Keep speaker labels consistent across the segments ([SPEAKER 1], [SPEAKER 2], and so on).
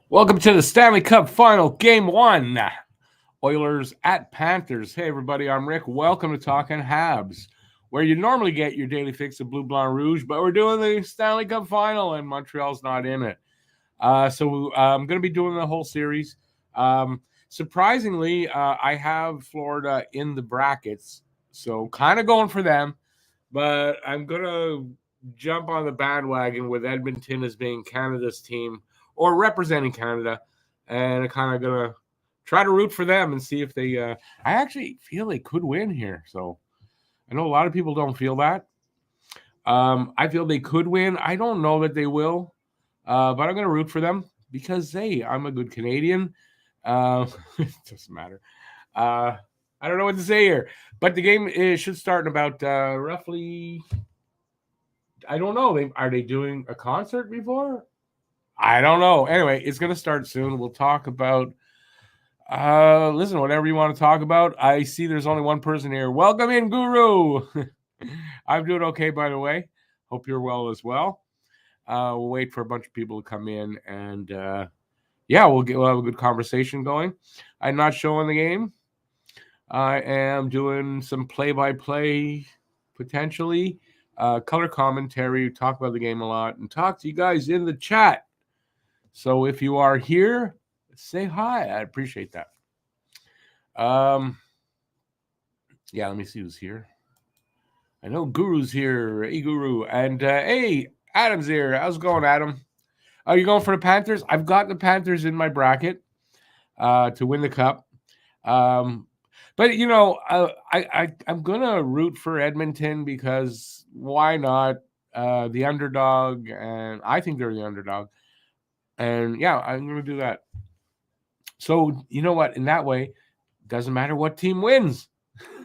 [SPEAKER 1] Welcome to the Stanley Cup Final, Game 1. Oilers at Panthers. Hey, everybody, I'm Rick. Welcome to Talking Habs, where you normally get your daily fix of Blue, Blanc, Rouge, but we're doing the Stanley Cup Final, and Montreal's not in it. So I'm going to be doing the whole series. Surprisingly, I have Florida in the brackets, so kind of going for them, but I'm going to jump on the bandwagon with Edmonton as being Canada's team or representing Canada, and I'm kind of going to try to root for them and see if they I actually feel they could win here. So I know a lot of people don't feel that. I feel they could win. I don't know that they will, but I'm going to root for them because, hey, I'm a good Canadian. It doesn't matter. I don't know what to say here, but the game should start in about roughly. I don't know. Are they doing a concert before? I don't know. Anyway, it's going to start soon. We'll talk about. Listen, whatever you want to talk about. I see there's only one person here. Welcome in, Guru. I'm doing okay, by the way. Hope you're well as well. We'll wait for a bunch of people to come in, and we'll have a good conversation going. I'm not showing the game. I am doing some play-by-play, potentially, color commentary, talk about the game a lot, and talk to you guys in the chat. So if you are here, say hi. I appreciate that. Let me see who's here. I know Guru's here. Hey, Guru. And hey, Adam's here. How's it going, Adam? Are you going for the Panthers? I've got the Panthers in my bracket to win the cup. But I'm gonna root for Edmonton because why not? The underdog, and I think they're the underdog. And yeah, I'm gonna do that. So you know what? In that way, doesn't matter what team wins.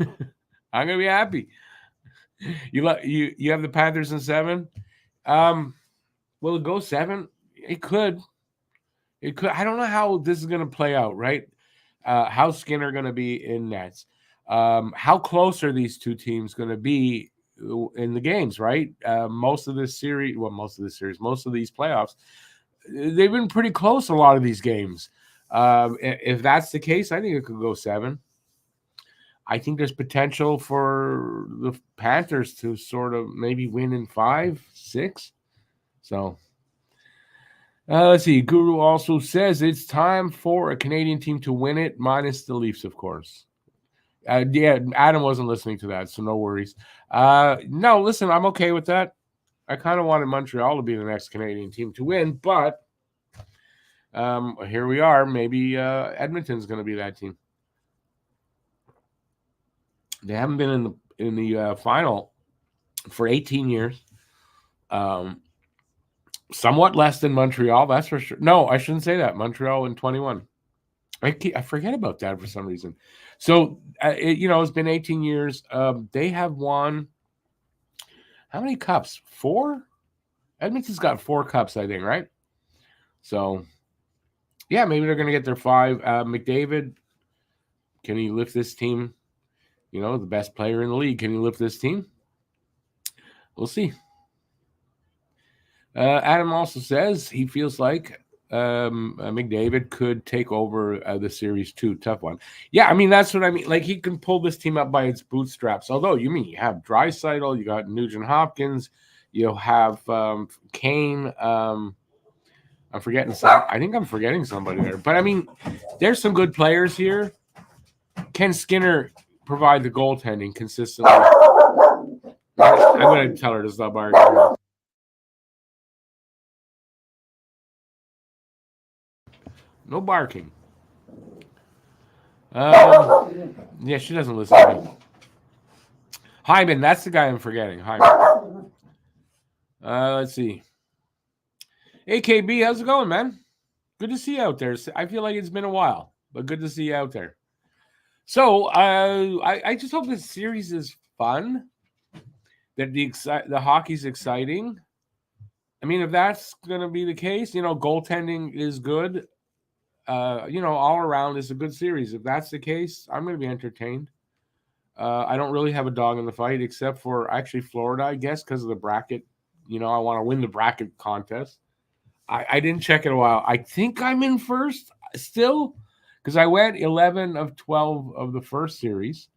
[SPEAKER 1] I'm gonna be happy. You have the Panthers in 7. Will it go 7? It could. It could. I don't know how this is gonna play out, right? How Skinner gonna be in nets? How close are these two teams gonna be in the games, right? Most of these playoffs, they've been pretty close. A lot of these games. If that's the case, I think it could go 7. I think there's potential for the Panthers to sort of maybe win in 5, 6. So let's see. Guru also says it's time for a Canadian team to win it, minus the Leafs, of course. Adam wasn't listening to that, so no worries. No, listen, I'm okay with that. I kind of wanted Montreal to be the next Canadian team to win, but here we are. Maybe Edmonton's going to be that team. They haven't been in the final for 18 years. Somewhat less than Montreal, that's for sure. No, I shouldn't say that. Montreal in 21. I forget about that for some reason. So, it's been 18 years. They have won how many cups? 4? Edmonton's got 4 cups, I think, right? So, yeah, maybe they're going to get their 5. McDavid, can he lift this team? The best player in the league. Can he lift this team? We'll see. Adam also says he feels like McDavid could take over the series too. Tough one. Yeah, I mean, that's what I mean. Like, he can pull this team up by its bootstraps. Although, you have Draisaitl, you got Nugent Hopkins, you have Kane. I'm forgetting some. I think I'm forgetting somebody there. But, I mean, there's some good players here. Can Skinner provide the goaltending consistently? I'm going to tell her to stop arguing. No barking. Yeah, she doesn't listen to me. Hyman, that's the guy I'm forgetting. Hyman. Let's see. AKB, how's it going, man? Good to see you out there. I feel like it's been a while, but good to see you out there. So I just hope this series is fun. That the hockey's exciting. I mean, if that's going to be the case, goaltending is good. All around is a good series. If that's the case, I'm going to be entertained. I don't really have a dog in the fight except for actually Florida, I guess, because of the bracket. I want to win the bracket contest. I didn't check in a while. I think I'm in first still because I went 11 of 12 of the first series,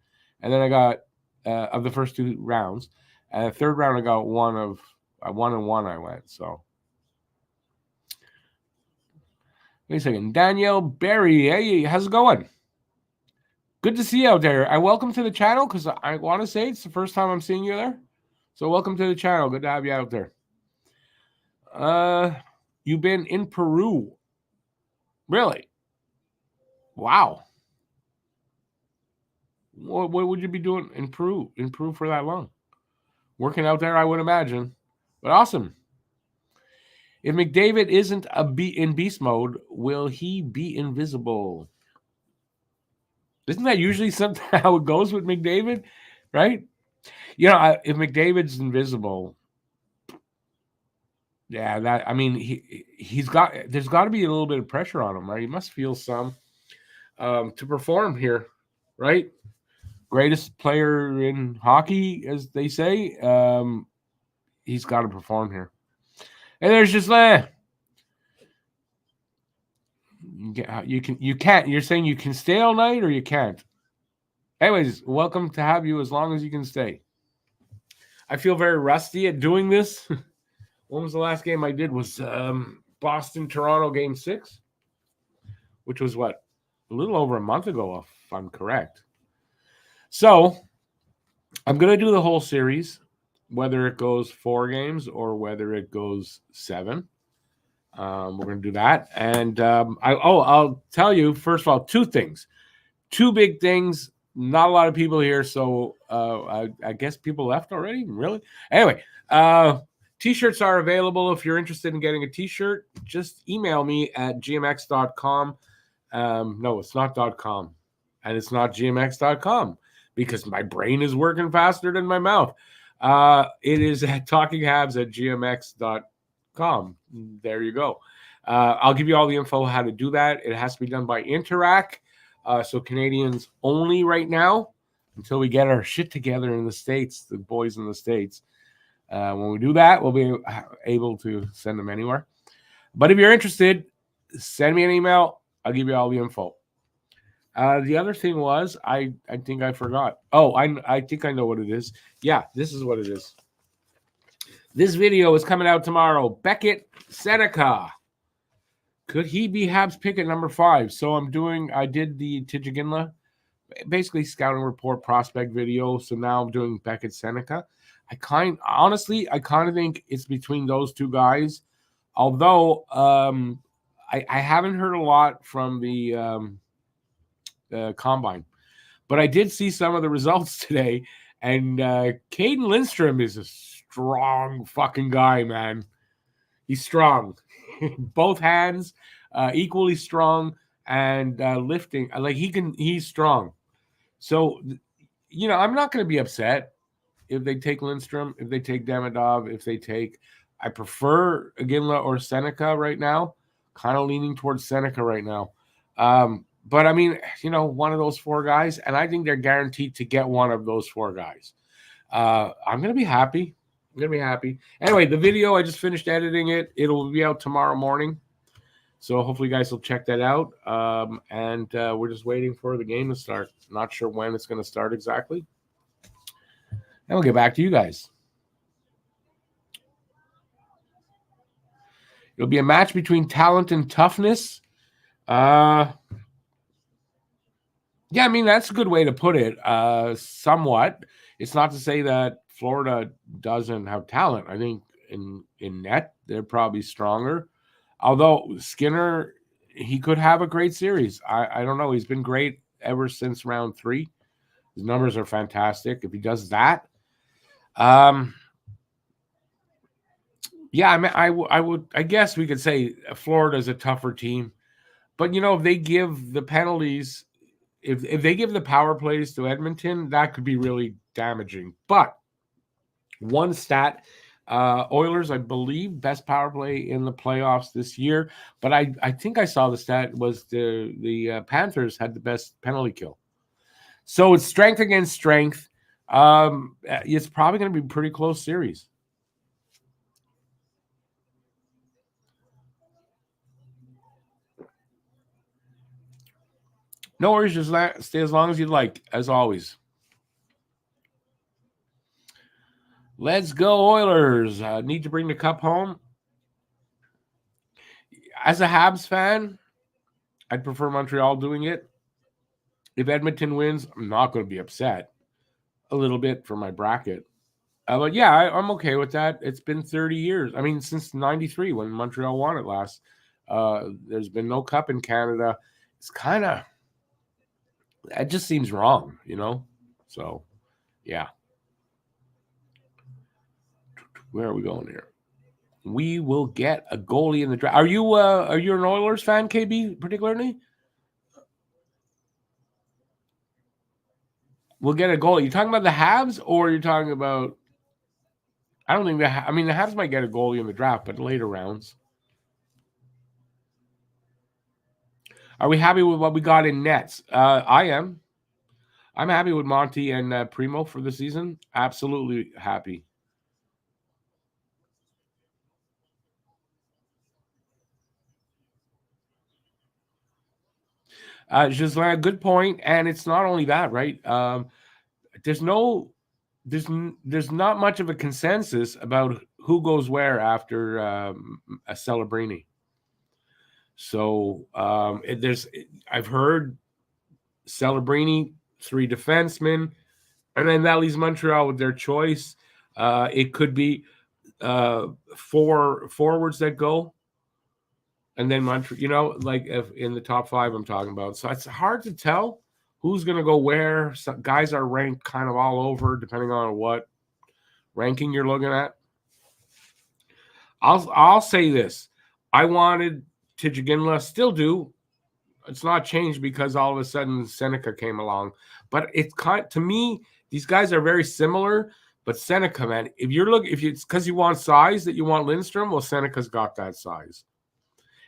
[SPEAKER 1] and then I got of the first 2 rounds. And the third round, I got 1 and 1. I went so. Wait a second, Danielle Berry. Hey, how's it going? Good to see you out there. And welcome to the channel because I want to say it's the first time I'm seeing you there. So welcome to the channel. Good to have you out there. You've been in Peru. Really? Wow. What would you be doing in Peru? In Peru for that long? Working out there, I would imagine. But awesome. If McDavid isn't in beast mode, will he be invisible? Isn't that usually something how it goes with McDavid, right? You know, if McDavid's invisible, yeah, that I mean, he's got. There's got to be a little bit of pressure on him, right? He must feel some to perform here, right? Greatest player in hockey, as they say. He's got to perform here, and there's just you can't. You're saying you can stay all night, or you can't. Anyways, welcome to have you as long as you can stay. I feel very rusty at doing this. When was the last game I did? Was Boston-Toronto Game 6, which was what? A little over a month ago, if I'm correct. So I'm going to do the whole series, whether it goes 4 games or whether it goes 7. We're going to do that. And I'll tell you, first of all, 2 things. 2 big things. Not a lot of people here, so I guess people left already? Really? Anyway, T-shirts are available. If you're interested in getting a T-shirt, just email me at gmx.com. No, it's not .com, and it's not gmx.com because my brain is working faster than my mouth. It is at talkinghabs@gmx.com. There you go. I'll give you all the info how to do that. It has to be done by Interac. So Canadians only right now until we get our shit together in the States, the boys in the States. When we do that, we'll be able to send them anywhere. But if you're interested, send me an email. I'll give you all the info. The other thing was, I think I forgot. Oh, I think I know what it is. Yeah, this is what it is. This video is coming out tomorrow. Beckett Seneca. Could he be Habs pick at number 5? So I did the Tijiginla, basically scouting report prospect video. So now I'm doing Beckett Seneca. Honestly, I kind of think it's between those 2 guys. Although I haven't heard a lot from the combine, but I did see some of the results today. And Caden Lindstrom is a strong fucking guy, man. He's strong. Both hands, equally strong, and lifting. He's strong. So, I'm not going to be upset if they take Lindstrom, if they take Demidov, I prefer Ginla or Seneca right now. Kind of leaning towards Seneca right now. But I mean, one of those 4 guys, and I think they're guaranteed to get one of those 4 guys. I'm going to be happy. Anyway, the video, I just finished editing it. It'll be out tomorrow morning. So hopefully you guys will check that out. And we're just waiting for the game to start. Not sure when it's going to start exactly. And we'll get back to you guys. It'll be a match between talent and toughness. Yeah, I mean, that's a good way to put it. Somewhat. It's not to say that Florida doesn't have talent. I think in net, they're probably stronger. Although Skinner, he could have a great series. I don't know. He's been great ever since round 3. His numbers are fantastic. If he does that, yeah, I mean, I guess we could say Florida's a tougher team. But, if they give the penalties, if they give the power plays to Edmonton, that could be really damaging. But one stat, Oilers, I believe, best power play in the playoffs this year. But I think I saw the stat was the Panthers had the best penalty kill. So it's strength against strength. It's probably going to be a pretty close series. No worries. Just stay as long as you'd like, as always. Let's go, Oilers. Need to bring the cup home. As a Habs fan, I'd prefer Montreal doing it. If Edmonton wins, I'm not going to be upset. A little bit for my bracket. But yeah, I'm okay with that. It's been 30 years. I mean, since 93 when Montreal won it last. There's been no cup in Canada. It's kind of, it just seems wrong, you know? So, yeah. Where are we going here? We will get a goalie in the draft. Are you an Oilers fan, KB, particularly? We'll get a goalie. You talking about the Habs, or you're talking about? I don't think the Habs might get a goalie in the draft, but later rounds. Are we happy with what we got in nets? I am. I'm happy with Monty and Primo for the season. Absolutely happy. Just a good point, and it's not only that, right? There's not much of a consensus about who goes where after a Celebrini. So I've heard Celebrini, 3 defensemen, and then that leaves Montreal with their choice. It could be 4 forwards that go, and then Montreal, like if in the top 5 I'm talking about. So it's hard to tell who's going to go where. Some guys are ranked kind of all over, depending on what ranking you're looking at. I'll say this: I wanted Tchiginla, still do. It's not changed because all of a sudden Seneca came along. But it's to me, these guys are very similar. But Seneca, man, if it's because you want size that you want Lindstrom, well, Seneca's got that size.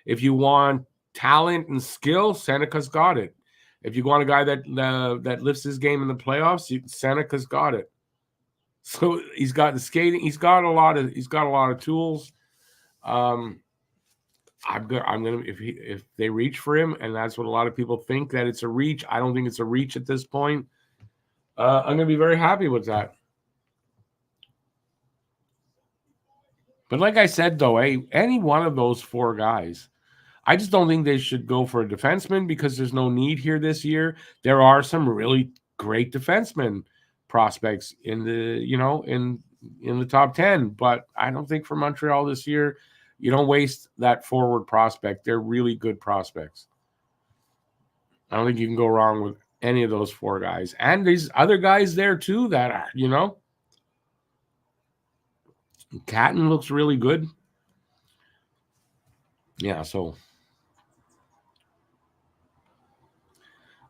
[SPEAKER 1] If you want talent and skill, Seneca's got it. If you want a guy that lifts his game in the playoffs, Seneca's got it. So he's got the skating. He's got a lot of tools. I'm gonna if they reach for him, and that's what a lot of people think that it's a reach. I don't think it's a reach at this point. I'm gonna be very happy with that. But like I said, though, any one of those 4 guys, I just don't think they should go for a defenseman because there's no need here this year. There are some really great defensemen prospects in the in the top 10, but I don't think for Montreal this year, you don't waste that forward prospect. They're really good prospects. I don't think you can go wrong with any of those 4 guys. And there's other guys there too that are, Catton looks really good. Yeah, so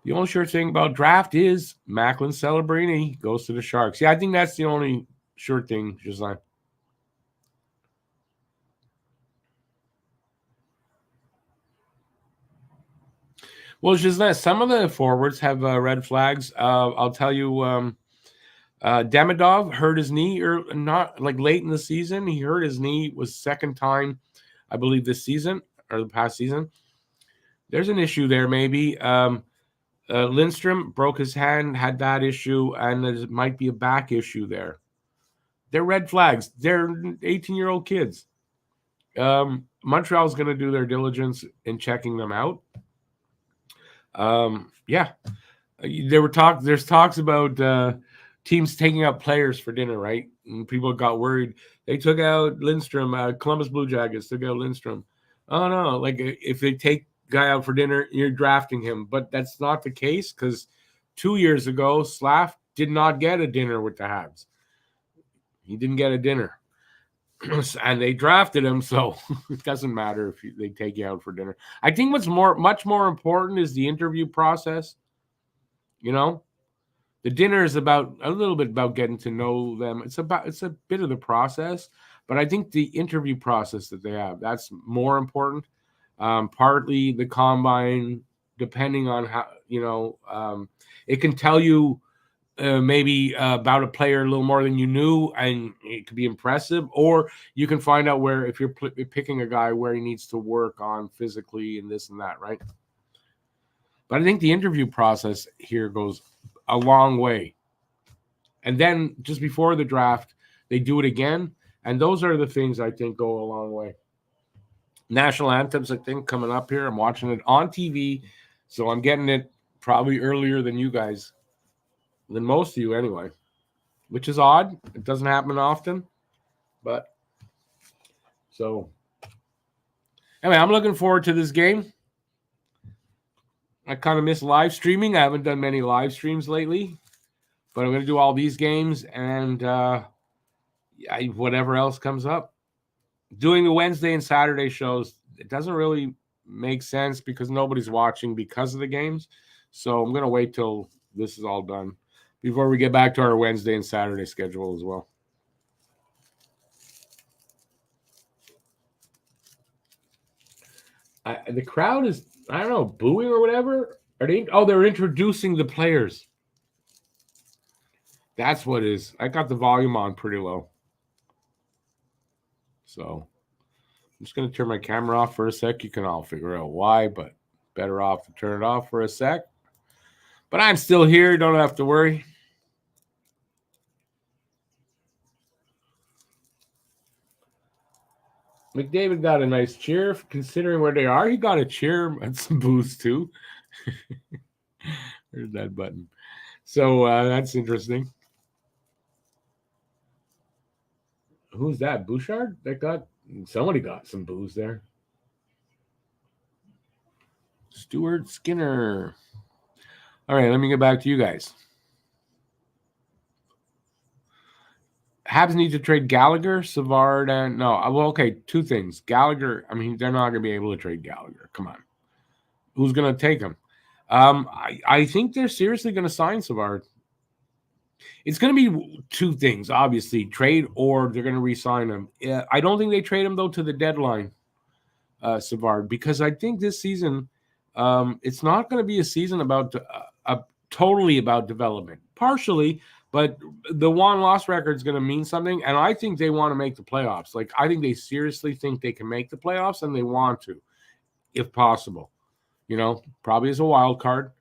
[SPEAKER 1] the only sure thing about draft is Macklin Celebrini goes to the Sharks. Yeah, I think that's the only sure thing, Giselle. Well, Giselle, some of the forwards have red flags. I'll tell you, Demidov hurt his knee, or not like late in the season. He hurt his knee. Was second time, I believe, this season or the past season. There's an issue there, maybe. Lindstrom broke his hand, had that issue, and there might be a back issue there. They're red flags. They're 18-year-old kids. Montreal's going to do their diligence in checking them out. Yeah. There's talks about teams taking out players for dinner, right? And people got worried. They took out Lindstrom. Columbus Blue Jackets took out Lindstrom. Oh, no. Like, if they take guy out for dinner, you're drafting him. But that's not the case because 2 years ago, Slav did not get a dinner with the Habs. He didn't get a dinner. And they drafted him, so it doesn't matter if they take you out for dinner. I think what's much more important is the interview process. The dinner is about a little bit about getting to know them. It's a bit of the process, but I think the interview process that they have, that's more important. Partly the combine, depending on how, it can tell you maybe about a player a little more than you knew, and it could be impressive. Or you can find out where, if you're picking a guy, where he needs to work on physically and this and that, right? But I think the interview process here goes a long way. And then just before the draft, they do it again. And those are the things I think go a long way. National anthems, I think, coming up here. I'm watching it on TV. So I'm getting it probably earlier than you guys, than most of you anyway, which is odd. It doesn't happen often. But so anyway, I'm looking forward to this game. I kind of miss live streaming. I haven't done many live streams lately, but I'm going to do all these games and whatever else comes up. Doing the Wednesday and Saturday shows, it doesn't really make sense because nobody's watching because of the games. So I'm going to wait till this is all done before we get back to our Wednesday and Saturday schedule as well. The crowd is, I don't know, booing or whatever. Are they? Oh, they're introducing the players. That's what it is. I got the volume on pretty low. So I'm just going to turn my camera off for a sec. You can all figure out why, but better off to turn it off for a sec. But I'm still here. Don't have to worry. McDavid got a nice cheer considering where they are. He got a cheer and some booze too. There's that button. So that's interesting. Who's that? Bouchard? Somebody got some booze there. Stuart Skinner. All right, let me get back to you guys. Habs need to trade Gallagher, Savard, and two things. Gallagher, I mean, they're not going to be able to trade Gallagher. Come on. Who's going to take him? I think they're seriously going to sign Savard. It's going to be two things, obviously, trade or they're going to re-sign him. I don't think they trade him, though, to the deadline, Savard, because I think this season it's not going to be a season about totally about development. Partially, but the one-loss record is going to mean something, and I think they want to make the playoffs. Like, I think they seriously think they can make the playoffs, and they want to, if possible. You know, probably as a wild card.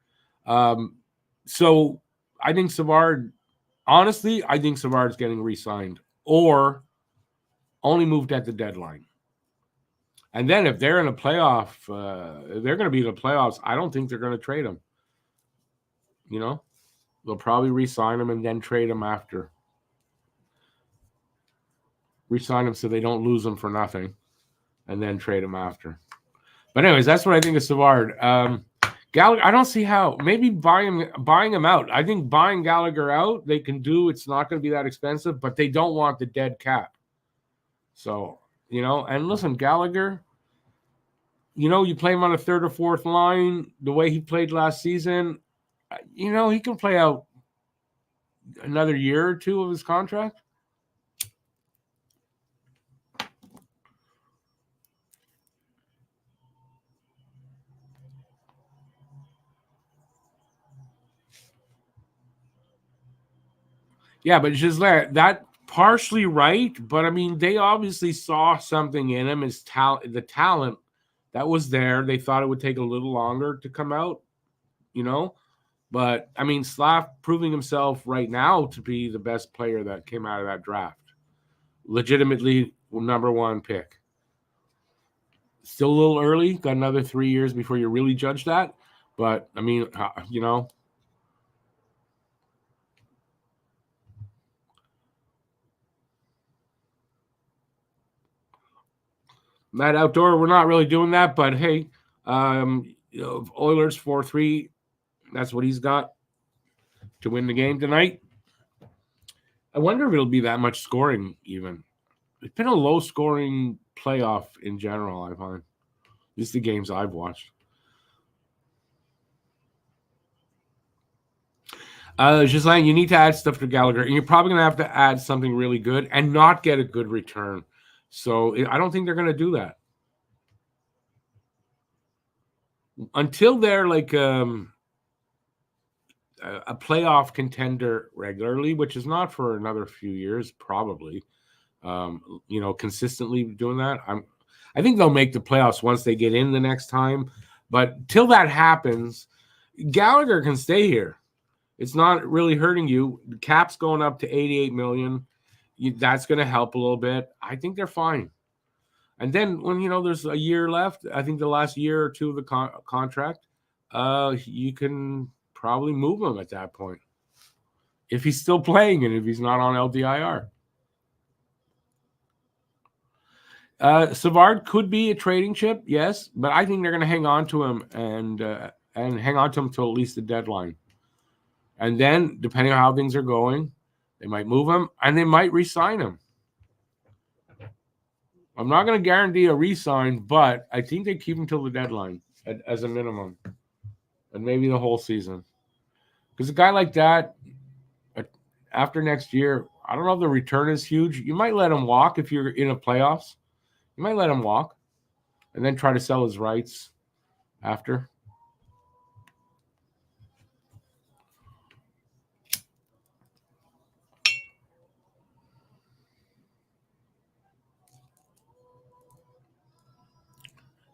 [SPEAKER 1] So I think Savard, honestly, I think Savard's getting re-signed or only moved at the deadline. And then if they're in a playoff, they're going to be in the playoffs. I don't think they're going to trade him. You know, they'll probably re-sign him and then trade him after. Re-sign him so they don't lose him for nothing and then trade him after. But anyways, that's what I think of Savard. Gallagher, I don't see how. Maybe buying him out. I think buying Gallagher out, they can do. It's not going to be that expensive, but they don't want the dead cap. So, you know, and listen, Gallagher, you know, you play him on a third or fourth line the way he played last season, you know, he can play out another year or two of his contract. Yeah, but it's just that partially right. But I mean, they obviously saw something in him, his talent, the talent that was there. They thought it would take a little longer to come out, you know. But I mean, Slav proving himself right now to be the best player that came out of that draft, legitimately number one pick. Still a little early. Got another 3 years before you really judge that. But I mean, you know. Matt Outdoor, we're not really doing that, but hey, you know, Oilers 4-3, that's what he's got to win the game tonight. I wonder if it'll be that much scoring even. It's been a low-scoring playoff in general, I find. Just the games I've watched. It's just like you need to add stuff to Gallagher, and you're probably going to have to add something really good and not get a good return. So I don't think they're going to do that. Until they're like a playoff contender regularly, which is not for another few years, probably. You know, consistently doing that. I think they'll make the playoffs once they get in the next time. But till that happens, Gallagher can stay here. It's not really hurting you. The cap's going up to 88 million. That's going to help a little bit. I think they're fine. And then when, there's a year left, I think the last year or two of the contract, you can probably move him at that point. If he's still playing and if he's not on LTIR. Savard could be a trading chip, yes, but I think they're going to hang on to him and hang on to him till at least the deadline. And then, depending on how things are going, they might move him and they might re-sign him. I'm not going to guarantee a re-sign, but I think they keep him till the deadline as a minimum, and maybe the whole season. Because a guy like that, after next year, I don't know if the return is huge. You might let him walk if you're in a playoffs. You might let him walk and then try to sell his rights after.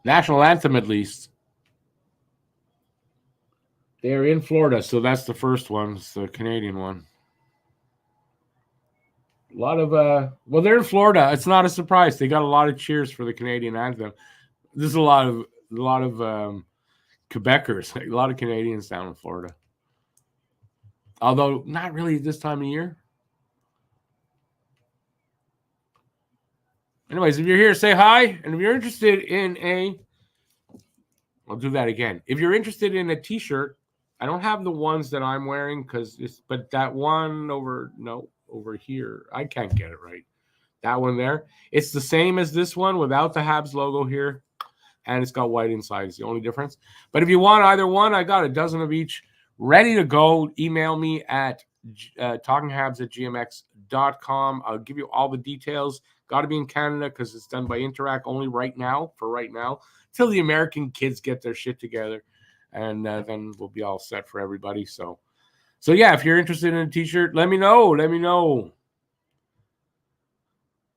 [SPEAKER 1] National anthem, at least. They're in Florida, so that's the first one. It's the Canadian one. A lot of well, they're in Florida. It's not a surprise. They got a lot of cheers for the Canadian anthem. There's a lot of Quebecers, a lot of Canadians down in Florida. Although not really this time of year. Anyways, if you're here, say hi. And if you're interested in I'll do that again. If you're interested in a t-shirt, I don't have the ones that I'm wearing but that one over here, I can't get it right. That one there, it's the same as this one without the Habs logo here, and it's got white inside. It's the only difference. But if you want either one, I got a dozen of each ready to go. Email me at talkinghabs@gmx.com. I'll give you all the details. Got to be in Canada because it's done by Interac only right now, till the American kids get their shit together, and then we'll be all set for everybody. So yeah, if you're interested in a t-shirt, let me know.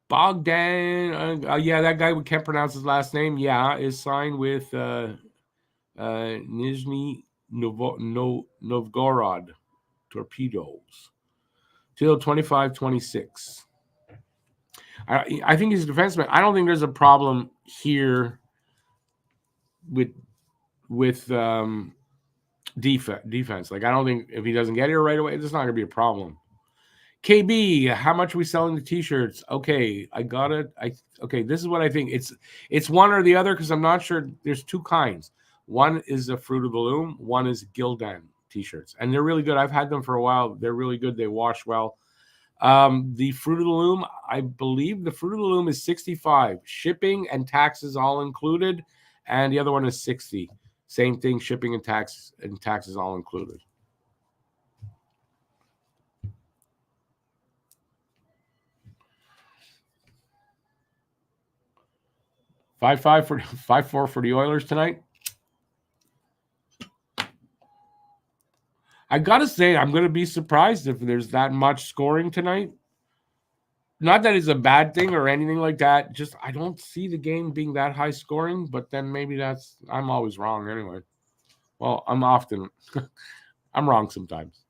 [SPEAKER 1] Bogdan, yeah, that guy we can't pronounce his last name. Yeah, is signed with Nizhny Novgorod Torpedoes till 25-26. I think he's a defenseman. I don't think there's a problem here with defense. Like, I don't think if he doesn't get here right away, there's not going to be a problem. KB, how much are we selling the t-shirts? Okay, I got it. Okay, this is what I think. It's one or the other because I'm not sure. There's two kinds. One is a Fruit of the Loom. One is Gildan t-shirts, and they're really good. I've had them for a while. They're really good. They wash well. The Fruit of the Loom, I believe the Fruit of the Loom is $65, shipping and taxes all included, and the other one is $60. Same thing, shipping and taxes all included. $5-4 for the Oilers tonight. I gotta say, I'm gonna be surprised if there's that much scoring tonight. Not that it's a bad thing or anything like that. Just I don't see the game being that high scoring. But then maybe I'm always wrong anyway. Well, I'm wrong sometimes.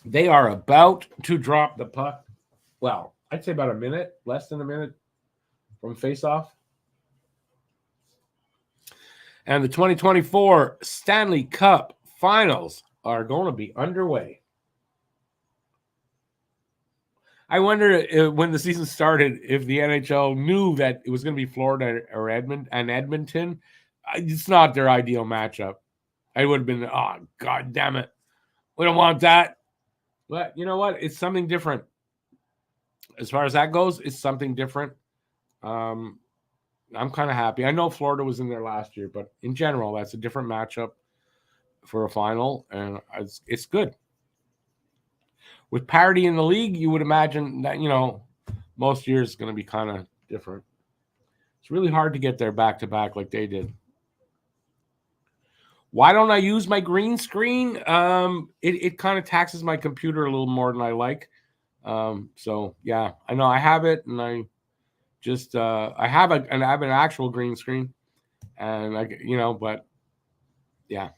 [SPEAKER 1] They are about to drop the puck. Well, I'd say about a minute, less than a minute from face-off. And the 2024 Stanley Cup Finals are going to be underway. I wonder when the season started if the NHL knew that it was going to be Florida or Edmonton. It's not their ideal matchup. I would have been, oh, God damn it. We don't want that. But you know what? It's something different. As far as that goes, it's something different. I'm kind of happy. I know Florida was in there last year, but in general, that's a different matchup for a final, and it's good. With parity in the league, you would imagine that, most years is going to be kind of different. It's really hard to get there back-to-back like they did. Why don't I use my green screen? It kind of taxes my computer a little more than I like. So, yeah, I know I have it, and Just I have an actual green screen, and but yeah,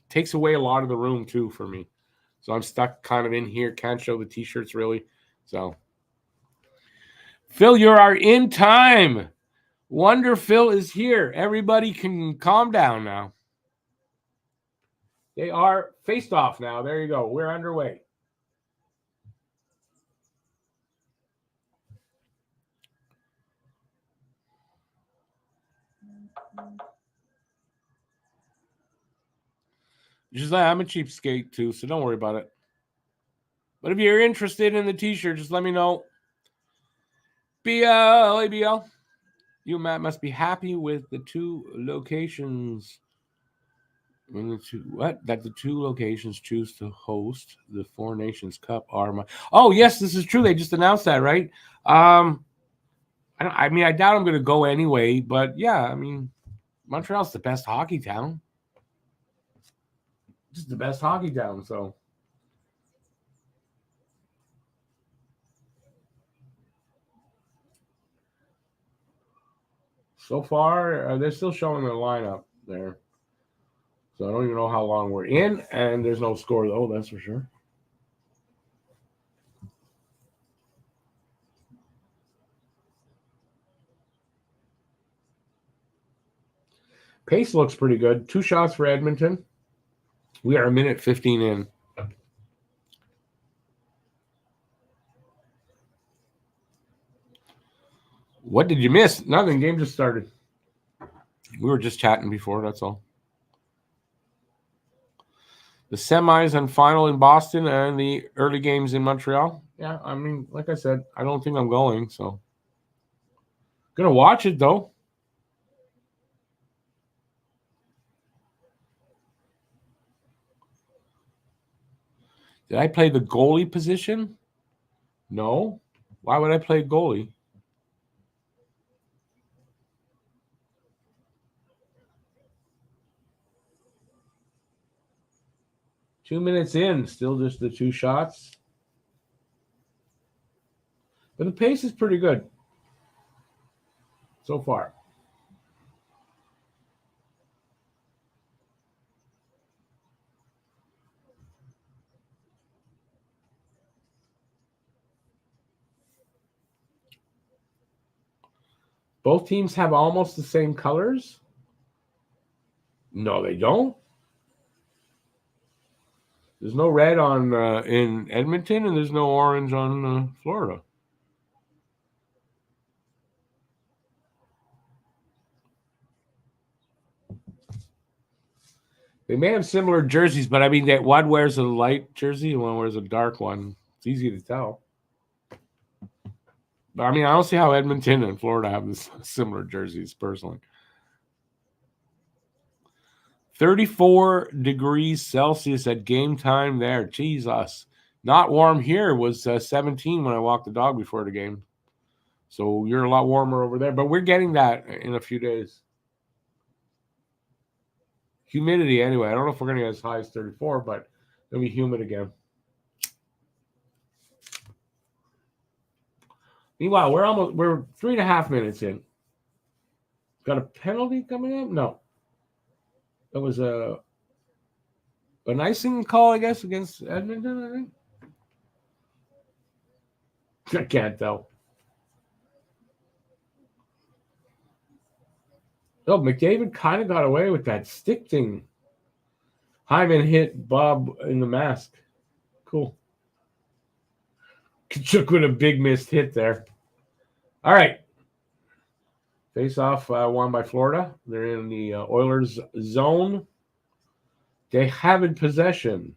[SPEAKER 1] takes away a lot of the room too for me. So I'm stuck kind of in here. Can't show the t-shirts really. So Phil, you are in time. Wonder Phil is here. Everybody can calm down now. They are faced off now. There you go. We're underway. Just like I'm a cheapskate too, so don't worry about it. But if you're interested in the t-shirt, just let me know. ABL. You, Matt, must be happy with the two locations. That the two locations choose to host the Four Nations Cup are my. Oh yes, this is true. They just announced that, right? I doubt I'm going to go anyway, but yeah, I mean, Montreal's the best hockey town. Just the best hockey town. So far, they're still showing the lineup there. So I don't even know how long we're in, and there's no score though. That's for sure. Pace looks pretty good. 2 shots for Edmonton. We are a minute 15 in. What did you miss? Nothing. Game just started. We were just chatting before. That's all. The semis and final in Boston and the early games in Montreal. Yeah, I mean, like I said, I don't think I'm going. So, gonna watch it though. Did I play the goalie position? No. Why would I play goalie? Two minutes in, still just the 2 shots. But the pace is pretty good so far. Both teams have almost the same colors. No, they don't. There's no red on in Edmonton, and there's no orange on Florida. They may have similar jerseys, but I mean, that one wears a light jersey and one wears a dark one. It's easy to tell. But I mean, I don't see how Edmonton and Florida have this similar jerseys personally. 34 degrees Celsius at game time there. Jesus. Not warm here. It was 17 when I walked the dog before the game. So you're a lot warmer over there. But we're getting that in a few days. Humidity, anyway. I don't know if we're going to get as high as 34, but it'll be humid again. Meanwhile, we're 3.5 minutes in. Got a penalty coming up? No. That was an icing call, I guess, against Edmonton, I think. I can't tell. Oh, McDavid kind of got away with that stick thing. Hyman hit Bob in the mask. Cool. Kachuk with a big missed hit there. All right. Face off won by Florida. They're in the Oilers zone. They have in possession.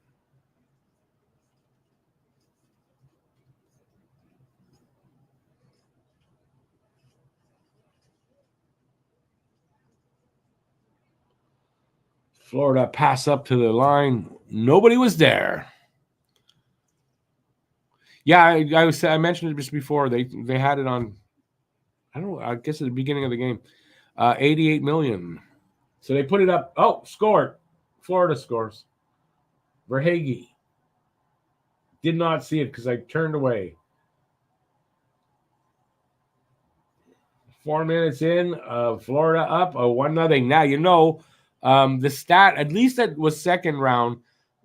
[SPEAKER 1] Florida pass up to the line. Nobody was there. Yeah, I mentioned it just before. They had it on. I don't know. I guess at the beginning of the game, 88 million. So they put it up. Oh, scored. Florida scores. Verhage. Did not see it because I turned away. 4 minutes in, Florida up 1-0. Now, you know, the stat, at least that was second round,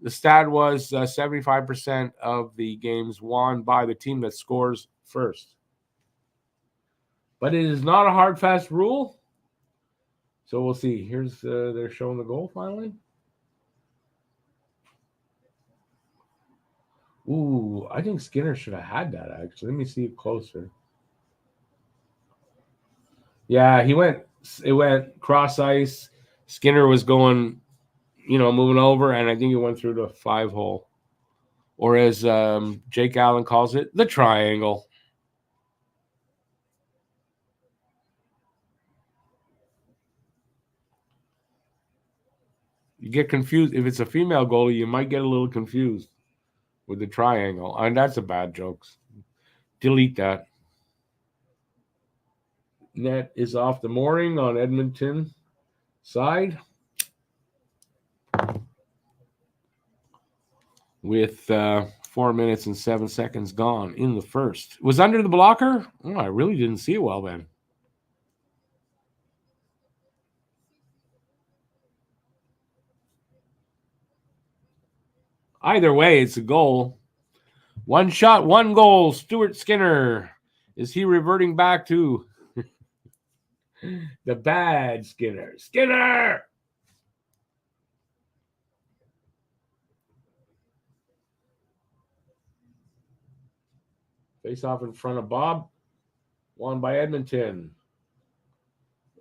[SPEAKER 1] the stat was 75% of the games won by the team that scores first. But it is not a hard, fast rule. So we'll see. Here's, they're showing the goal finally. Ooh, I think Skinner should have had that, actually. Let me see it closer. Yeah, it went cross ice. Skinner was going, moving over, and I think it went through the 5-hole. Or as Jake Allen calls it, the triangle. You get confused. If it's a female goalie, you might get a little confused with the triangle. And that's a bad joke. Delete that. Net is off the mooring on Edmonton side. With 4 minutes and 7 seconds gone in the first. It was under the blocker? Oh, I really didn't see it well then. Either way, it's a goal. One shot, one goal. Stuart Skinner. Is he reverting back to the bad Skinner? Skinner! Face off in front of Bob. Won by Edmonton.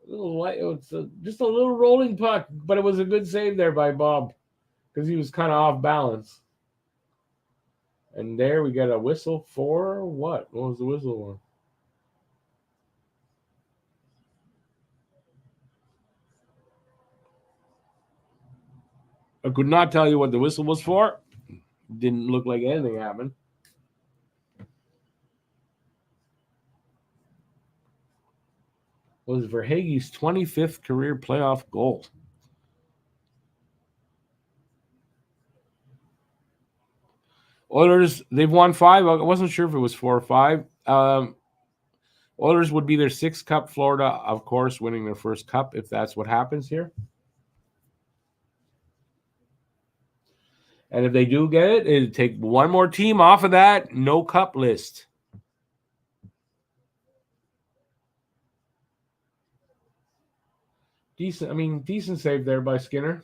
[SPEAKER 1] Just a little rolling puck, but it was a good save there by Bob because he was kind of off balance. And there we got a whistle for what? What was the whistle for? I could not tell you what the whistle was for. Didn't look like anything happened. Was Verhaeghe's 25th career playoff goal. Oilers, they've won 5. I wasn't sure if it was 4 or 5. Oilers would be their 6th cup. Florida, of course, winning their first cup if that's what happens here. And if they do get it, it'd take one more team off of that no cup list. Decent save there by Skinner.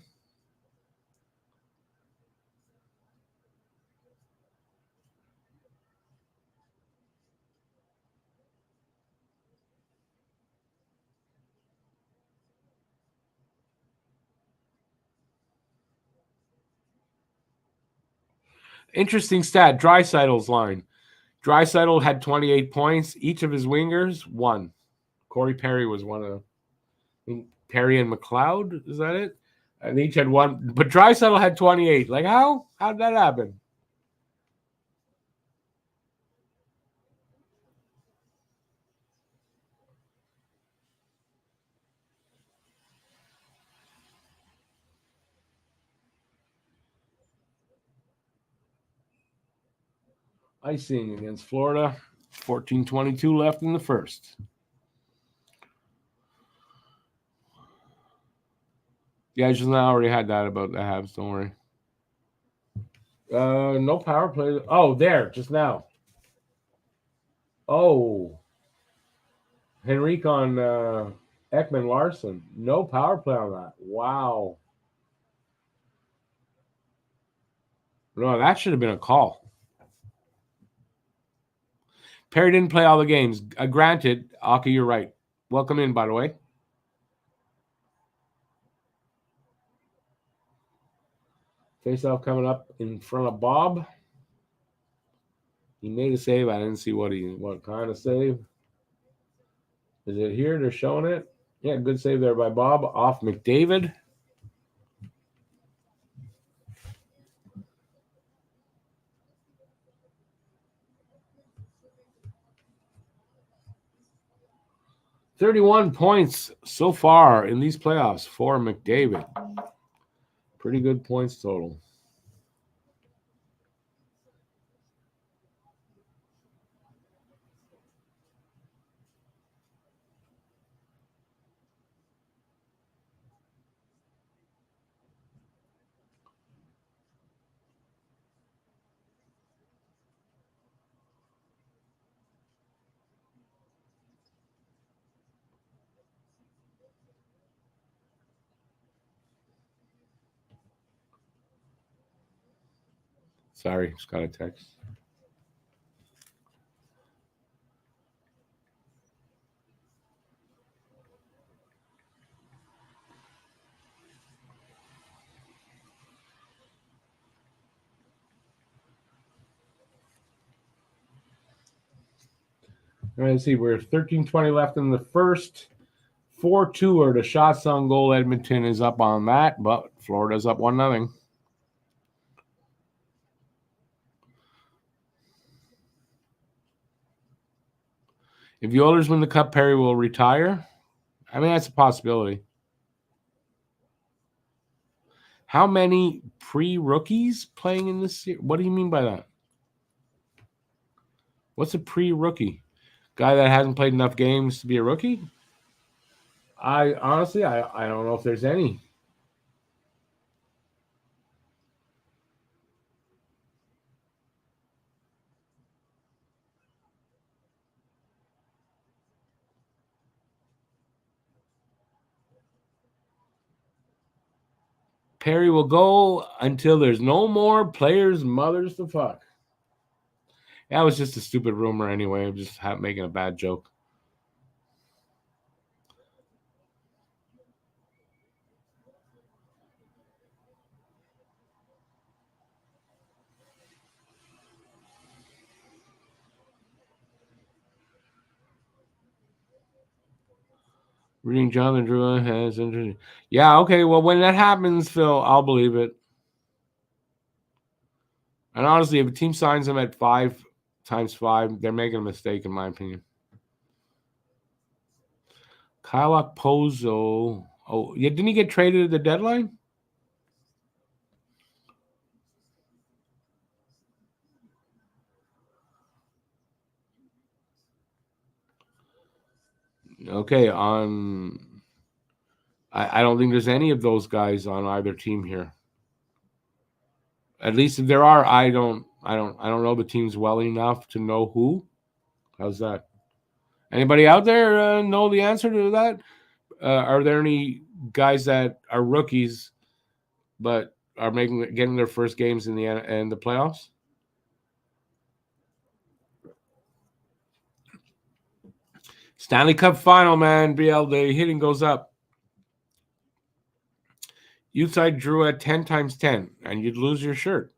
[SPEAKER 1] Interesting stat, Draisaitl's line. Draisaitl had 28 points. Each of his wingers won. Corey Perry was one of them. I think Perry and McLeod, is that it? And each had one. But Draisaitl had 28. Like, how? How did that happen? Icing against Florida. 14:22 left in the first. Yeah, I just already had that about the Habs. Don't worry. No power play. Oh, there, just now. Oh. Henrique on Ekman Larson. No power play on that. Wow. No, that should have been a call. Perry didn't play all the games. Granted, Aki, you're right. Welcome in, by the way. Face-off coming up in front of Bob. He made a save. I didn't see what kind of save. Is it here? They're showing it. Yeah, good save there by Bob off McDavid. $31 points so far in these playoffs for McDavid. Pretty good points total. Sorry, just got a text. All right, let's see. We're 13:20 left in the first. 4-2 are the shots on goal. Edmonton is up on that, but Florida's up 1-0. If the Oilers win the Cup, Perry will retire. I mean, that's a possibility. How many pre-rookies playing in this series? What do you mean by that? What's a pre-rookie? Guy that hasn't played enough games to be a rookie? I honestly, I don't know if there's any. Perry will go until there's no more players' mothers to fuck. That was just a stupid rumor anyway. I'm just making a bad joke. Reading Jonathan Drew has interesting. Yeah, okay. Well, when that happens, Phil, I'll believe it. And honestly, if a team signs him at 5 times 5, they're making a mistake, in my opinion. Kyle Pozo. Oh, yeah, didn't he get traded at the deadline? Okay, I don't think there's any of those guys on either team here. At least if there are, I don't know the teams well enough to know who. How's that? Anybody out there know the answer to that? Are there any guys that are rookies but are getting their first games in the playoffs? Stanley Cup Final, man. BL, the hitting goes up. You side drew at 10 times 10, and you'd lose your shirt.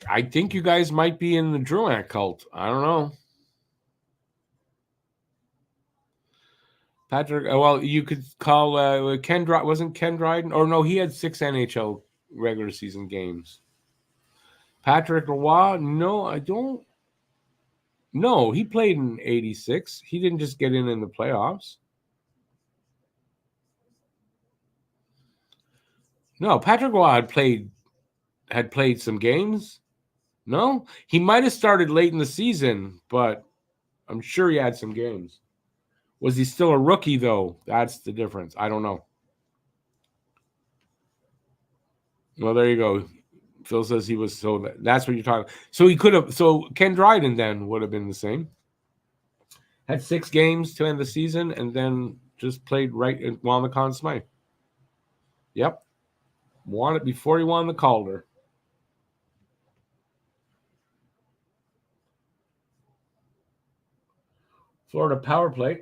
[SPEAKER 1] I think you guys might be in the Druac cult. I don't know. Patrick, well, you could call Ken Dryden. Wasn't Ken Dryden? Or no, he had 6 NHL regular season games. Patrick Roy? No, I don't. No, he played in 86. He didn't just get in the playoffs. No, Patrick Roy had played some games. No, he might have started late in the season, but I'm sure he had some games. Was he still a rookie though? That's the difference. I don't know. Well, there you go. Phil says he was that's what you're talking. So he could have. So Ken Dryden then would have been the same. Had 6 games to end the season, and then just played right and won the Conn Smythe. Yep, won it before he won the Calder. Florida power play.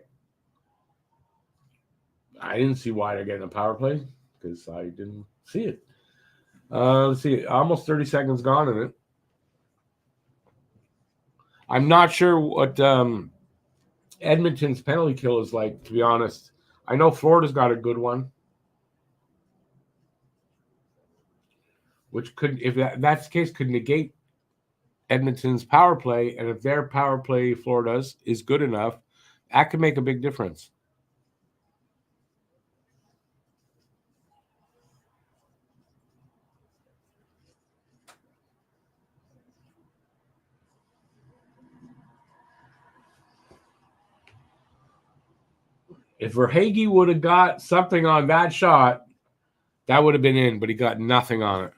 [SPEAKER 1] I didn't see why they're getting a power play because I didn't see it. Let's see, almost 30 seconds gone in it. I'm not sure what Edmonton's penalty kill is like, to be honest. I know Florida's got a good one, which could, if that's the case, could negate Edmonton's power play. And if their power play, Florida's, is good enough, that could make a big difference. If Verhaeghe would have got something on that shot, that would have been in, but he got nothing on it.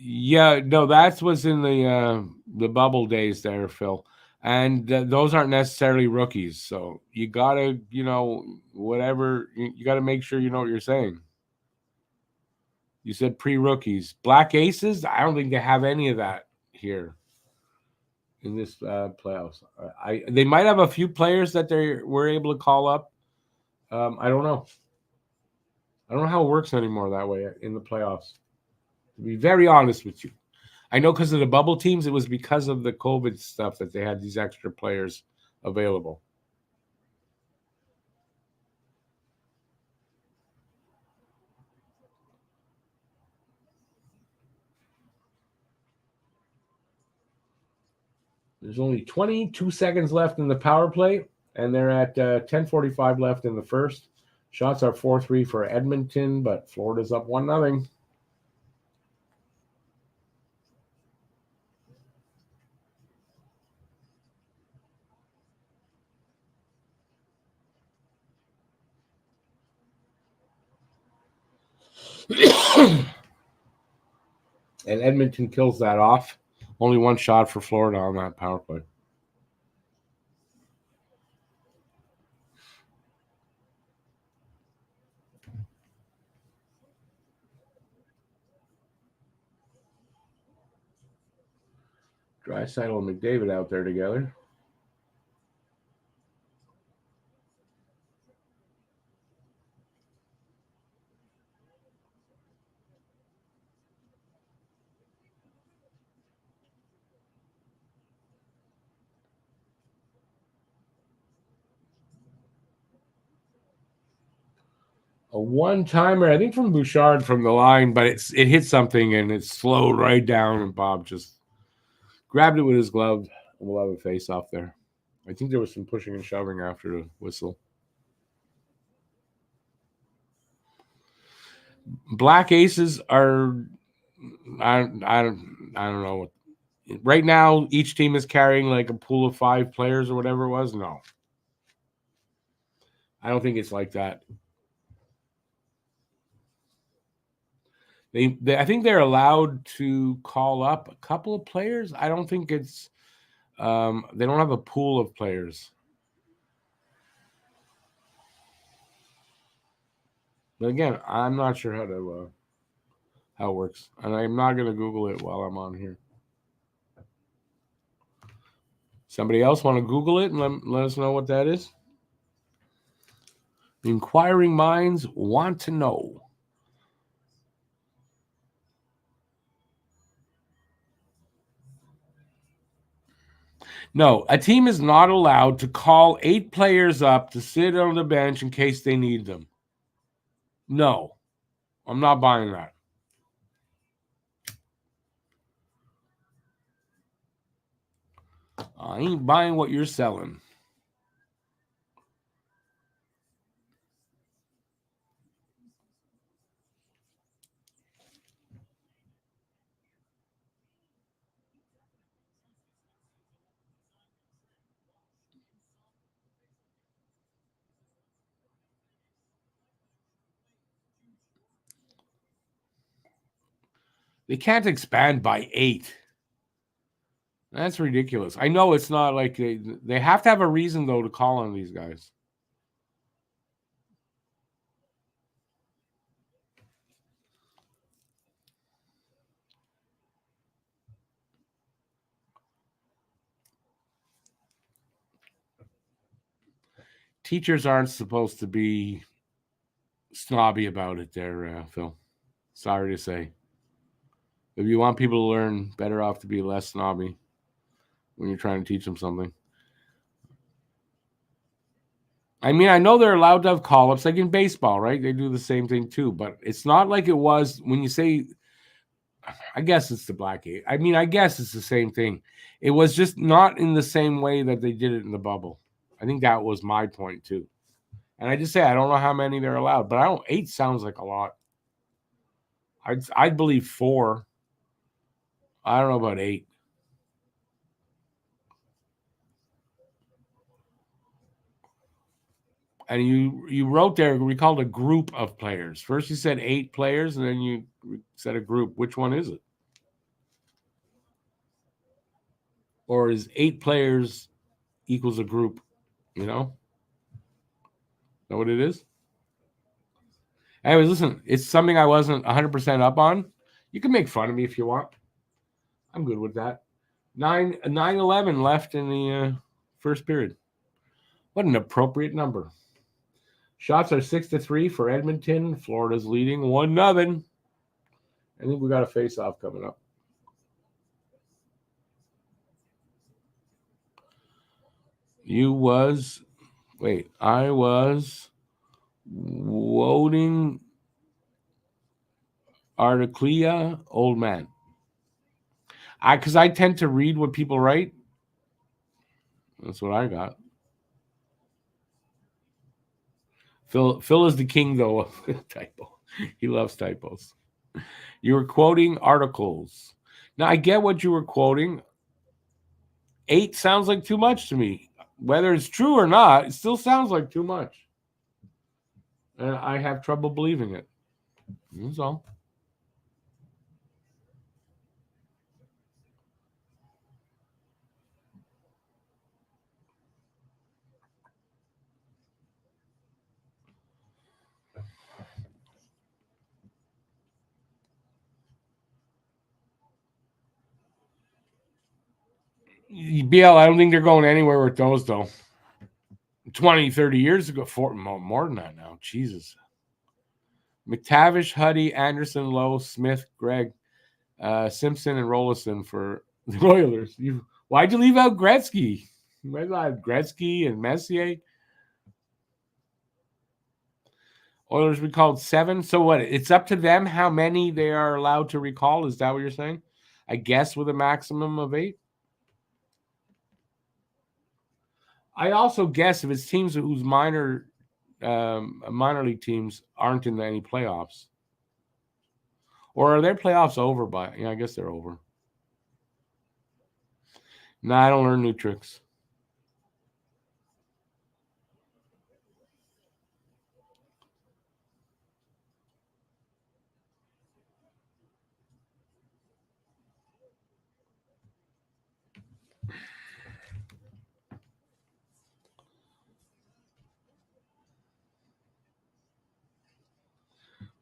[SPEAKER 1] Yeah, no, that's what's in the bubble days there, Phil. And those aren't necessarily rookies. So you gotta, whatever you got to make sure you know what you're saying. You said pre-rookies, Black Aces. I don't think they have any of that here in this playoffs. They might have a few players that they were able to call up. I don't know. I don't know how it works anymore that way in the playoffs. To be very honest with you. I know because of the bubble teams, it was because of the COVID stuff that they had these extra players available. There's only 22 seconds left in the power play, and they're at 10:45 left in the first. Shots are 4-3 for Edmonton, but Florida's up 1-0. And Edmonton kills that off. Only one shot for Florida on that power play. Draisaitl and McDavid out there together. A one-timer, I think from Bouchard from the line, but it hit something and it slowed right down, and Bob just grabbed it with his glove. We'll have a face-off there. I think there was some pushing and shoving after the whistle. Black Aces are, I don't know what. Right now, each team is carrying like a pool of 5 players or whatever it was. No, I don't think it's like that. I think they're allowed to call up a couple of players. I don't think it's they don't have a pool of players. But again, I'm not sure how it works, and I'm not going to Google it while I'm on here. Somebody else want to Google it and let us know what that is? Inquiring minds want to know. No, a team is not allowed to call 8 players up to sit on the bench in case they need them. No, I'm not buying that. I ain't buying what you're selling. They can't expand by 8. That's ridiculous. I know it's not like they have to have a reason though to call on these guys. Teachers aren't supposed to be snobby about it there, Phil. Sorry to say. If you want people to learn, better off to be less snobby when you're trying to teach them something. I mean, I know they're allowed to have call-ups like in baseball, right? They do the same thing too, but it's not like it was when you say, I guess it's the Black Eight. I mean, I guess it's the same thing. It was just not in the same way that they did it in the bubble. I think that was my point too. And I just say I don't know how many they're allowed, but I don't. 8 sounds like a lot. I'd believe 4. I don't know about 8. And you wrote there, we called a group of players. First you said 8 players, and then you said a group. Which one is it? or is 8 players equals a group? You know what it is? Anyways, listen, it's something I wasn't 100% up on. You can make fun of me if you want. I'm good with that. 9-11 left in the first period. What an appropriate number. Shots are 6-3 for Edmonton. Florida's leading 1-0. I think we got a face-off coming up. I was voting Articlia, old man. Because I tend to read what people write. That's what I got. Phil is the king, though, of typo. He loves typos. You were quoting articles. Now, I get what you were quoting. 8 sounds like too much to me. Whether it's true or not, it still sounds like too much. And I have trouble believing it. That's all. BL, I don't think they're going anywhere with those, though. 20, 30 years ago, more than that now. Jesus. McTavish, Huddy, Anderson, Lowe, Smith, Gregg, Simpson, and Rollison for the Oilers. Why'd you leave out Gretzky? You might have had Gretzky and Messier. Oilers recalled 7. So what? It's up to them how many they are allowed to recall. Is that what you're saying? I guess with a maximum of 8. I also guess if it's teams whose minor league teams aren't in any playoffs, or are their playoffs over by? Yeah, I guess they're over. Nah, I don't learn new tricks.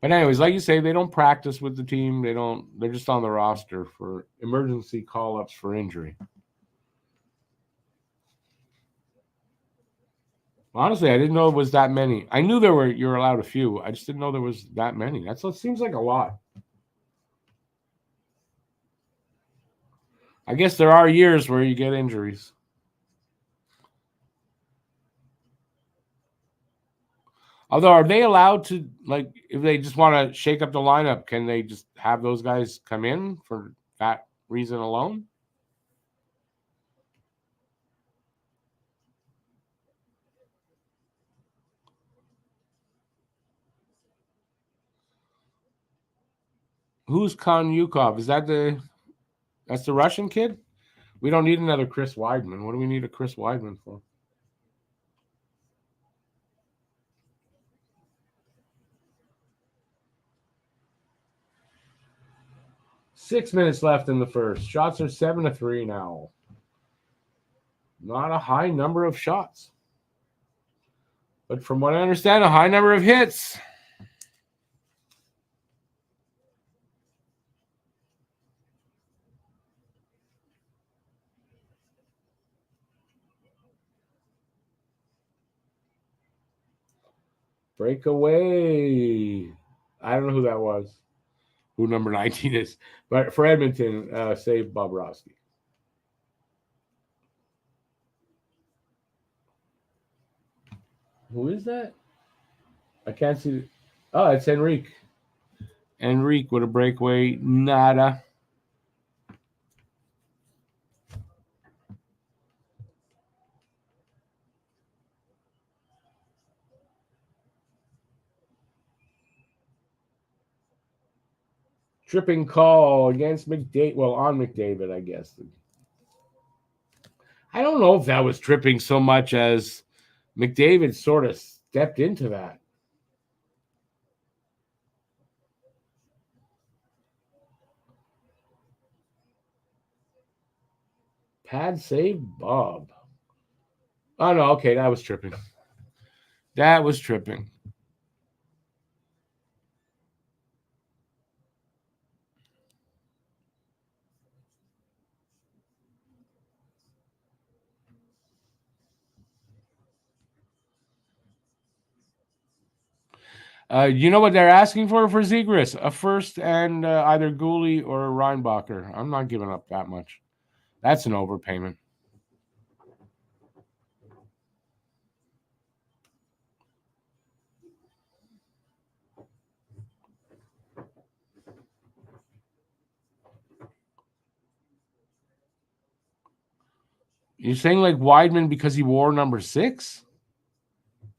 [SPEAKER 1] But anyways, like you say, they don't practice with the team. They're just on the roster for emergency call-ups for injury. Honestly, I didn't know it was that many. I knew you're allowed a few. I just didn't know there was that many. It seems like a lot. I guess there are years where you get injuries. Although, are they allowed to, like, if they just want to shake up the lineup, can they just have those guys come in for that reason alone? Who's Konyukov? That's the Russian kid? We don't need another Chris Weidman. What do we need a Chris Weidman for? Six minutes left in the first. Shots are 7-3 now. Not a high number of shots. But from what I understand, a high number of hits. Breakaway. I don't know who that was. Who number 19 is. But for Edmonton, save Bobrovsky. Who is that? I can't see. Oh, it's Enrique. Enrique with a breakaway. Nada. Tripping call against McDavid. Well, on McDavid, I guess. I don't know if that was tripping so much as McDavid sort of stepped into that. Pad save Bob. Oh no, okay, that was tripping. That was tripping. You know what they're asking for Zegras? A first and either Gooley or a Reinbacher. I'm not giving up that much. That's an overpayment. You're saying like Weidman because he wore number 6?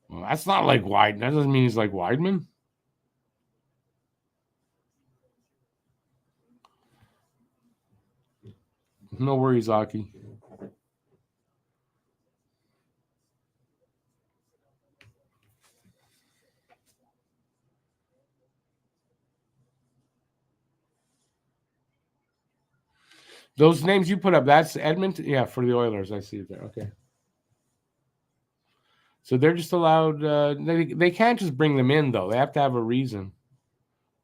[SPEAKER 1] Well, that's not like Weidman. That doesn't mean he's like Weidman. No worries, Aki. Those names you put up, that's Edmonton? Yeah, for the Oilers. I see it there. Okay. So they're just allowed, they can't just bring them in, though. They have to have a reason,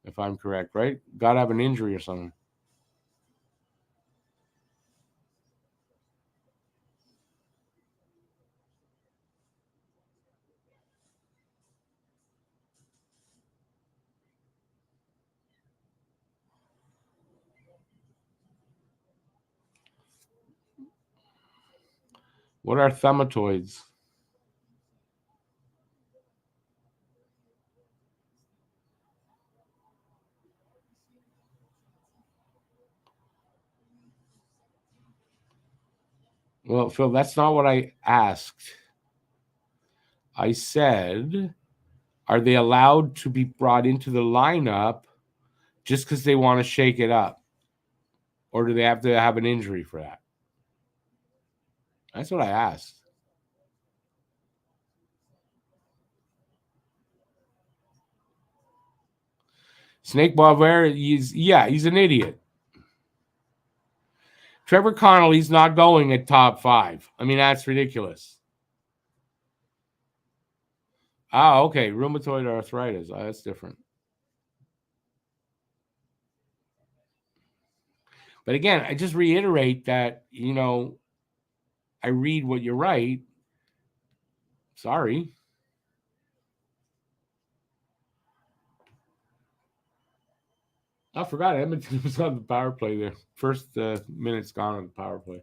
[SPEAKER 1] if I'm correct, right? Got to have an injury or something. What are thumatoids? Well, Phil, that's not what I asked. I said, are they allowed to be brought into the lineup just because they want to shake it up? Or do they have to have an injury for that? That's what I asked. Snake Boisvert, he's an idiot. Trevor Connolly's not going at top 5. I mean, that's ridiculous. Ah, okay. Rheumatoid arthritis. Oh, that's different. But again, I just reiterate that, I read what you write. Sorry. I forgot Edmonton was on the power play there. First minute's gone on the power play.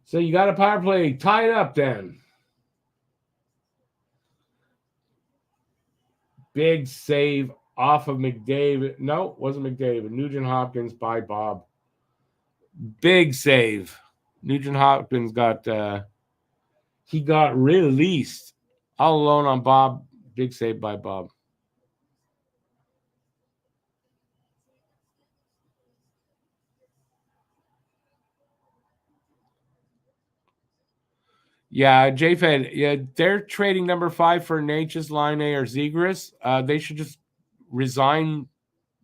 [SPEAKER 1] So you got a power play. Tie it up then. Big save off of McDavid. No, wasn't McDavid. Nugent Hopkins by Bob. Big save. Nugent Hopkins got he got released all alone on Bob. Big save by Bob. Yeah, JFed. Yeah, they're trading number 5 for Natchez, Line or Zegras. They should just resign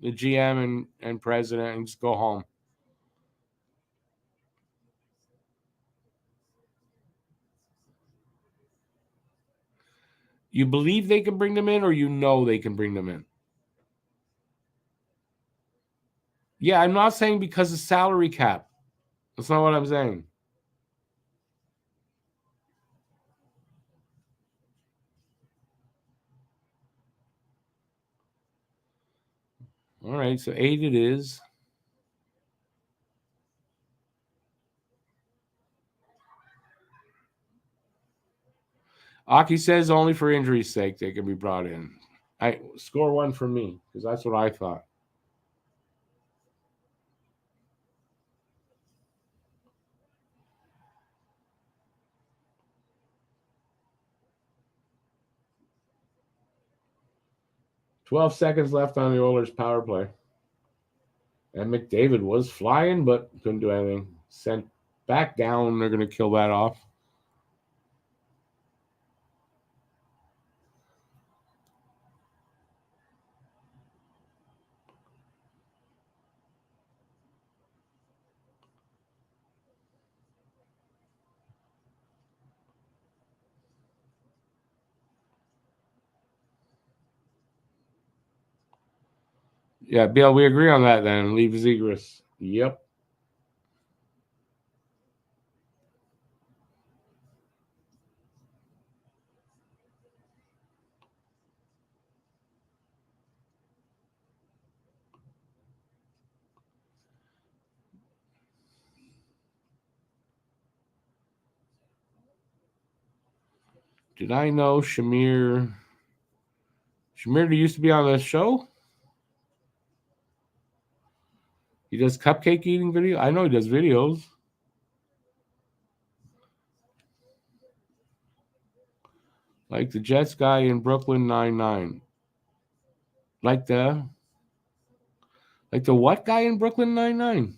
[SPEAKER 1] the GM and president and just go home. You believe they can bring them in, or they can bring them in? Yeah, I'm not saying because of salary cap. That's not what I'm saying. All right, so 8 it is. Aki says only for injury's sake they can be brought in. I score 1 for me because that's what I thought. "12 seconds left on the Oilers' power play. And McDavid was flying, but couldn't do anything. Sent back down. They're going to kill that off. Yeah, Bill, we agree on that then. Leave Zegras. Yep. Did I know Shamir? Shamir used to be on the show? He does cupcake eating video? I know he does videos. Like the Jets guy in Brooklyn Nine-Nine. Like the what guy in Brooklyn Nine-Nine?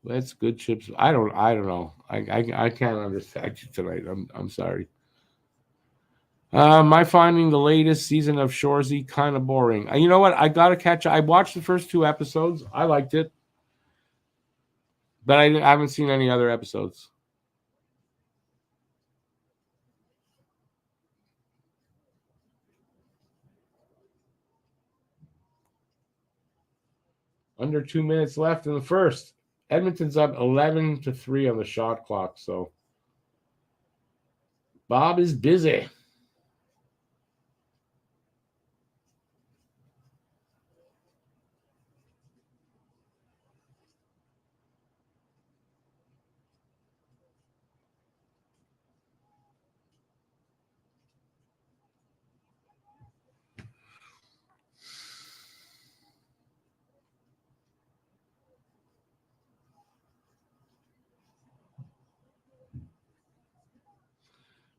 [SPEAKER 1] That's good chips. I don't know. I can't understand you tonight. I'm sorry. My finding the latest season of Shoresy kind of boring. You know what? I gotta catch. I watched the first 2 episodes. I liked it, but I haven't seen any other episodes. Under 2 minutes left in the first. Edmonton's up 11-3 on the shot clock. So Bob is busy.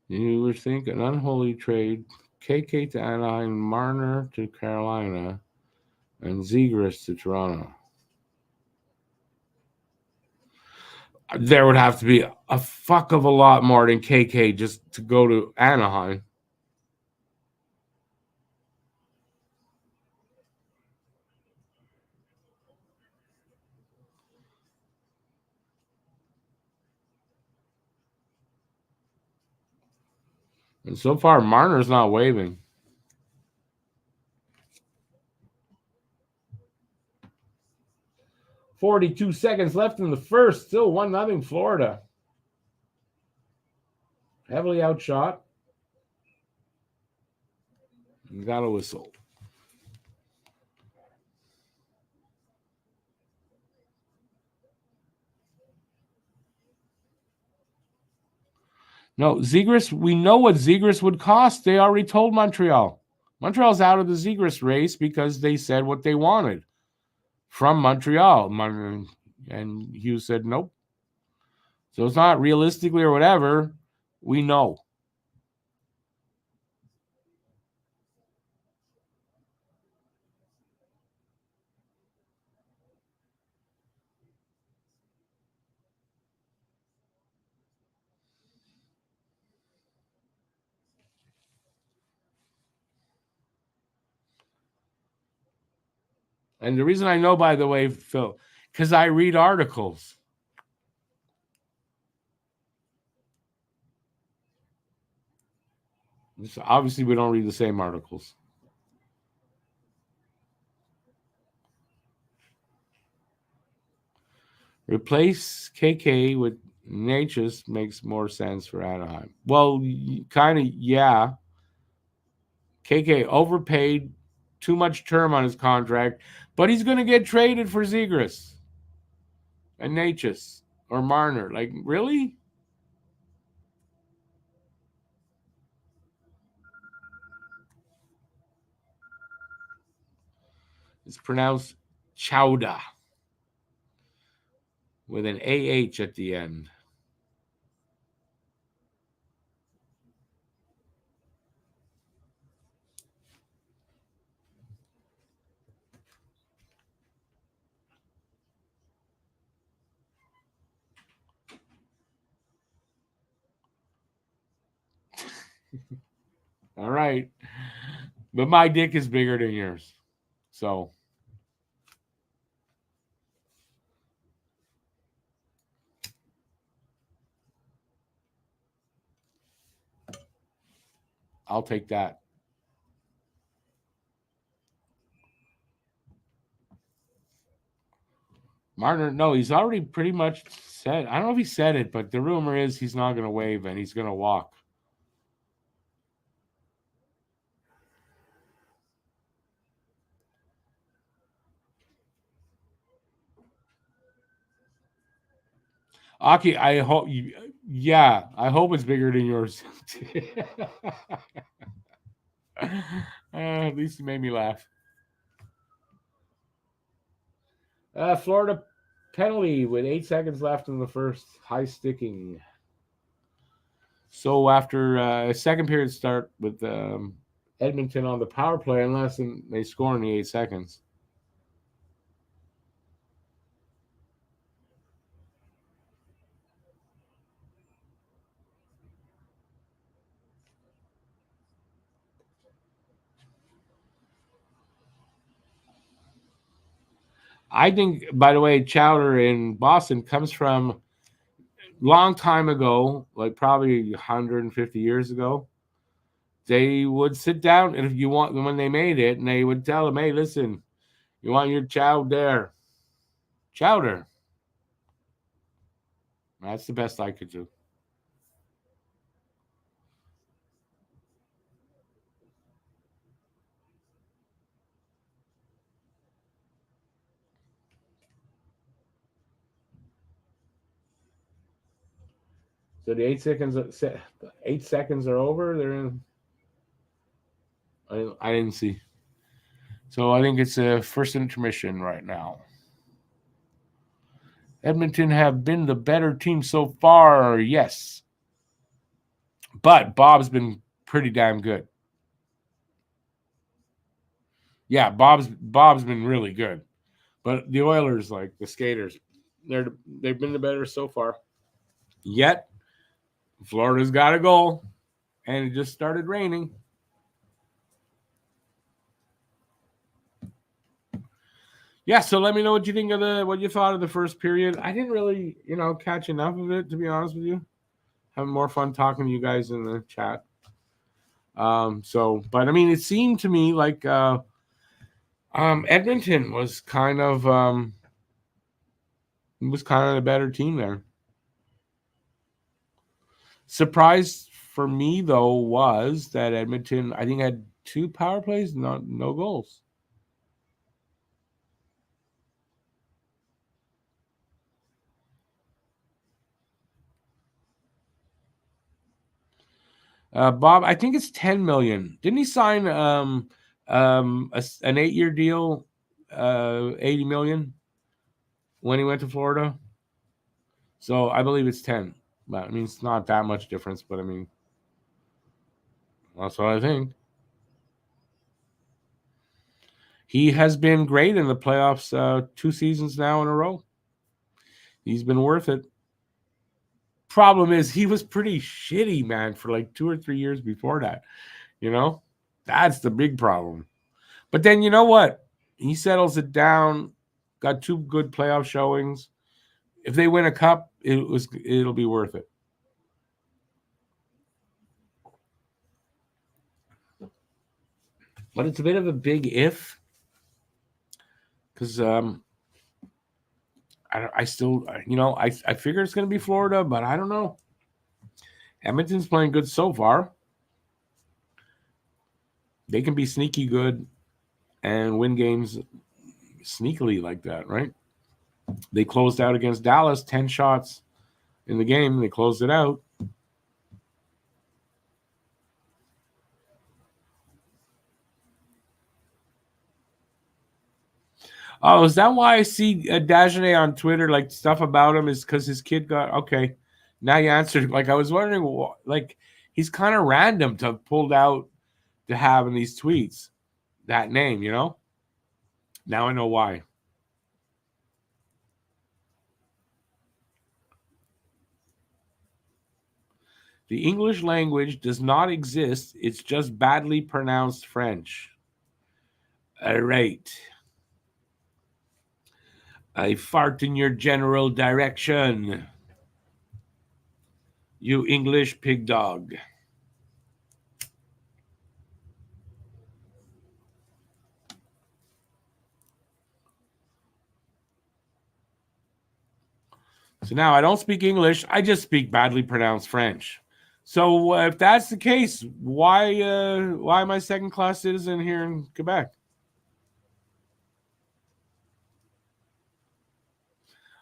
[SPEAKER 1] You would think an unholy trade: KK to Anaheim, Marner to Carolina, and Zegras to Toronto. There would have to be a fuck of a lot more than KK just to go to Anaheim. And so far, Marner's not waving. 42 seconds left in the first. Still 1-0 Florida. Heavily outshot. You got a whistle. No, Zegras, we know what Zegras would cost. They already told Montreal. Montreal's out of the Zegras race because they said what they wanted from Montreal. And Hughes said, nope. So it's not realistically or whatever. We know. And the reason I know, by the way, Phil, because I read articles. So obviously, we don't read the same articles. Replace KK with Natchez makes more sense for Anaheim. Well, kind of, yeah. KK overpaid, too much term on his contract, but he's going to get traded for Zegras and Natchez or Marner. Like, really? It's pronounced Chowda with an AH at the end. All right. But my dick is bigger than yours. So I'll take that. Marner, no, he's already pretty much said. I don't know if he said it, but the rumor is he's not going to waive and he's going to walk. Aki, I hope you. Yeah, I hope it's bigger than yours. At least you made me laugh. Florida penalty with 8 seconds left in the first. High sticking. So after a second period start with Edmonton on the power play, unless they score in the 8 seconds. I think, by the way, chowder in Boston comes from long time ago, like probably 150 years ago. They would sit down, and if you want, when they made it, and they would tell them, "Hey, listen, you want your chowder? Chowder." That's the best I could do. So the 8 seconds are over. They're in. I didn't see. So I think it's a first intermission right now. Edmonton have been the better team so far, yes. But Bob's been pretty damn good. Yeah, Bob's been really good. But the Oilers, like the skaters, they've been the better so far. Yet Florida's got a goal, and it just started raining. Yeah, so let me know what you think of what you thought of the first period. I didn't really, catch enough of it, to be honest with you. Having more fun talking to you guys in the chat. But I mean, it seemed to me like Edmonton was kind of the better team there. Surprise for me though was that Edmonton, I think, had 2 power plays, no goals. Bob, I think it's 10 million. Didn't he sign an 8-year deal, 80 million when he went to Florida? So I believe it's 10. But I mean, it's not that much difference, but I mean, that's what I think. He has been great in the playoffs 2 seasons now in a row. He's been worth it. Problem is, he was pretty shitty, man, for like 2 or 3 years before that. That's the big problem. But then you know what? He settles it down. Got 2 good playoff showings. If they win a cup, it'll be worth it. But it's a bit of a big if, because I still, I figure it's going to be Florida, but I don't know. Edmonton's playing good so far. They can be sneaky good and win games sneakily like that, right? They closed out against Dallas, 10 shots in the game. They closed it out. Oh, is that why I see Dagenet on Twitter, like stuff about him is because his kid got, okay. Now you answered. Like, I was wondering, like, he's kind of random to have pulled out to have in these tweets that name, Now I know why. The English language does not exist. It's just badly pronounced French. All right. I fart in your general direction. You English pig dog. So now I don't speak English. I just speak badly pronounced French. So if that's the case, why am I second-class citizen here in Quebec?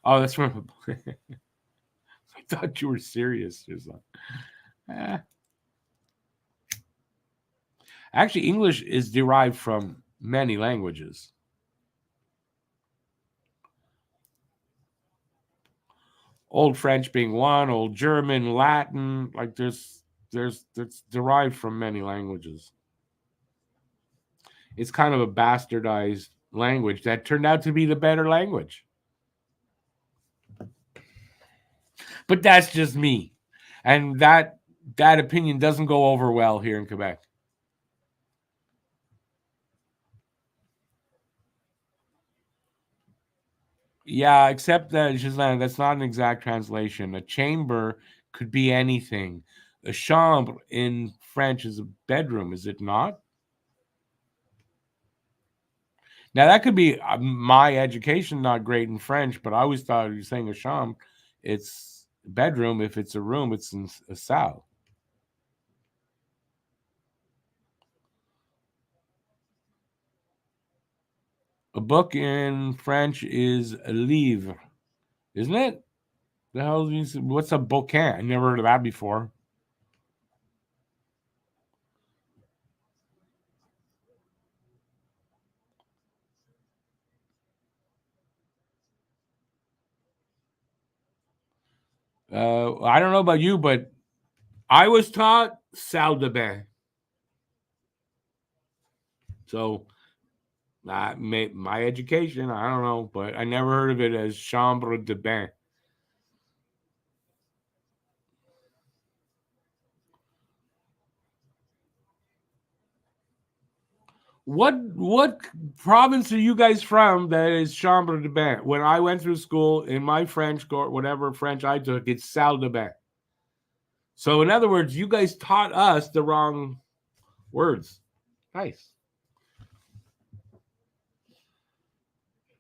[SPEAKER 1] Oh, that's from. I thought you were serious. Actually, English is derived from many languages. Old French being one, Old German, Latin. Like that's derived from many languages. It's kind of a bastardized language that turned out to be the better language. But that's just me. And that opinion doesn't go over well here in Quebec. Yeah, except that Gislaine, that's not an exact translation. A chamber could be anything. A chambre in French is a bedroom, is it not? Now that could be my education not great in French, but I always thought you were saying a chambre, it's bedroom. If it's a room, it's in a salle. A book in French is a livre, isn't it? The hell is what's a bouquin? I never heard of that before. I don't know about you, but I was taught salle de bain. So my education, I don't know, but I never heard of it as chambre de bain. What province are you guys from that is chambre de bain? When I went through school in my French course, whatever French I took, it's salle de bain. So in other words, you guys taught us the wrong words. Nice.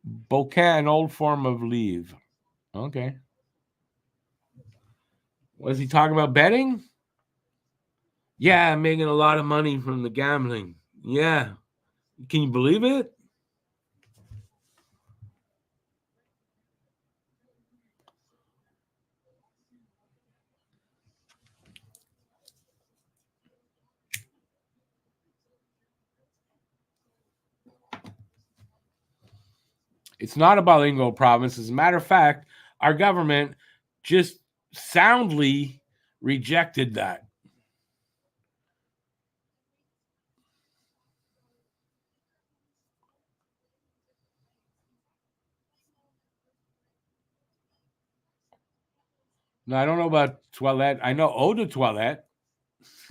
[SPEAKER 1] Bouquin, an old form of leave. Okay. Was he talking about betting? Yeah, I'm making a lot of money from the gambling. Yeah. Can you believe it? It's not a bilingual province. As a matter of fact, our government just soundly rejected that. No, I don't know about toilette. I know eau de toilette.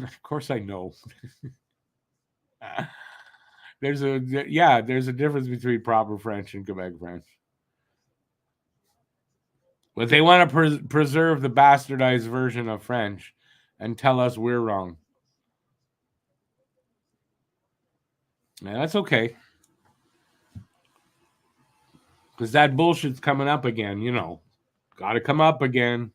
[SPEAKER 1] Of course I know. There's a difference between proper French and Quebec French. But they want to preserve the bastardized version of French and tell us we're wrong. Yeah, that's okay. Because that bullshit's coming up again, you know. Got to come up again.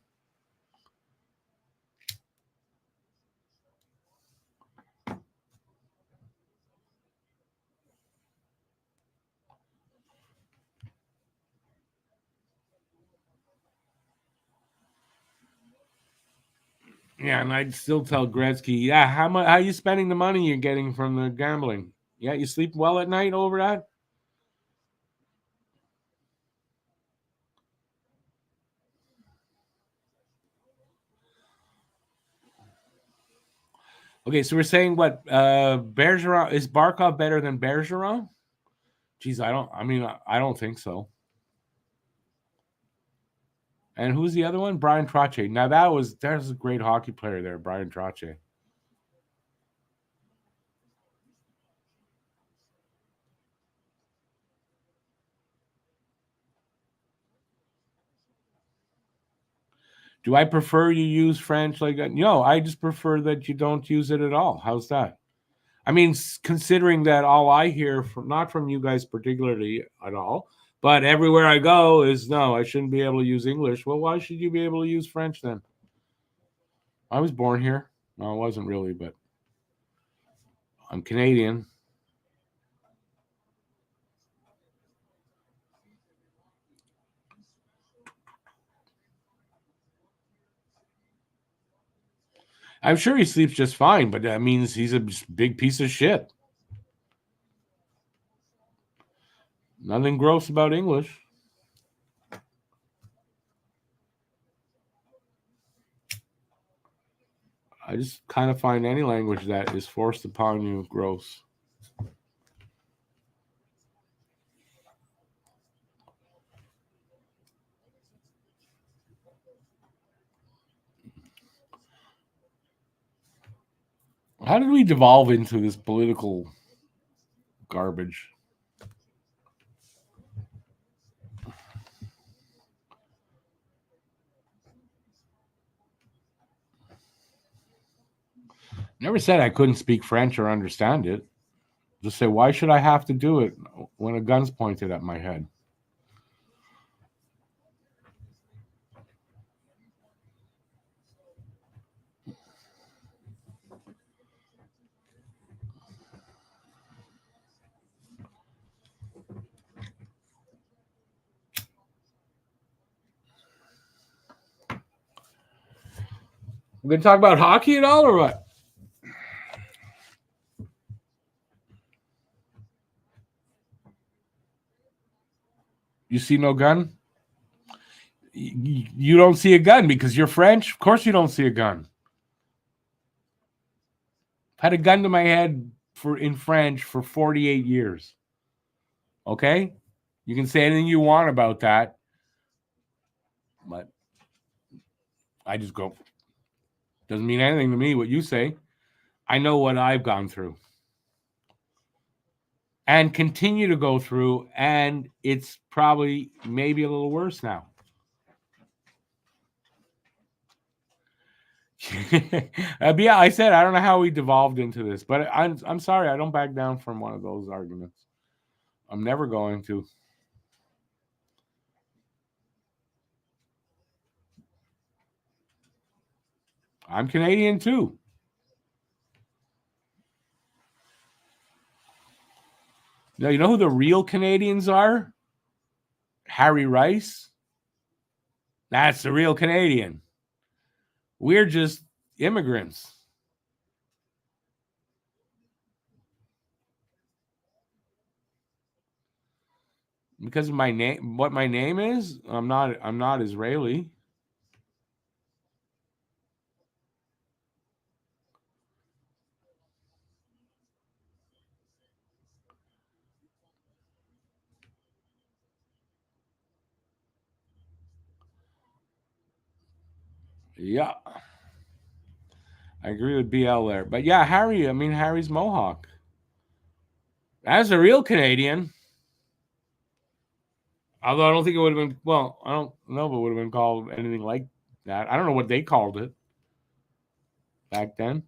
[SPEAKER 1] Yeah, and I'd still tell Gretzky, yeah, how are you spending the money you're getting from the gambling? Yeah, you sleep well at night over that? Okay, so we're saying what Bergeron is Barkov better than Bergeron? Geez, I don't think so. And who's the other one? Brian Trottier. Now there's a great hockey player there, Brian Trottier. Do I prefer you use French like that? No, I just prefer that you don't use it at all. How's that? I mean, considering that all I hear from not from you guys particularly at all, But everywhere I go is, no, I shouldn't be able to use English. Well, why should you be able to use French then? I was born here. No, I wasn't really, but I'm Canadian. I'm sure he sleeps just fine, but that means he's a big piece of shit. Nothing gross about English. I just kind of find any language that is forced upon you gross. How did we devolve into this political garbage? Never said I couldn't speak French or understand it. Just say, why should I have to do it when a gun's pointed at my head? We're going to talk about hockey at all or what? You see no gun? You don't see a gun because you're French? Of course you don't see a gun. I've had a gun to my head in French for 48 years. Okay? You can say anything you want about that. But I just go, doesn't mean anything to me what you say. I know what I've gone through. And continue to go through, and it's probably maybe a little worse now. Yeah, I said I don't know how we devolved into this, but I'm sorry, I don't back down from one of those arguments. I'm never going to. I'm Canadian too. Now, you know who the real Canadians are? Harry Rice. That's the real Canadian. We're just immigrants. Because of my name, what my name is, I'm not Israeli. Yeah. I agree with BL there. But yeah, Harry's Mohawk. As a real Canadian. Although I don't think it would have been, well, I don't know if it would have been called anything like that. I don't know what they called it back then.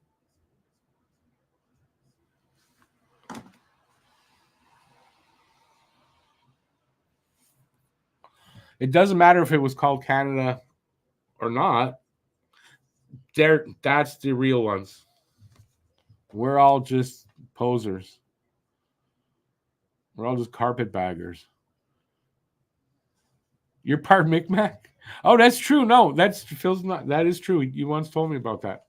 [SPEAKER 1] It doesn't matter if it was called Canada or not. That's the real ones. We're all just posers. We're all just carpetbaggers. You're part Micmac? Oh, that's true. No, that is true. You once told me about that.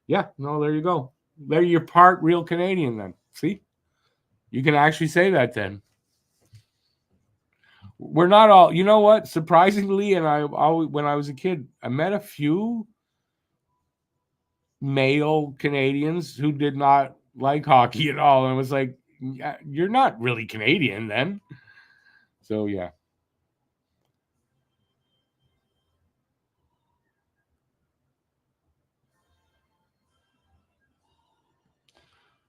[SPEAKER 1] Yeah, no, there you go. There you're part real Canadian then. See? You can actually say that then. We're not all, you know what? Surprisingly, and when I was a kid, I met a few male Canadians who did not like hockey at all. And I was like, you're not really Canadian then. So, yeah.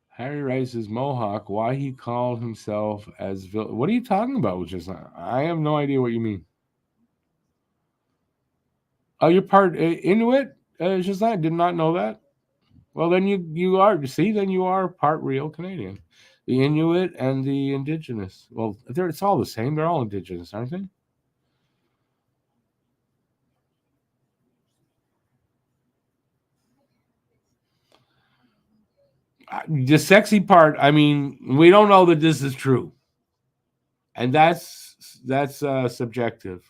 [SPEAKER 1] Harry Rice's Mohawk, why he called himself as what are you talking about? I have no idea what you mean. Oh, you're part Inuit? Just I did not know that. Well, then you are. See, then you are part real Canadian. The Inuit and the Indigenous. Well, it's all the same. They're all Indigenous, aren't they? The sexy part, I mean, we don't know that this is true. And that's subjective.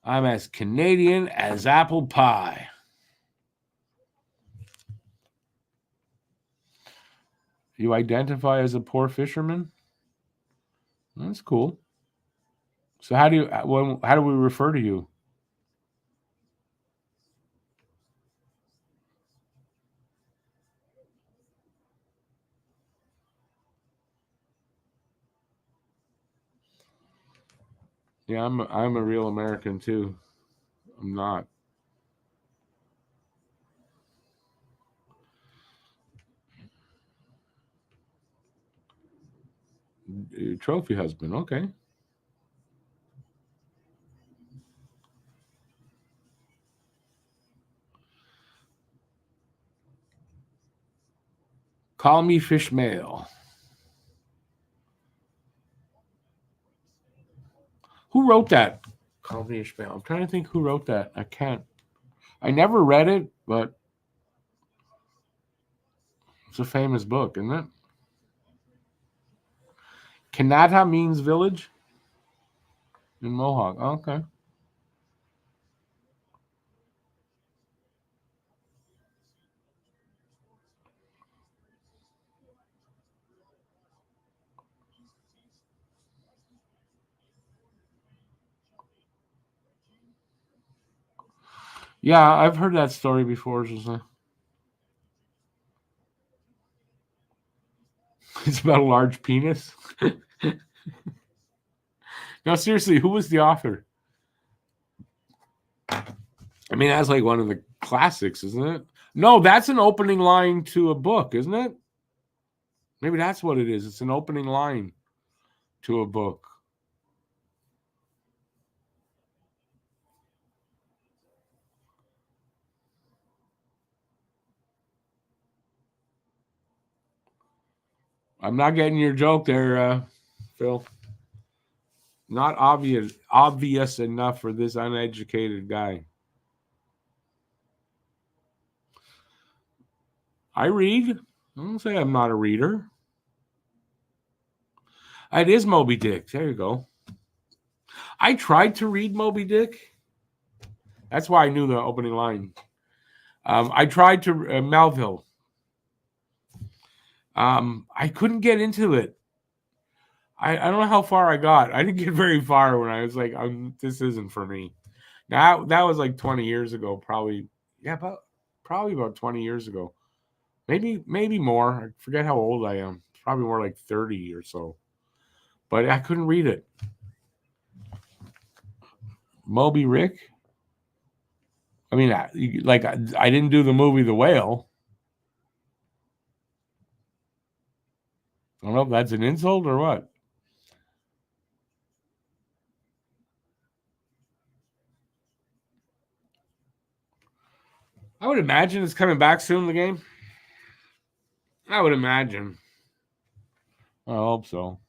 [SPEAKER 1] I'm as Canadian as apple pie. You identify as a poor fisherman? That's cool. So how do we refer to you? Yeah, I'm a real American too. I'm not. Trophy husband. Okay. Call me fish mail. Who wrote that? Call me Ishmael. I'm trying to think who wrote that. I can't. I never read it, but it's a famous book, isn't it? Kanata means village in Mohawk. Okay. Yeah, I've heard that story before. It's about a large penis. No, seriously, who was the author? I mean, that's like one of the classics, isn't it? No, that's an opening line to a book, isn't it? Maybe that's what it is. It's an opening line to a book. I'm not getting your joke there, Phil. Not obvious enough for this uneducated guy. I read. I don't say I'm not a reader. It is Moby Dick. There you go. I tried to read Moby Dick. That's why I knew the opening line. I tried to Melville. I couldn't get into it. I don't know how far I got. I didn't get very far when I was like, this isn't for me. Now that was like 20 years ago, probably. Yeah, probably about 20 years ago. Maybe more. I forget how old I am. It's probably more like 30 or so. But I couldn't read it. Moby Rick. I mean, I didn't do the movie The Whale. I don't know if that's an insult or what. I would imagine it's coming back soon, the game. I would imagine. I hope so.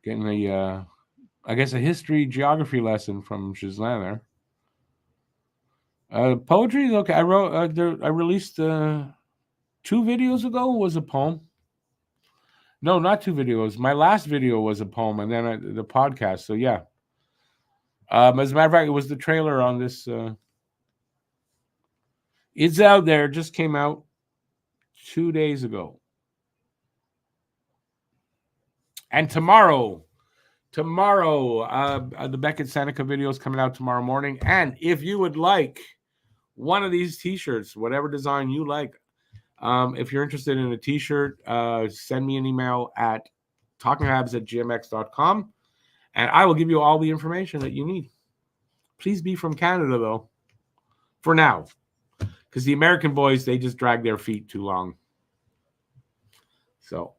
[SPEAKER 1] Getting I guess a history geography lesson from Shazlan there. Poetry is okay. I wrote. I released 2 videos ago was a poem. No, not 2 videos. My last video was a poem, and then the podcast. So yeah. As a matter of fact, it was the trailer on this. It's out there. Just came out 2 days ago. And tomorrow, the Beckett Seneca video is coming out tomorrow morning. And if you would like one of these T-shirts, whatever design you like, if you're interested in a T-shirt, send me an email at talkinghabs@gmx.com, and I will give you all the information that you need. Please be from Canada, though. For now. Because the American boys, they just drag their feet too long. So.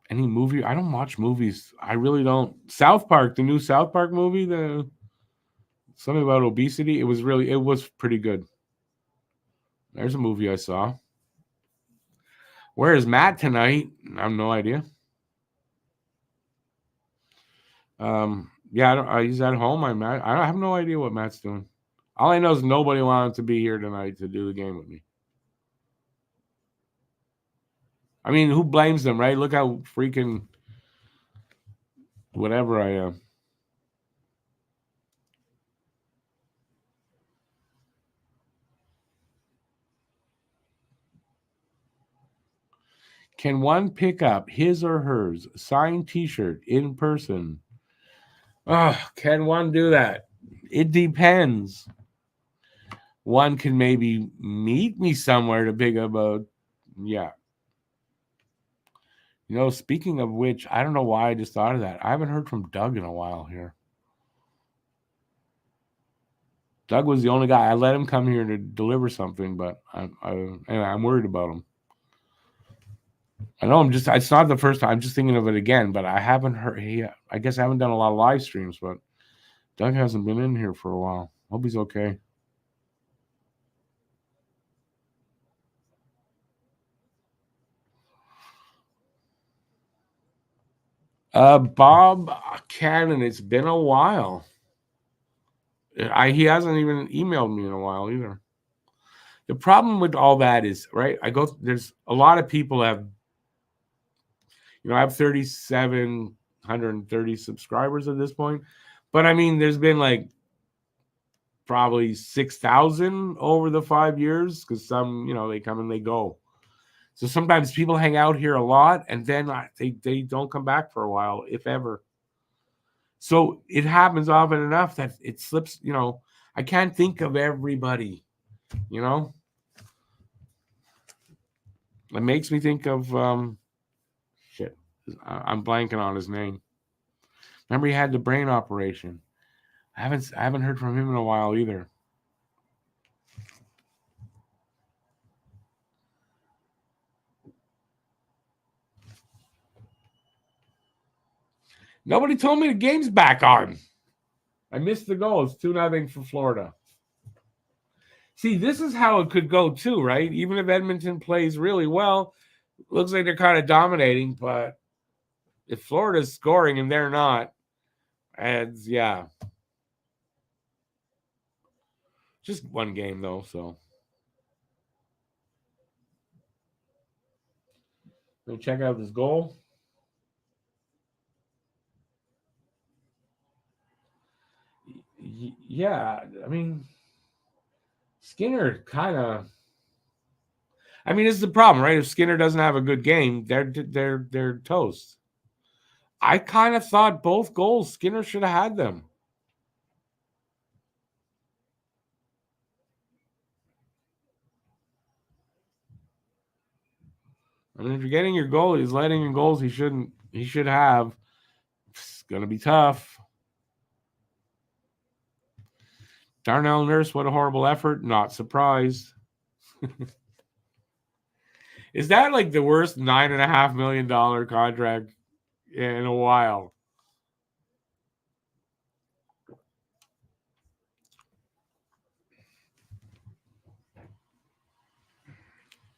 [SPEAKER 1] Any movie? I don't watch movies. I really don't. South Park, the new South Park movie, something about obesity. It was pretty good. There's a movie I saw. Where is Matt tonight? I have no idea. Yeah, he's at home. I have no idea what Matt's doing. All I know is nobody wanted to be here tonight to do the game with me. I mean, who blames them, right? Look how freaking whatever I am. Can one pick up his or hers signed T-shirt in person? Can one do that? It depends. One can maybe meet me somewhere to pick up a, yeah. You know, speaking of which, I don't know why I just thought of that. I haven't heard from Doug in a while here. Doug was the only guy. I let him come here to deliver something, but anyway, I'm worried about him. I know it's not the first time. I'm just thinking of it again, but I haven't heard. I guess I haven't done a lot of live streams, but Doug hasn't been in here for a while. Hope he's okay. Bob Cannon, it's been a while. He hasn't even emailed me in a while either. The problem with all that is, right, there's a lot of people have, I have 3,730 subscribers at this point. But I mean, there's been like probably 6,000 over the 5 years because some, they come and they go. So sometimes people hang out here a lot and then they don't come back for a while, if ever. So it happens often enough that it slips, I can't think of everybody, It makes me think of, shit, I'm blanking on his name. Remember he had the brain operation. I haven't heard from him in a while either. Nobody told me the game's back on. I missed the goal. It's 2-0 for Florida. See, this is how it could go too, right? Even if Edmonton plays really well, looks like they're kind of dominating, but if Florida's scoring and they're not, and yeah. Just one game though, so. Go check out this goal. Yeah, I mean, Skinner kind of. I mean, this is the problem, right? If Skinner doesn't have a good game, they're toast. I kind of thought both goals Skinner should have had them. I mean, if you're getting your goal, he's letting in goals he should have. It's gonna be tough. Darnell Nurse, what a horrible effort. Not surprised. Is that like the worst $9.5 million contract in a while?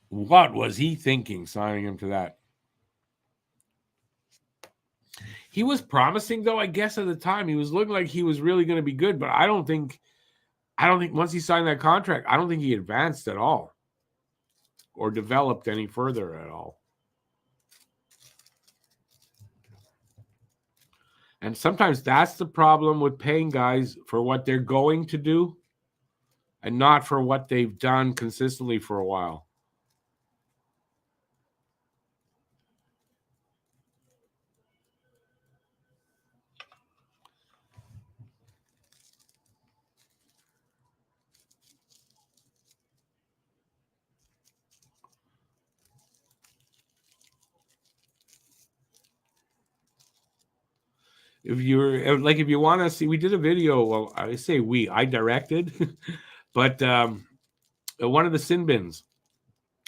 [SPEAKER 1] What was he thinking signing him to that? He was promising, though, I guess at the time. He was looking like he was really going to be good, but I don't think once he signed that contract, I don't think he advanced at all or developed any further at all. And sometimes that's the problem with paying guys for what they're going to do and not for what they've done consistently for a while. If you're like, if you want to see, we did a video. Well, I say I directed, but one of the sin bins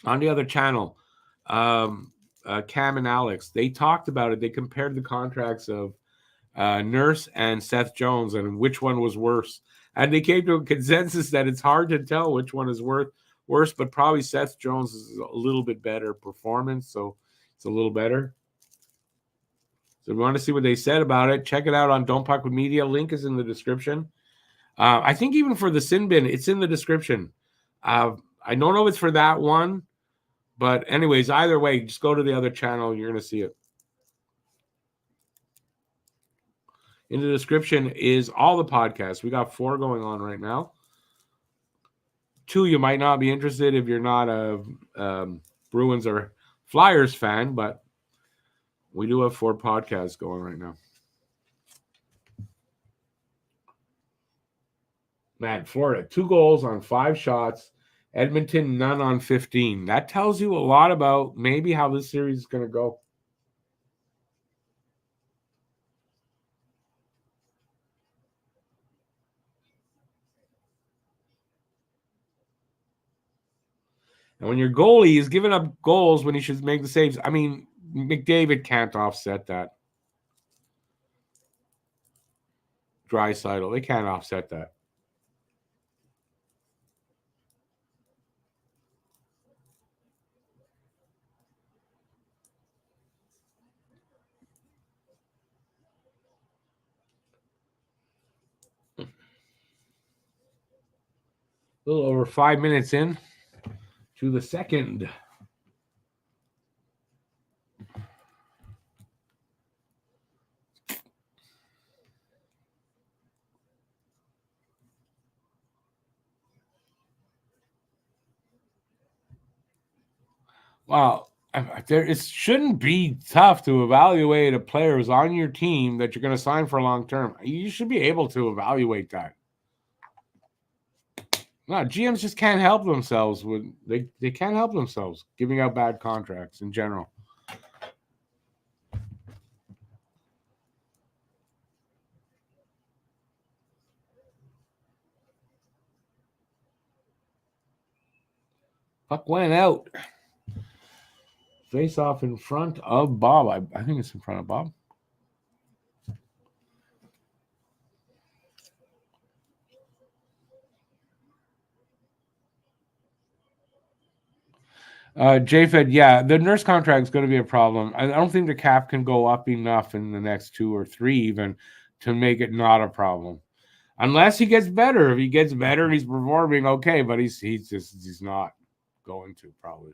[SPEAKER 1] on the other channel, um, Cam and Alex, they talked about it. They compared the contracts of Nurse and Seth Jones and which one was worse. And they came to a consensus that it's hard to tell which one is worse, but probably Seth Jones is a little bit better performance. So it's a little better. So if you want to see what they said about it, check it out on Don't Puck with Media. Link is in the description. I think even for the sin bin, it's in the description. I don't know if it's for that one, but anyways, either way, just go to the other channel. You're going to see it. In the description is all the podcasts. We got 4 going on right now. 2 you might not be interested if you're not a Bruins or Flyers fan, but we do have 4 podcasts going right now. Man, Florida, 2 goals on 5 shots. Edmonton, none on 15. That tells you a lot about maybe how this series is going to go. And when your goalie is giving up goals when he should make the saves, I mean, McDavid can't offset that. Draisaitl, they can't offset that. A little over 5 minutes in to the second. Well, it shouldn't be tough to evaluate a player who's on your team that you're going to sign for long term. You should be able to evaluate that. No, GMs just can't help themselves with they can't help themselves giving out bad contracts in general. Puck went out. Face off in front of Bob. I think it's in front of Bob. JFed, yeah, the Nurse contract is going to be a problem. I don't think the cap can go up enough in the next 2 or 3 even to make it not a problem. Unless he gets better. If he gets better and he's performing, okay, but he's not going to probably.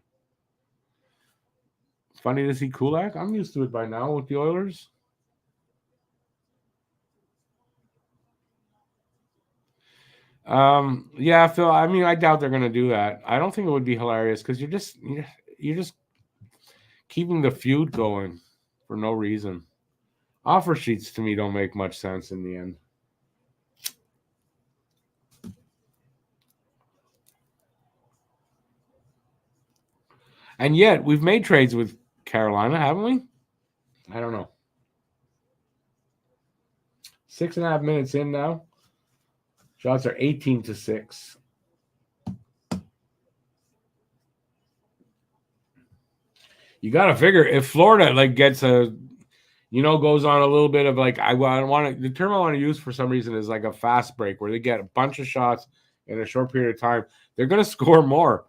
[SPEAKER 1] Funny to see Kulak. I'm used to it by now with the Oilers. Yeah, Phil. I mean, I doubt they're going to do that. I don't think it would be hilarious because you're just keeping the feud going for no reason. Offer sheets to me don't make much sense in the end. And yet, we've made trades with Carolina, haven't we? I don't know. 6.5 minutes in now. Shots are 18-6. You got to figure if Florida gets goes on a little bit of I want to, the term I want to use for some reason is like a fast break where they get a bunch of shots in a short period of time. They're going to score more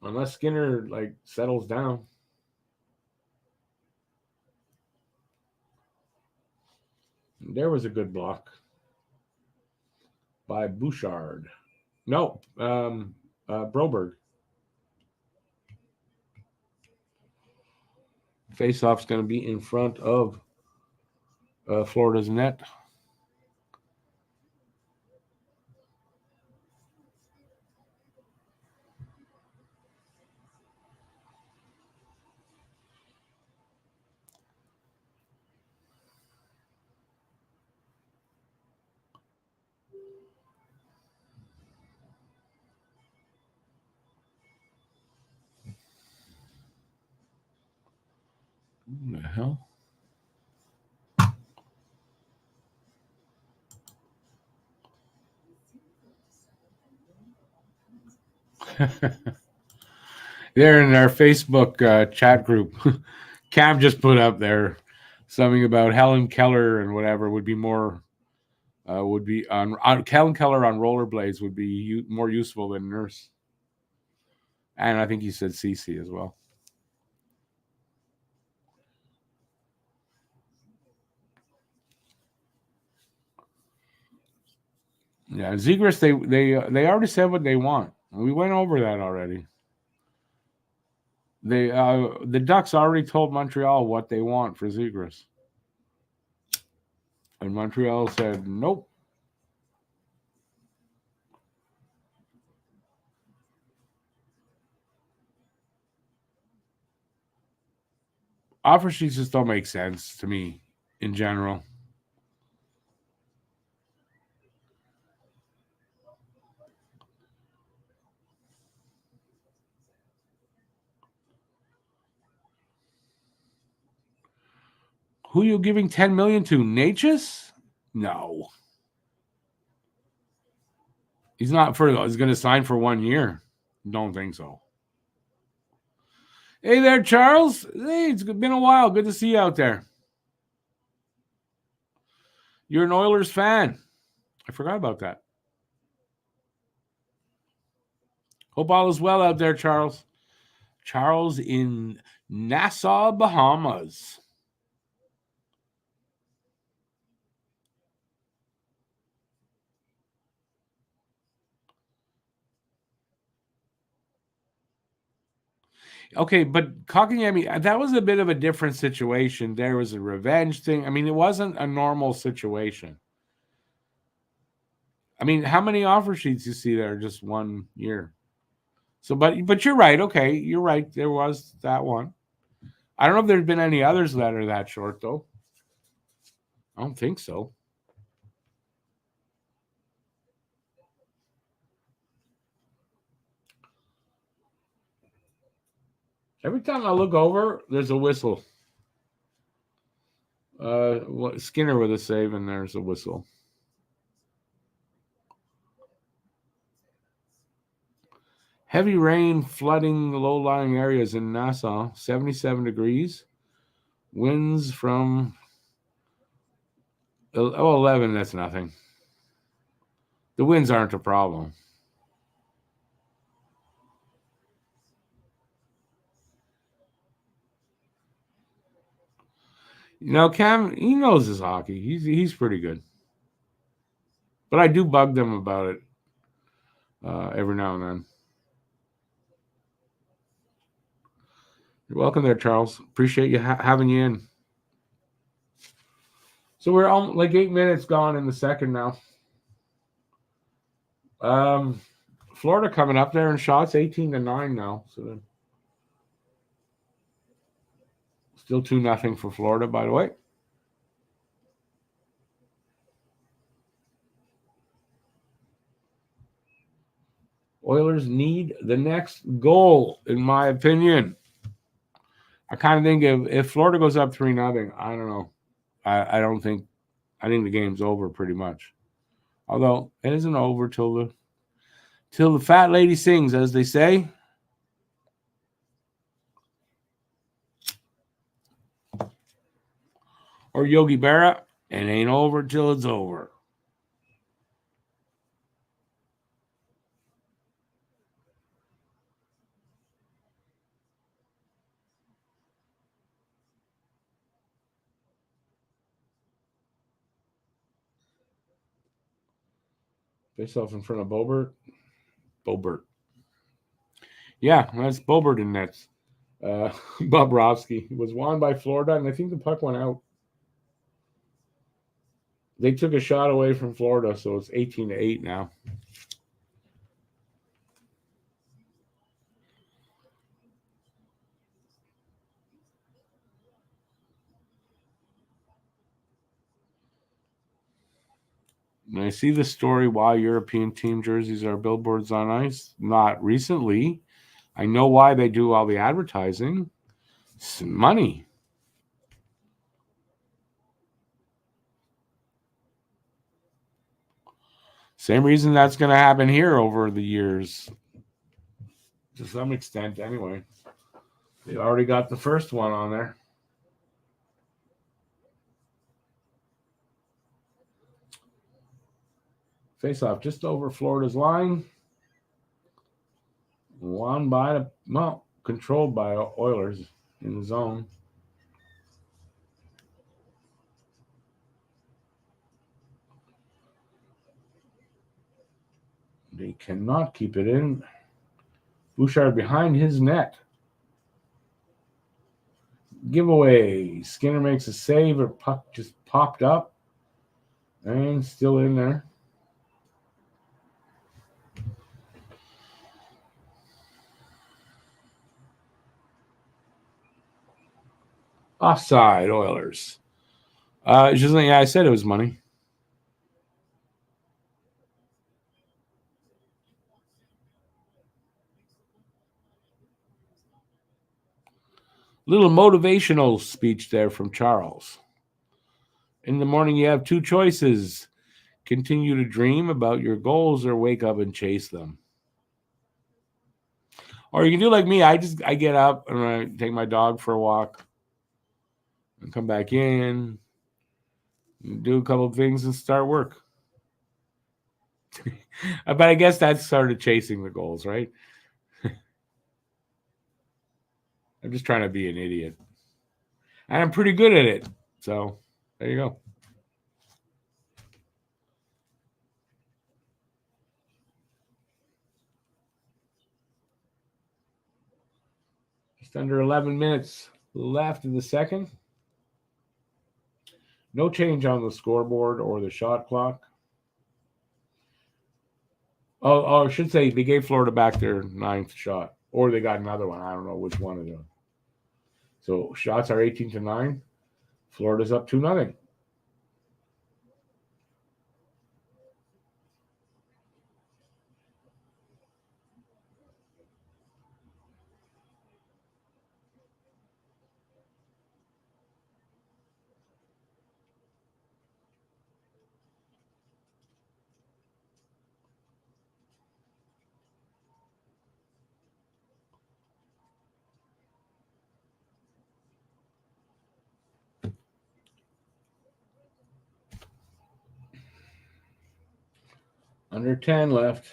[SPEAKER 1] unless Skinner settles down. There was a good block by Bouchard. No, Broberg. Faceoff's going to be in front of Florida's net. What the hell? They're in our Facebook chat group. Cam just put up there something about Helen Keller and whatever would be more would be on Helen Keller on rollerblades would be more useful than Nurse. And I think he said Cece as well. Yeah, Zegras, they already said what they want. We went over that already. The Ducks already told Montreal what they want for Zegras. And Montreal said nope. Offer sheets just don't make sense to me in general. Who are you giving $10 million to? Natchez? No. He's not he's going to sign for 1 year. Don't think so. Hey there, Charles. Hey, it's been a while. Good to see you out there. You're an Oilers fan. I forgot about that. Hope all is well out there, Charles. Charles in Nassau, Bahamas. Okay, but Kotkaniemi, that was a bit of a different situation. There was a revenge thing. I mean, it wasn't a normal situation. I mean, how many offer sheets you see there? Just 1 year. So, but you're right. Okay, you're right. There was that one. I don't know if there's been any others that are that short, though. I don't think so. Every time I look over, there's a whistle. Skinner with a save, and there's a whistle. Heavy rain flooding low-lying areas in Nassau, 77 degrees. Winds from 11, that's nothing. The winds aren't a problem. You know, Cam, he knows his hockey. He's pretty good. But I do bug them about it every now and then. You're welcome there, Charles. Appreciate you having you in. So we're like 8 minutes gone in the second now. Florida coming up there in shots, 18-9 now. So then, still 2-0 for Florida, by the way. Oilers need the next goal, in my opinion. I kind of think if Florida goes up 3-0, I don't know. I think the game's over pretty much. Although it isn't over till the fat lady sings, as they say. Or Yogi Berra, it ain't over till it's over. Face off in front of Bobert. Yeah, that's Bobert in nets. Bobrovsky was won by Florida, and I think the puck went out. They took a shot away from Florida, so it's 18-8 now. And I see the story why European team jerseys are billboards on ice. Not recently. I know why they do all the advertising. It's money. Same reason that's going to happen here over the years. to some extent anyway. They already got the first one on there. Face off just over Florida's line. Won by controlled by Oilers in the zone. They cannot keep it in. Bouchard behind his net. Giveaway. Skinner makes a save, or puck just popped up and still in there. Offside, Oilers. Just like I said, it was money. Little motivational speech there from Charles. In the morning, you have two choices. Continue to dream about your goals or wake up and chase them. Or you can do like me. I get up and I take my dog for a walk and come back in, do a couple of things and start work. But I guess that's sort of chasing the goals, right? I'm just trying to be an idiot. And I'm pretty good at it. So there you go. Just under 11 minutes left in the second. No change on the scoreboard or the shot clock. Oh, I should say they gave Florida back their 9th shot. Or they got another one. I don't know which one of them. So shots are 18-9. Florida's up 2-0. Under 10 left.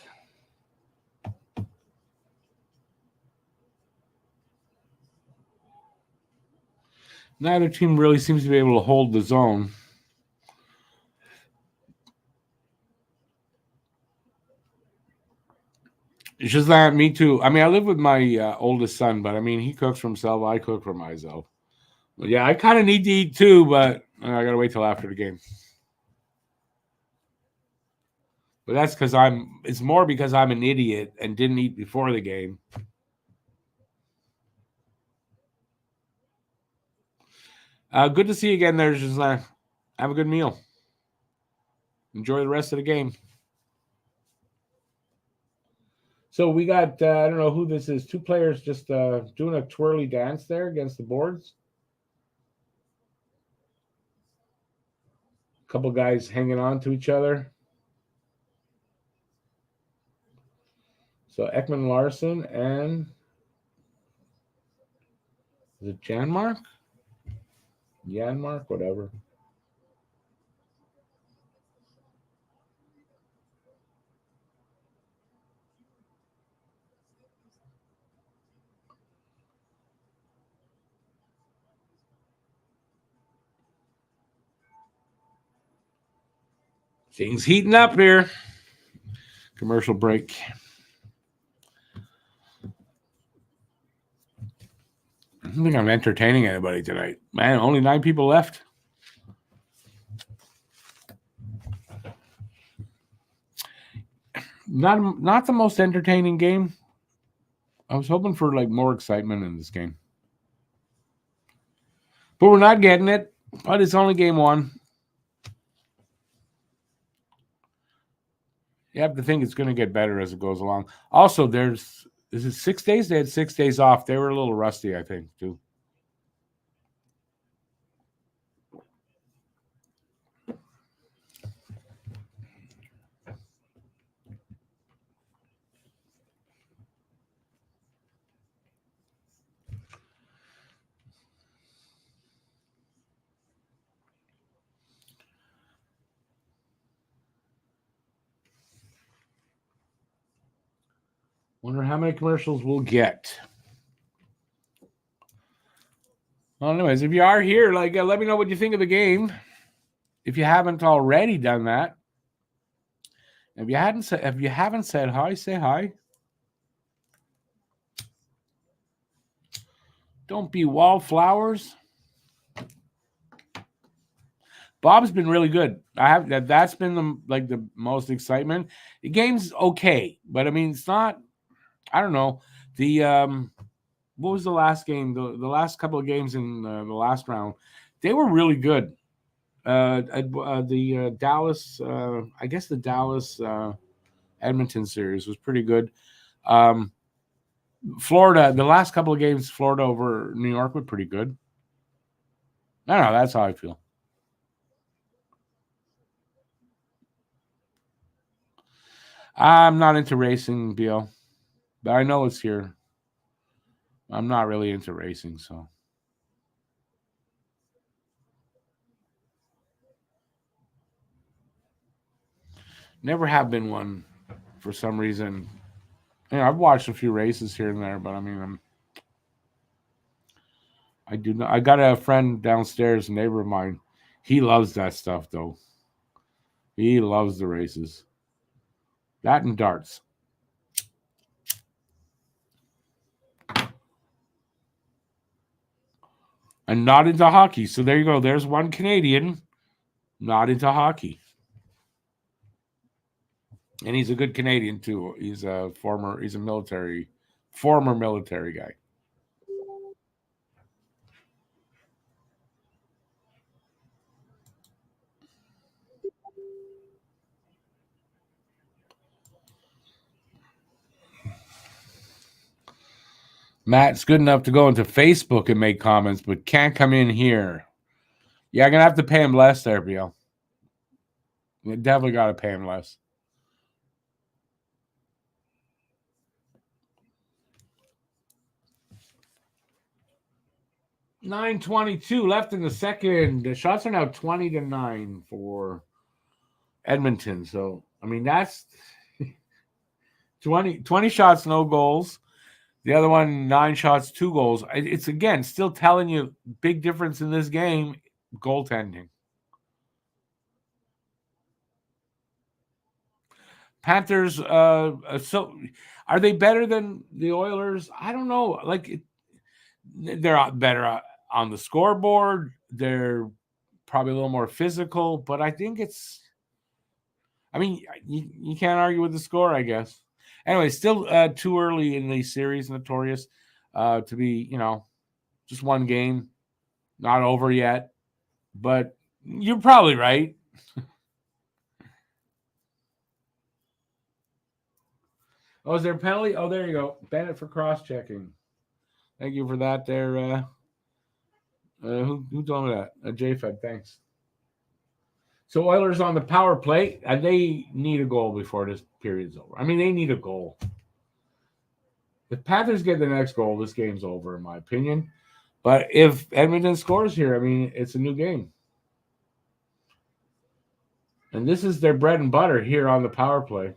[SPEAKER 1] Neither team really seems to be able to hold the zone. It's just that me too. I mean, I live with my oldest son, but I mean, he cooks for himself. I cook for myself. But yeah, I kind of need to eat too, but I got to wait till after the game. But that's because it's more because I'm an idiot and didn't eat before the game. Good to see you again there, just have a good meal. Enjoy the rest of the game. So we got, I don't know who this is, two players just doing a twirly dance there against the boards. A couple guys hanging on to each other. So Ekman Larson and is it Janmark? Janmark, whatever. Things heating up here. Commercial break. I don't think I'm entertaining anybody tonight. Man, only 9 people left. Not the most entertaining game. I was hoping for like more excitement in this game. But we're not getting it. But it's only game 1. You have to think it's going to get better as it goes along. Also, is it 6 days? They had 6 days off. They were a little rusty, I think, too. Wonder how many commercials we'll get. Well, anyways, if you are here, let me know what you think of the game. If you haven't already done that, if you haven't said hi, say hi. Don't be wallflowers. Bob's been really good. That's been the most excitement. The game's okay, but I mean it's not. I don't know. The what was the last game? The last couple of games in the last round, they were really good. The Dallas, I guess the Dallas Edmonton series was pretty good. Florida, the last couple of games, Florida over New York were pretty good. I don't know. That's how I feel. I'm not into racing, BL, but I know it's here. I'm not really into racing, so. Never have been one for some reason. I've watched a few races here and there, but I mean, I do not. I got a friend downstairs, a neighbor of mine. He loves that stuff, though. He loves the races. That and darts. And not into hockey. So there you go. There's one Canadian not into hockey. And he's a good Canadian too. He's a former military guy. Matt's good enough to go into Facebook and make comments, but can't come in here. Yeah, I'm gonna have to pay him less there, BL. You definitely gotta pay him less. $9:22 left in the second. The shots are now 20-9 for Edmonton. So I mean that's 20 shots, no goals. The other one, 9 shots, 2 goals. It's again still telling you big difference in this game, goaltending. Panthers, so are they better than the Oilers? I don't know. They're better on the scoreboard. They're probably a little more physical, but I think it's. I mean, you can't argue with the score, I guess. Anyway, still too early in the series, Notorious, to be, just one game, not over yet. But you're probably right. Oh, is there a penalty? Oh, there you go. Bennett for cross-checking. Thank you for that there. Who told me that? JFed, thanks. So Oilers on the power play, and they need a goal before this period's over. I mean, they need a goal. If Panthers get the next goal, this game's over, in my opinion. But if Edmonton scores here, I mean, it's a new game. And this is their bread and butter here on the power play.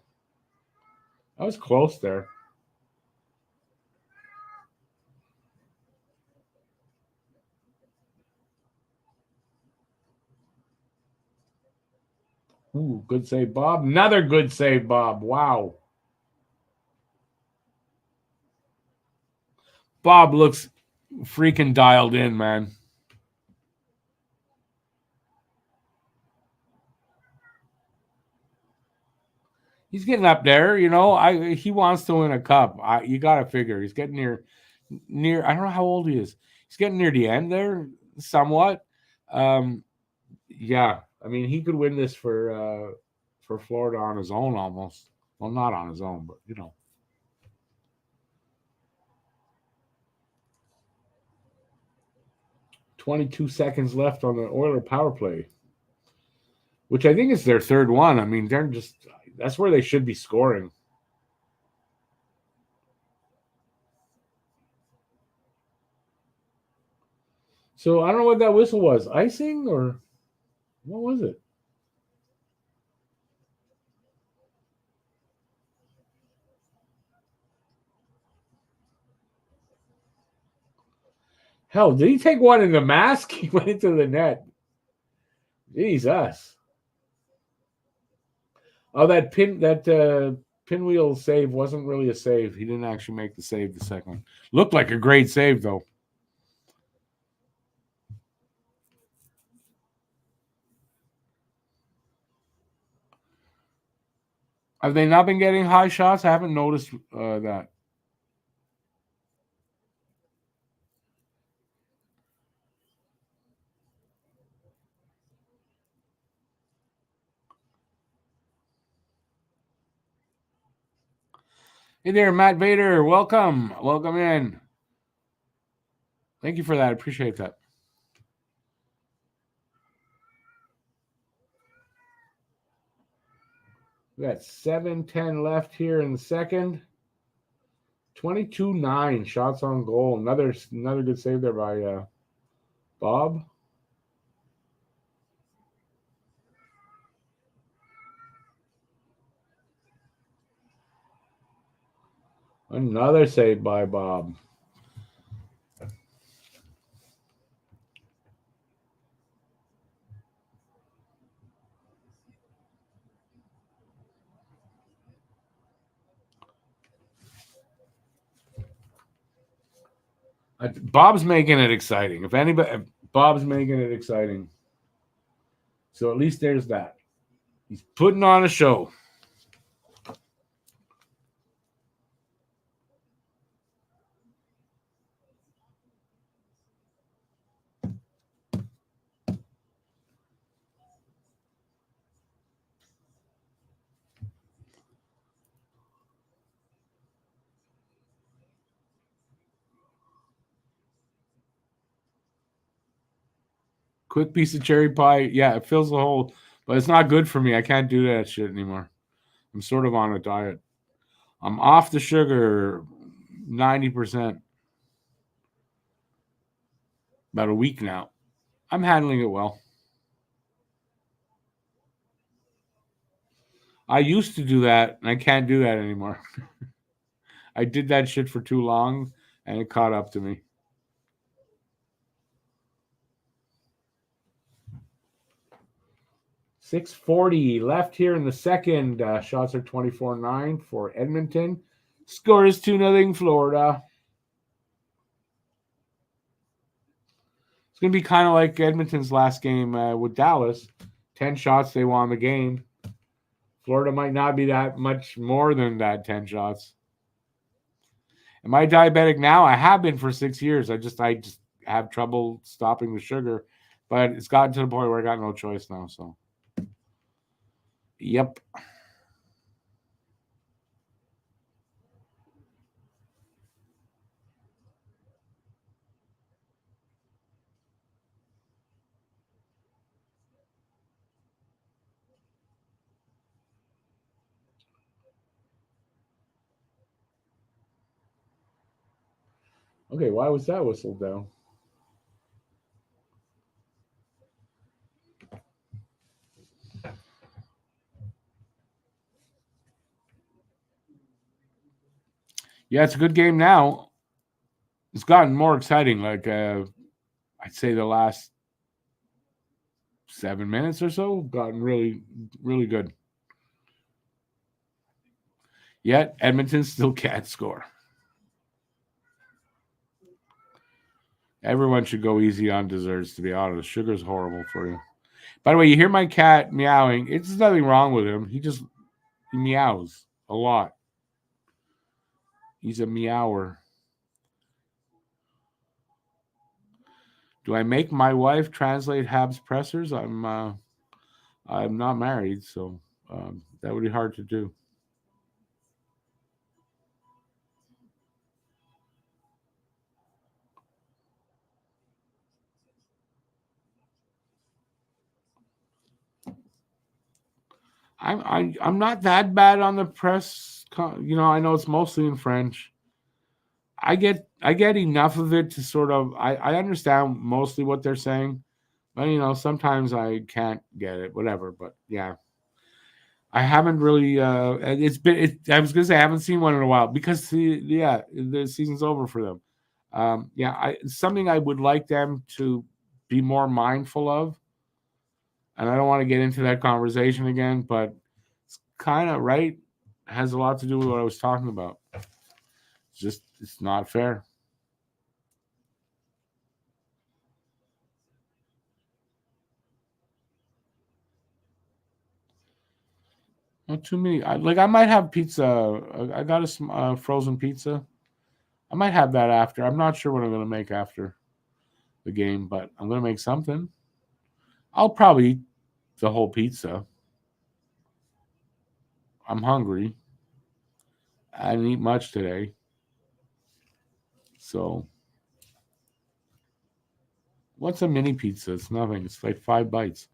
[SPEAKER 1] That was close there. Ooh, good save, Bob. Another good save, Bob. Wow. Bob looks freaking dialed in, man. He's getting up there, he wants to win a cup. You got to figure he's getting near. I don't know how old he is. He's getting near the end there, somewhat. Yeah, I mean, he could win this for Florida on his own almost. Well, not on his own, but 22 seconds left on the Oiler power play, which I think is their third one. I mean, that's where they should be scoring. So I don't know what that whistle was. Icing or what was it? Hell, did he take one in the mask? He went into the net. Jesus. Oh, that pinwheel save wasn't really a save. He didn't actually make the save the second one. Looked like a great save, though. Have they not been getting high shots? I haven't noticed that. Hey there, Matt Vader. Welcome. Welcome in. Thank you for that. I appreciate that. We got 7:10 left here in the second. 22-9 shots on goal. Another good save there by Bob. Another save by Bob. Bob's making it exciting. If anybody, Bob's making it exciting. So at least there's that. He's putting on a show. Quick piece of cherry pie. Yeah, it fills the hole, but it's not good for me. I can't do that shit anymore. I'm sort of on a diet. I'm off the sugar 90%. About a week now. I'm handling it well. I used to do that, and I can't do that anymore. I did that shit for too long, and it caught up to me. 6:40 left here in the second. Shots are 24-9 for Edmonton. Score is 2-0 Florida. It's going to be kind of like Edmonton's last game with Dallas. 10 shots, they won the game. Florida might not be that much more than that 10 shots. Am I diabetic now? I have been for 6 years. I just have trouble stopping the sugar. But it's gotten to the point where I got no choice now. So, yep. Okay, why was that whistled down? Yeah, it's a good game now. It's gotten more exciting. Like I'd say the last 7 minutes or so gotten really, really good. Yet Edmonton still can't score. Everyone should go easy on desserts, to be honest. Sugar's horrible for you. By the way, you hear my cat meowing. It's nothing wrong with him. He meows a lot. He's a meower. Do I make my wife translate Habs pressers? I'm not married, so that would be hard to do. I'm not that bad on the press. You know, I know it's mostly in French. I get enough of it to sort of I understand mostly what they're saying, but you know sometimes I can't get it. Whatever, but yeah, I haven't really. I was gonna say I haven't seen one in a while because the season's over for them. Something I would like them to be more mindful of. And I don't want to get into that conversation again, but it's kind of right. Has a lot to do with what I was talking about. It's not fair. Not too many. I might have pizza. I got a frozen pizza. I might have that after. I'm not sure what I'm going to make after the game, but I'm going to make something. I'll probably eat the whole pizza. I'm hungry. I didn't eat much today. So, what's a mini pizza? It's nothing. It's like 5 bites.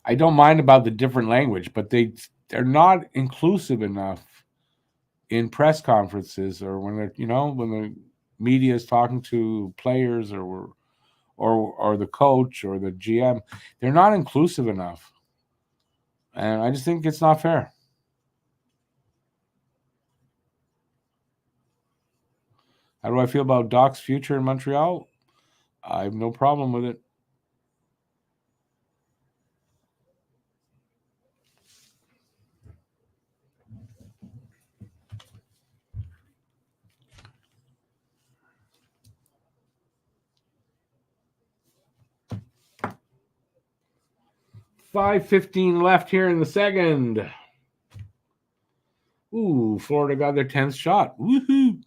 [SPEAKER 1] I don't mind about the different language, but they're not inclusive enough in press conferences or when when the media is talking to players or the coach or the GM. They're not inclusive enough, and I just think it's not fair. How do I feel about Doc's future in Montreal? I have no problem with it. $5:15 left here in the second. Ooh, Florida got their 10th shot. Woohoo!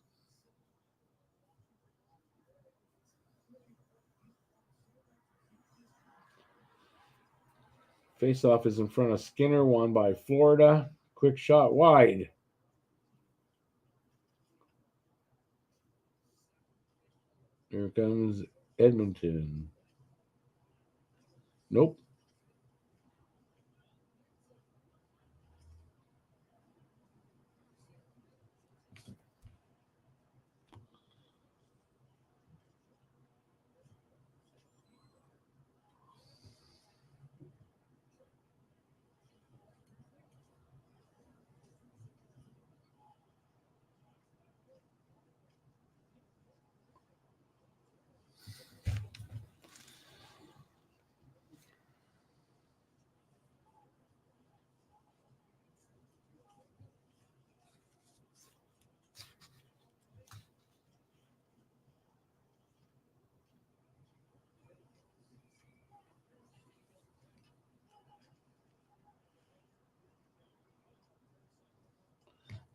[SPEAKER 1] Faceoff is in front of Skinner, won by Florida. Quick shot wide. Here comes Edmonton. Nope.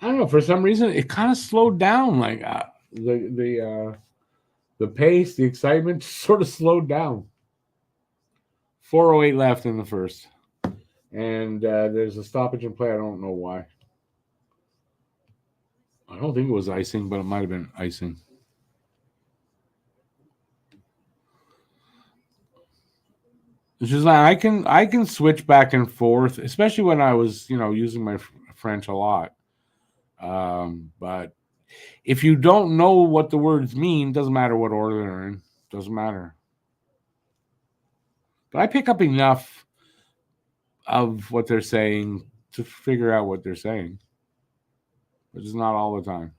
[SPEAKER 1] I don't know. For some reason, it kind of slowed down. Like the pace, the excitement sort of slowed down. 4:08 left in the first, and there's a stoppage in play. I don't know why. I don't think it was icing, but it might have been icing. It's just like I can switch back and forth, especially when I was using my French a lot. But if you don't know what the words mean, doesn't matter what order they're in. Doesn't matter. But I pick up enough of what they're saying to figure out what they're saying, which is not all the time.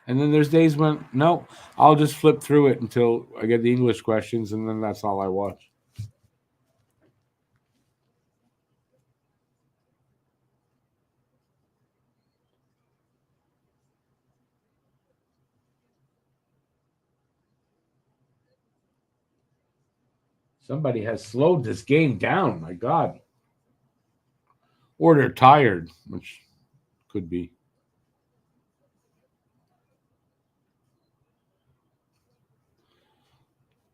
[SPEAKER 1] And then there's days when no, I'll just flip through it until I get the English questions, and then that's all I watch. Somebody has slowed this game down. My God. Or they're tired, which could be.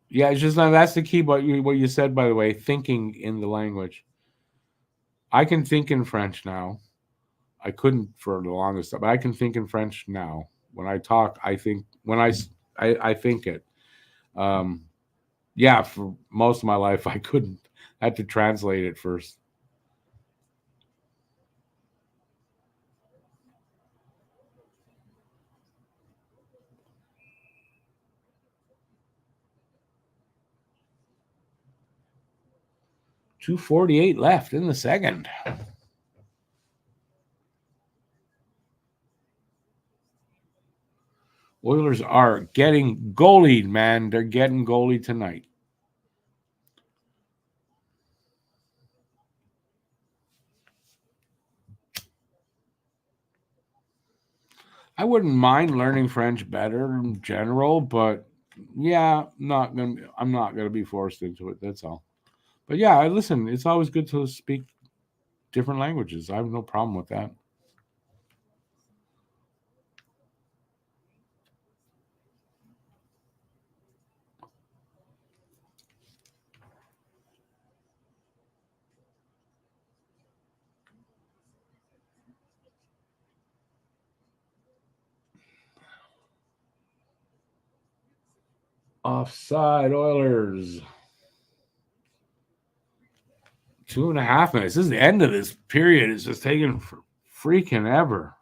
[SPEAKER 1] Yeah, it's just that's the key. But what you said, by the way, thinking in the language. I can think in French now. I couldn't for the longest time, but I can think in French now. When I talk, I think when I think it. Um, yeah, for most of my life, I couldn't. I had to translate it first. 2:48 left in the second. Oilers are getting goalied, man. They're getting goalied tonight. I wouldn't mind learning French better in general, but yeah, I'm not gonna be forced into it. That's all. But yeah, listen, it's always good to speak different languages. I have no problem with that. Offside Oilers. 2.5 minutes. This is the end of this period. It's just taking freaking ever.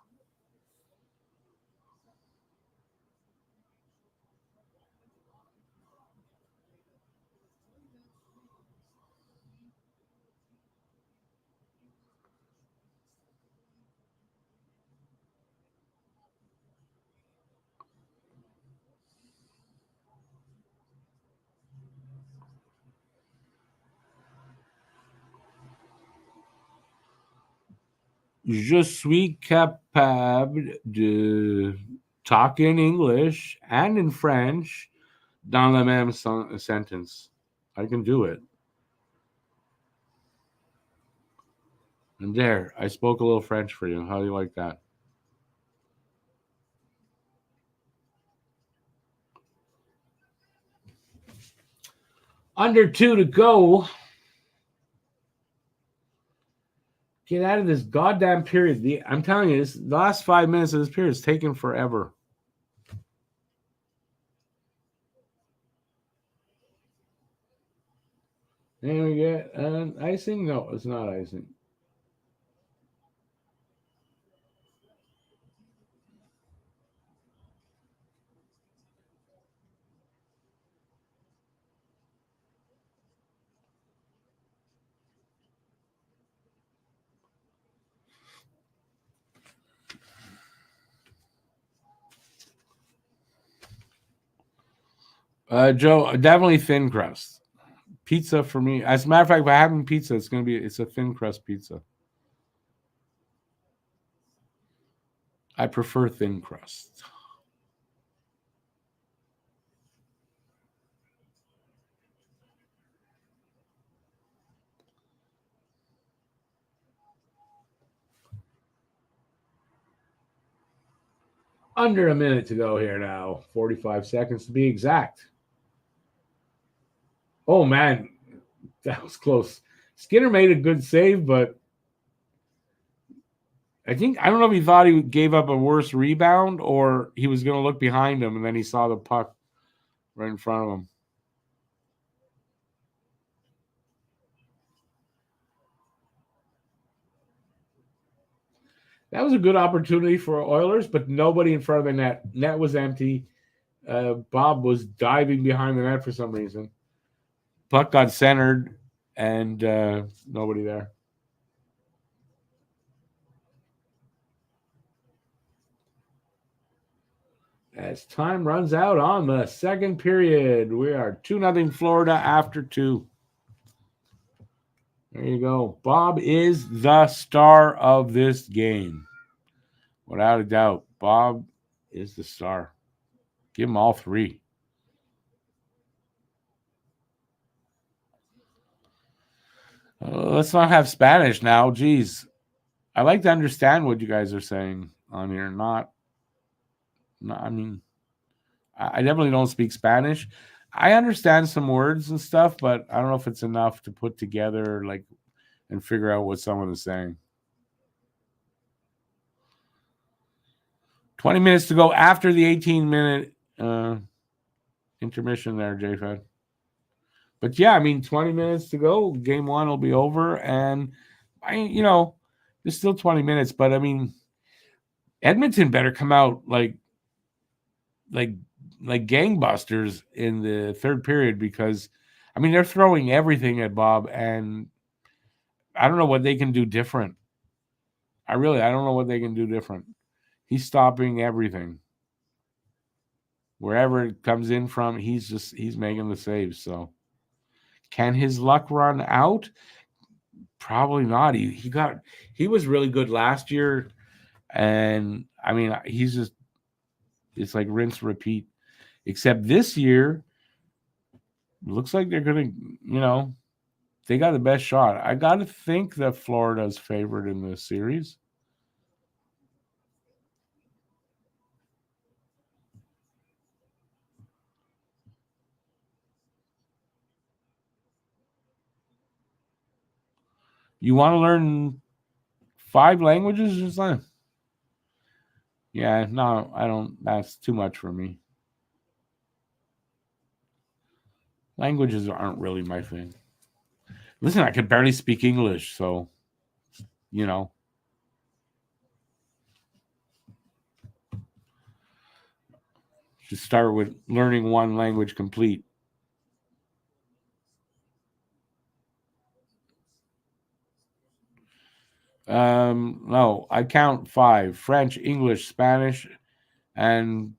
[SPEAKER 1] Je suis capable de talk in English and in French dans la même sentence. I can do it. And there, I spoke a little French for you. How do you like that? Under 2 to go. Get out of this goddamn period. I'm telling you, the last 5 minutes of this period is taking forever. And we get an icing? No, it's not icing. Joe, definitely thin crust. Pizza for me. As a matter of fact, if I have pizza, it's a thin crust pizza. I prefer thin crust. Under a minute to go here now. 45 seconds to be exact. Oh, man. That was close. Skinner made a good save, but I don't know if he thought he gave up a worse rebound or he was going to look behind him and then he saw the puck right in front of him. That was a good opportunity for Oilers, but nobody in front of the net. Net was empty. Bob was diving behind the net for some reason. Puck got centered and nobody there. As time runs out on the second period, we are 2-0 Florida after 2. There you go. Bob is the star of this game. Without a doubt, Bob is the star. Give him all 3. Let's not have Spanish now. Geez. I like to understand what you guys are saying on here. I mean, I definitely don't speak Spanish. I understand some words and stuff, but I don't know if it's enough to put together and figure out what someone is saying. 20 minutes to go after the 18-minute intermission there, J-Fed. But yeah, I mean, 20 minutes to go. Game 1 will be over, and there's still 20 minutes. But I mean, Edmonton better come out like gangbusters in the third period because, I mean, they're throwing everything at Bob, and I don't know what they can do different. I don't know what they can do different. He's stopping everything. Wherever it comes in from, he's making the saves. So can his luck run out? Probably not. He was really good last year, and I mean it's like rinse repeat. Except this year, looks like they're gonna, they got the best shot. I got to think that Florida's favored in this series. You want to learn 5 languages or something? Yeah, no, I don't. That's too much for me. Languages aren't really my thing. Listen, I can barely speak English, so, you know. Should start with learning one language complete. No, I count 5: French, English, Spanish, and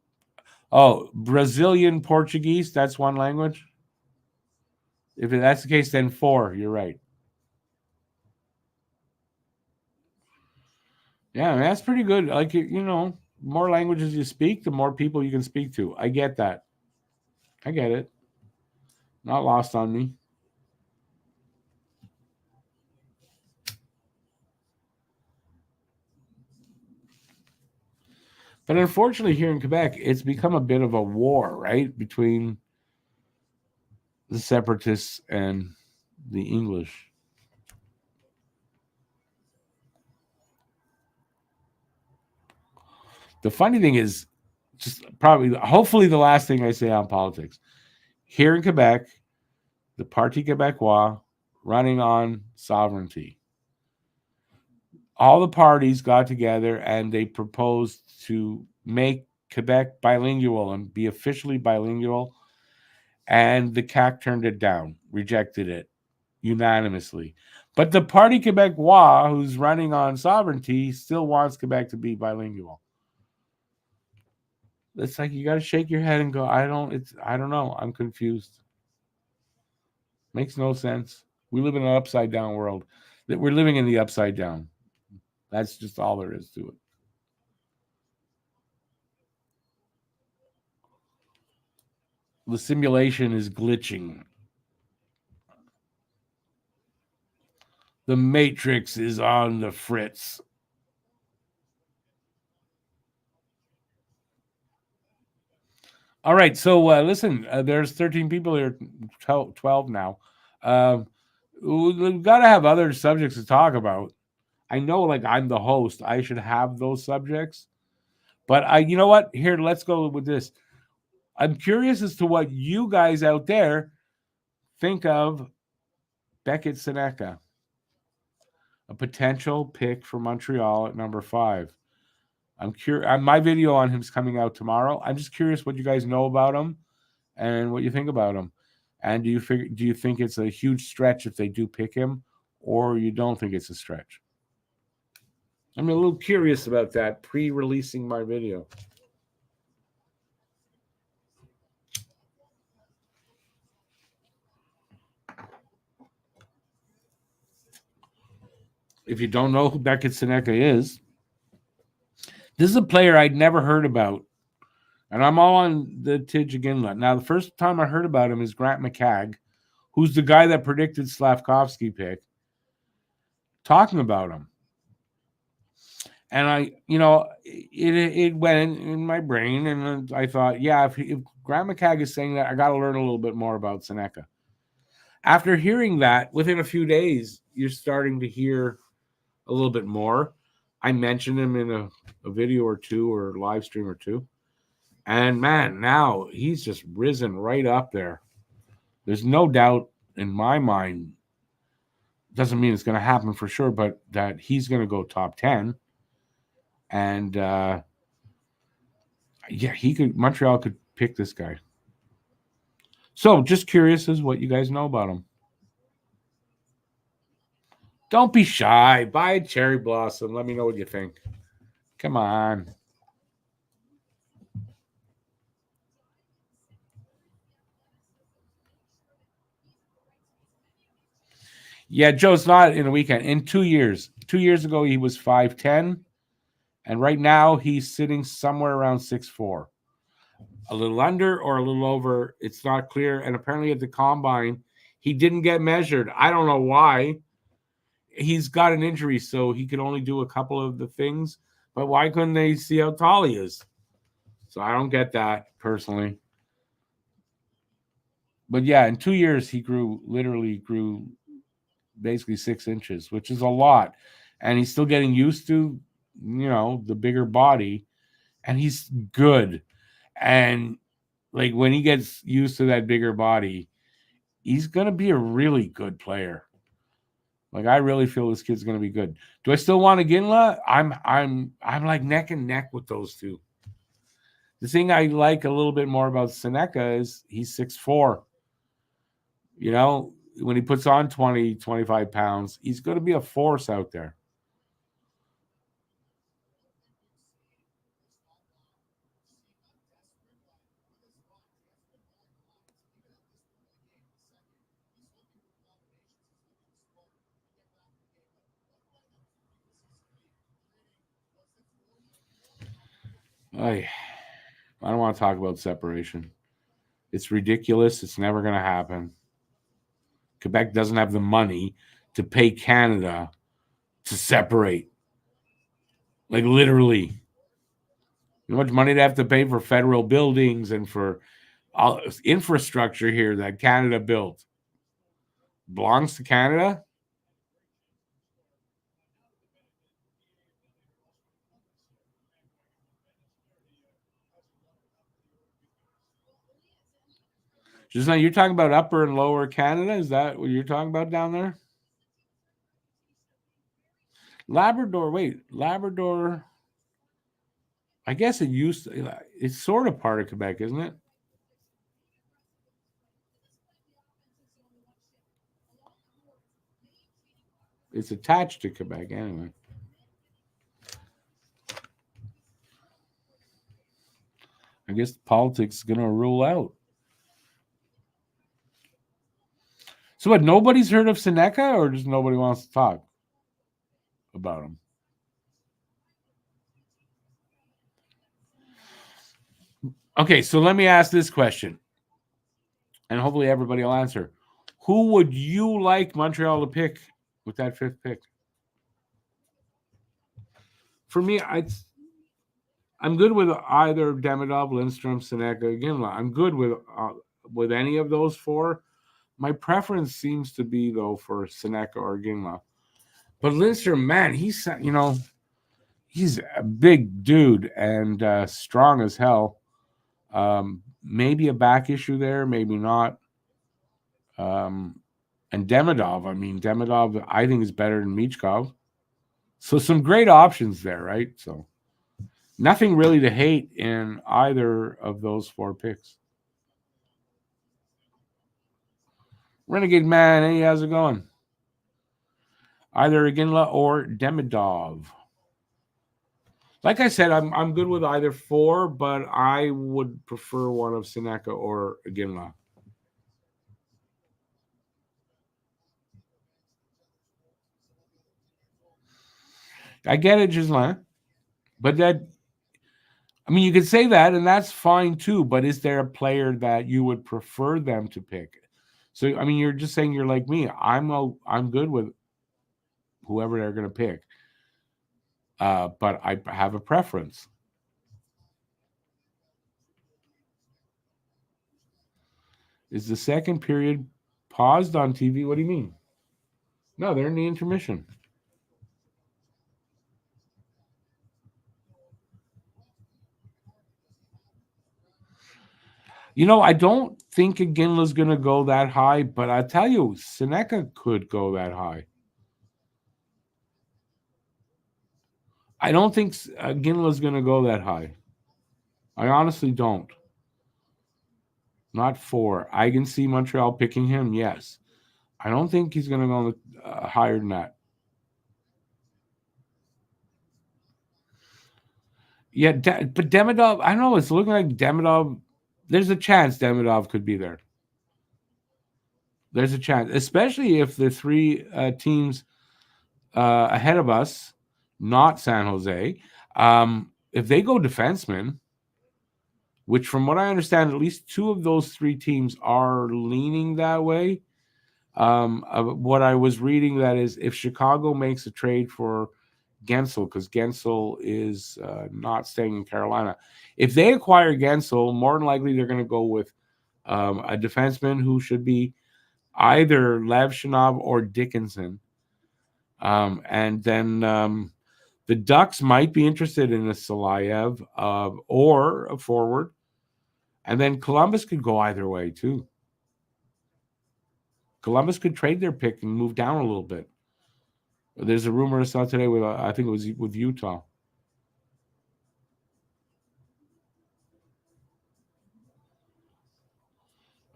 [SPEAKER 1] Brazilian Portuguese. That's one language. If that's the case, then 4. You're right. Yeah, that's pretty good. Like, more languages you speak, the more people you can speak to. I get that. I get it. Not lost on me. But unfortunately, here in Quebec, it's become a bit of a war, right, between the separatists and the English. The funny thing is, hopefully, the last thing I say on politics. Here in Quebec, the Parti Québécois running on sovereignty. All the parties got together and they proposed to make Quebec bilingual and be officially bilingual. And the CAC turned it down, rejected it unanimously. But the Parti Québécois, who's running on sovereignty, still wants Quebec to be bilingual. It's like you got to shake your head and go, I don't know. I'm confused. Makes no sense. We live in an upside down world. That we're living in the upside down. That's just all there is to it. The simulation is glitching. The Matrix is on the fritz. All right, so listen, there's 13 people here, 12 now. We've got to have other subjects to talk about. I know, like, I'm the host. I should have those subjects. But you know what? Here, let's go with this. I'm curious as to what you guys out there think of Beckett Seneca, a potential pick for Montreal at number 5. I'm curious. My video on him is coming out tomorrow. I'm just curious what you guys know about him and what you think about him. And do you think it's a huge stretch if they do pick him, or you don't think it's a stretch? I'm a little curious about that pre-releasing my video. If you don't know who Beckett Seneca is, this is a player I'd never heard about. And I'm all on the Tidge again. Now, the first time I heard about him is Grant McCagg, who's the guy that predicted Slavkovsky pick, talking about him. And it went in my brain, and I thought, yeah, if Grant McCagg is saying that, I got to learn a little bit more about Seneca. After hearing that, within a few days, you're starting to hear a little bit more. I mentioned him in a video or two or live stream or two. And man, now he's just risen right up there. There's no doubt in my mind, doesn't mean it's going to happen for sure, but that he's going to go top 10. And Montreal could pick this guy. So just curious as what you guys know about him. Don't be shy. Buy a cherry blossom. Let me know what you think. Come on. Yeah, Joe's not in a weekend. In 2 years. 2 years ago, he was 5'10", and right now he's sitting somewhere around 6'4". A little under or a little over. It's not clear. And apparently at the combine, he didn't get measured. I don't know why. He's got an injury, so he could only do a couple of the things. But why couldn't they see how tall he is? So I don't get that personally. But yeah, in 2 years, he literally grew basically 6 inches, which is a lot. And he's still getting used to, the bigger body. And he's good. And like when he gets used to that bigger body, he's going to be a really good player. Like I really feel this kid's going to be good. Do I still want a Ginla? I'm like neck and neck with those two. The thing I like a little bit more about Seneca is he's 6'4". When he puts on 20, 25 pounds, he's going to be a force out there. I don't want to talk about separation. It's ridiculous. It's never going to happen. Quebec doesn't have the money to pay Canada to separate. Like literally. You know how much money they have to pay for federal buildings and for all infrastructure here that Canada built belongs to Canada? Just now, you're talking about upper and lower Canada? Is that what you're talking about down there? Labrador. I guess it's sort of part of Quebec, isn't it? It's attached to Quebec anyway. I guess politics is going to rule out. So what, nobody's heard of Seneca or just nobody wants to talk about him? Okay, so let me ask this question, and hopefully everybody will answer. Who would you like Montreal to pick with that 5th pick? For me, I'm good with either Demidov, Lindstrom, Seneca, Ginla. I'm good with any of those 4. My preference seems to be, though, for Seneca or Ginla. But Lindstrom, man, he's a big dude and strong as hell. Maybe a back issue there, maybe not. And Demidov, I think is better than Michkov. So some great options there, right? So nothing really to hate in either of those 4 picks. Renegade Man, hey, how's it going? Either Iginla or Demidov. Like I said, I'm good with either 4, but I would prefer one of Seneca or Iginla. I get it, Gislain. But you could say that, and that's fine too. But is there a player that you would prefer them to pick? So, you're just saying you're like me. I'm good with whoever they're going to pick. But I have a preference. Is the second period paused on TV? What do you mean? No, they're in the intermission. I don't think Iginla's going to go that high, but I tell you, Seneca could go that high. I don't think Iginla's going to go that high. I honestly don't. Not 4. I can see Montreal picking him, yes. I don't think he's going to go higher than that. Yeah, but Demidov, I don't know. It's looking like Demidov. There's a chance Demidov could be there. There's a chance, especially if the three teams ahead of us, not San Jose, if they go defenseman, which from what I understand, at least two of those three teams are leaning that way. What I was reading that is if Chicago makes a trade for Gensel, because Gensel is not staying in Carolina, if they acquire Gensel, more than likely they're going to go with a defenseman who should be either Levshinov or Dickinson. And then the Ducks might be interested in a Salayev or a forward. And then Columbus could go either way, too. Columbus could trade their pick and move down a little bit. There's a rumor I saw today with, I think it was with Utah.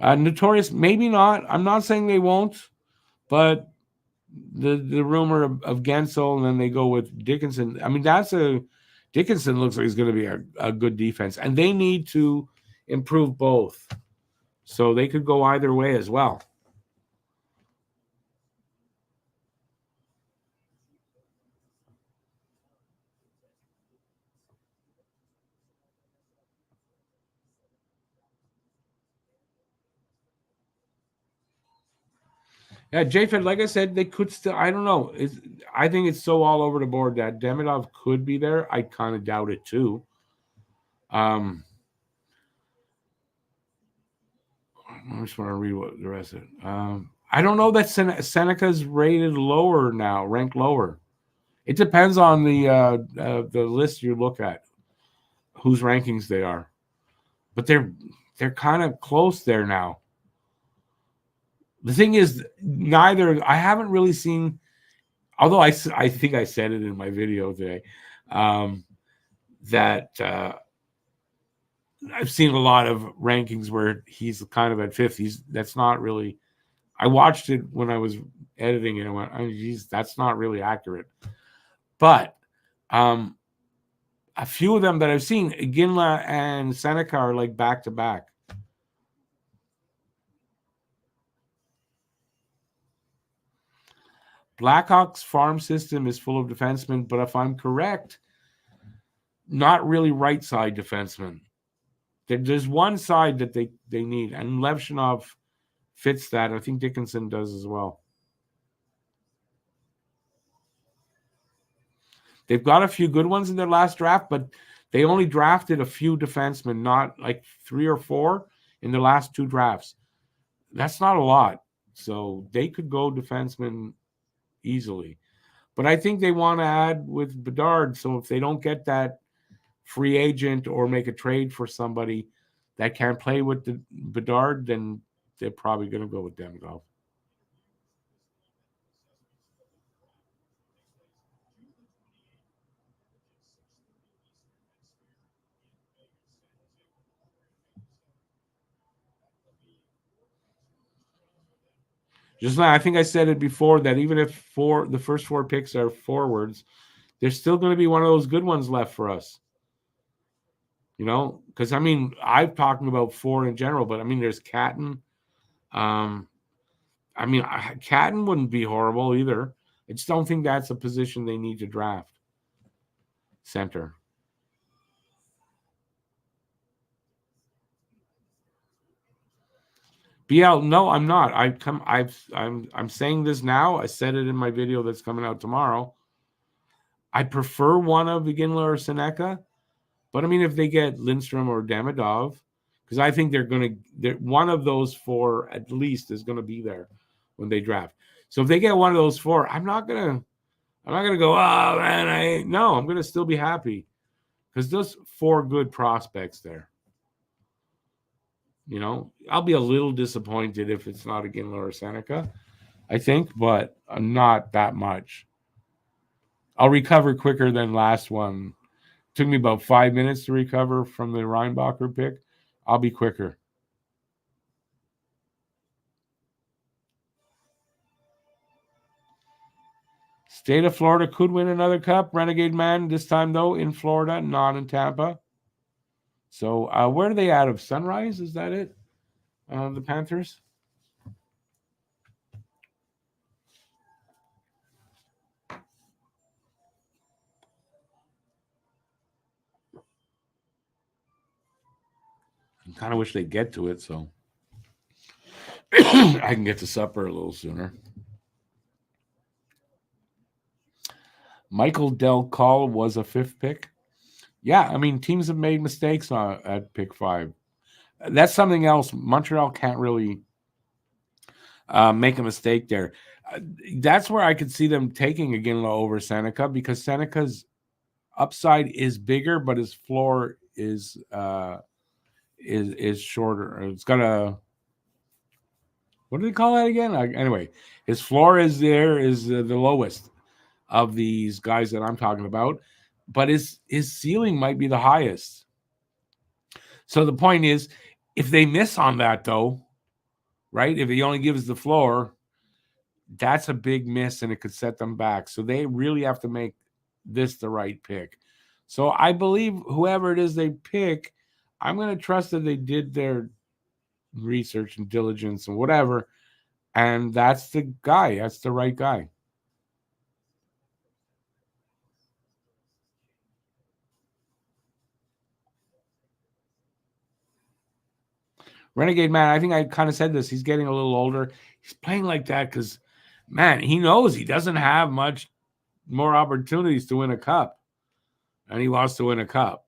[SPEAKER 1] Notorious, maybe not. I'm not saying they won't, but the rumor of Gensel and then they go with Dickinson. I mean, Dickinson looks like he's going to be a good defense, and they need to improve both. So they could go either way as well. Yeah, JFed, like I said, they could still. I don't know. I think it's so all over the board that Demidov could be there. I kind of doubt it too. I just want to read what the rest of it. I don't know that Seneca's rated lower now, ranked lower. It depends on the list you look at, whose rankings they are, but they're kind of close there now. The thing is, neither I haven't really seen, although I think I said it in my video today, that I've seen a lot of rankings where he's kind of at 50s. That's not really. I watched it when I was editing it and went, oh, geez, that's not really accurate. But a few of them that I've seen, Ginla and Seneca are like back to back. Blackhawks farm system is full of defensemen, but if I'm correct, not really right side defensemen. There's one side that they need, and Levshinov fits that. I think Dickinson does as well. They've got a few good ones in their last draft, but they only drafted a few defensemen, not like 3 or 4 in the last 2 drafts. That's not a lot. So they could go defenseman easily. But I think they want to add with Bedard. So if they don't get that free agent or make a trade for somebody that can play with the Bedard, then they're probably going to go with Demidov. Just like I think I said it before that even if the first 4 picks are forwards, there's still going to be one of those good ones left for us. Because I mean, I'm talking about 4 in general, but I mean, there's Catton. I mean, Catton wouldn't be horrible either. I just don't think that's a position they need to draft. Center. BL, no, I'm not. I'm saying this now. I said it in my video that's coming out tomorrow. I prefer one of Iginla or Seneca, but I mean, if they get Lindstrom or Demidov, because I think one of those 4 at least is gonna be there when they draft. So if they get one of those 4, I'm not gonna go, oh man, I'm gonna still be happy because there's 4 good prospects there. I'll be a little disappointed if it's not a Ginla or Seneca, I think, but not that much. I'll recover quicker than last one. Took me about 5 minutes to recover from the Reinbacher pick. I'll be quicker. State of Florida could win another cup. Renegade Man this time, though, in Florida, not in Tampa. So where are they out of? Sunrise? Is that it? The Panthers? I kind of wish they'd get to it so I can get to supper a little sooner. Michael Del Call was a 5th pick. Yeah, I mean, teams have made mistakes at pick 5. That's something else. Montreal can't really make a mistake there. That's where I could see them taking Iginla over Seneca, because Seneca's upside is bigger, but his floor is shorter. It's got a, what do they call that again? Anyway, his floor is the lowest of these guys that I'm talking about, but his ceiling might be the highest. So the point is, if they miss on that, though, right? If he only gives the floor, that's a big miss, and it could set them back. So they really have to make this the right pick. So I believe whoever it is they pick, I'm going to trust that they did their research and diligence and whatever, and that's the guy. That's the right guy. Renegade Man, I think I kind of said this. He's getting a little older. He's playing like that because, man, he knows he doesn't have much more opportunities to win a cup, and he wants to win a cup.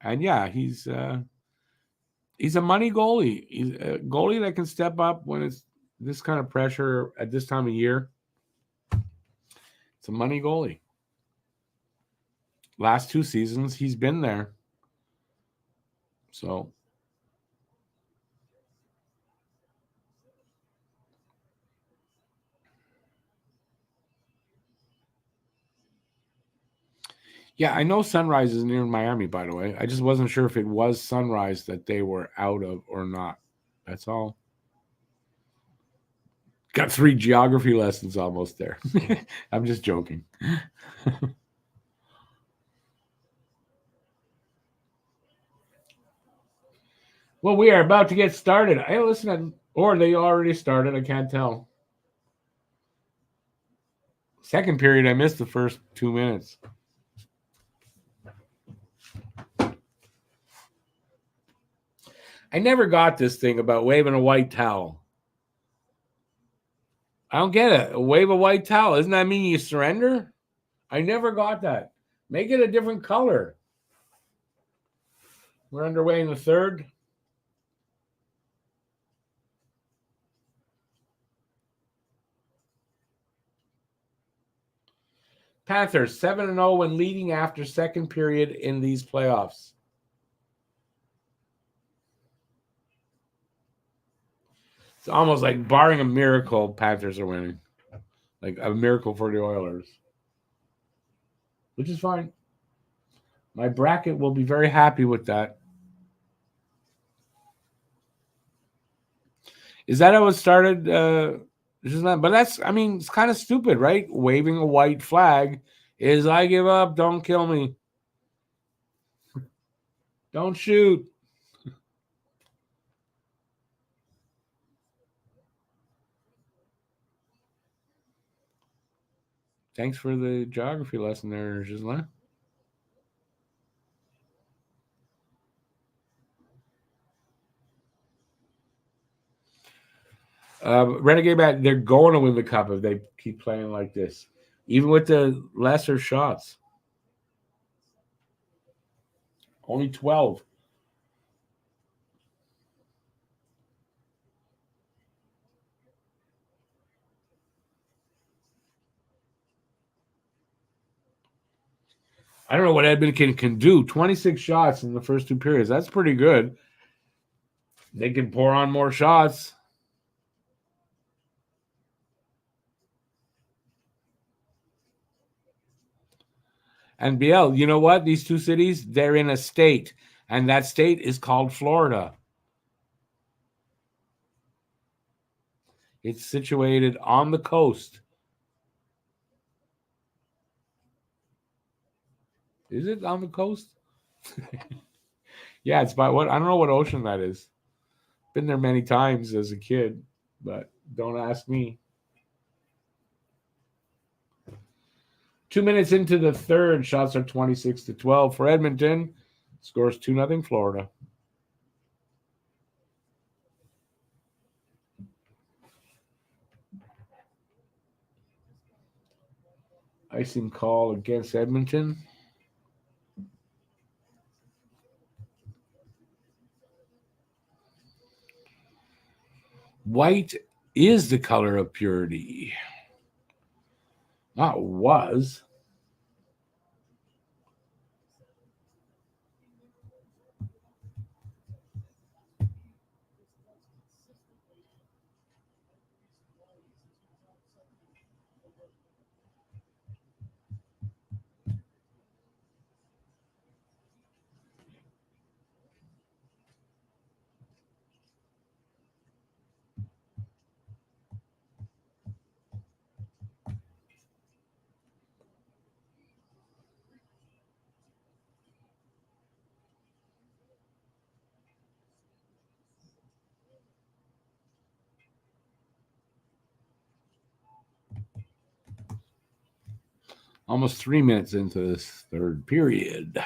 [SPEAKER 1] And yeah, he's a money goalie. He's a goalie that can step up when it's this kind of pressure at this time of year. It's a money goalie. Last 2 seasons, he's been there. So, yeah, I know Sunrise is near Miami, by the way. I just wasn't sure if it was Sunrise that they were out of or not. That's all. Got 3 geography lessons almost there. I'm just joking. Well, we are about to get started. Hey, listen, or they already started. I can't tell. Second period, I missed the first 2 minutes. I never got this thing about waving a white towel. I don't get it. Wave a white towel. Doesn't that mean you surrender? I never got that. Make it a different color. We're underway in the third. Panthers 7-0 when leading after second period in these playoffs. It's almost like, barring a miracle, Panthers are winning. Like a miracle for the Oilers. Which is fine. My bracket will be very happy with that. Is that how it started? But that's, I mean, it's kind of stupid, right? Waving a white flag is, I give up, don't kill me. Don't shoot. Thanks for the geography lesson there, Gislain. Renegade Bat, they're going to win the cup if they keep playing like this, even with the lesser shots. Only 12. I don't know what Edmonton can do. 26 shots in the first 2 periods. That's pretty good. They can pour on more shots. And BL, you know what? These 2 cities, they're in a state, and that state is called Florida. It's situated on the coast. Is it on the coast? Yeah, it's by what? I don't know what ocean that is. Been there many times as a kid, but don't ask me. 2 minutes into the third, shots are 26-12 for Edmonton. Scores 2-0 Florida. Icing call against Edmonton. White is the color of purity. Not was. Almost 3 minutes into this third period.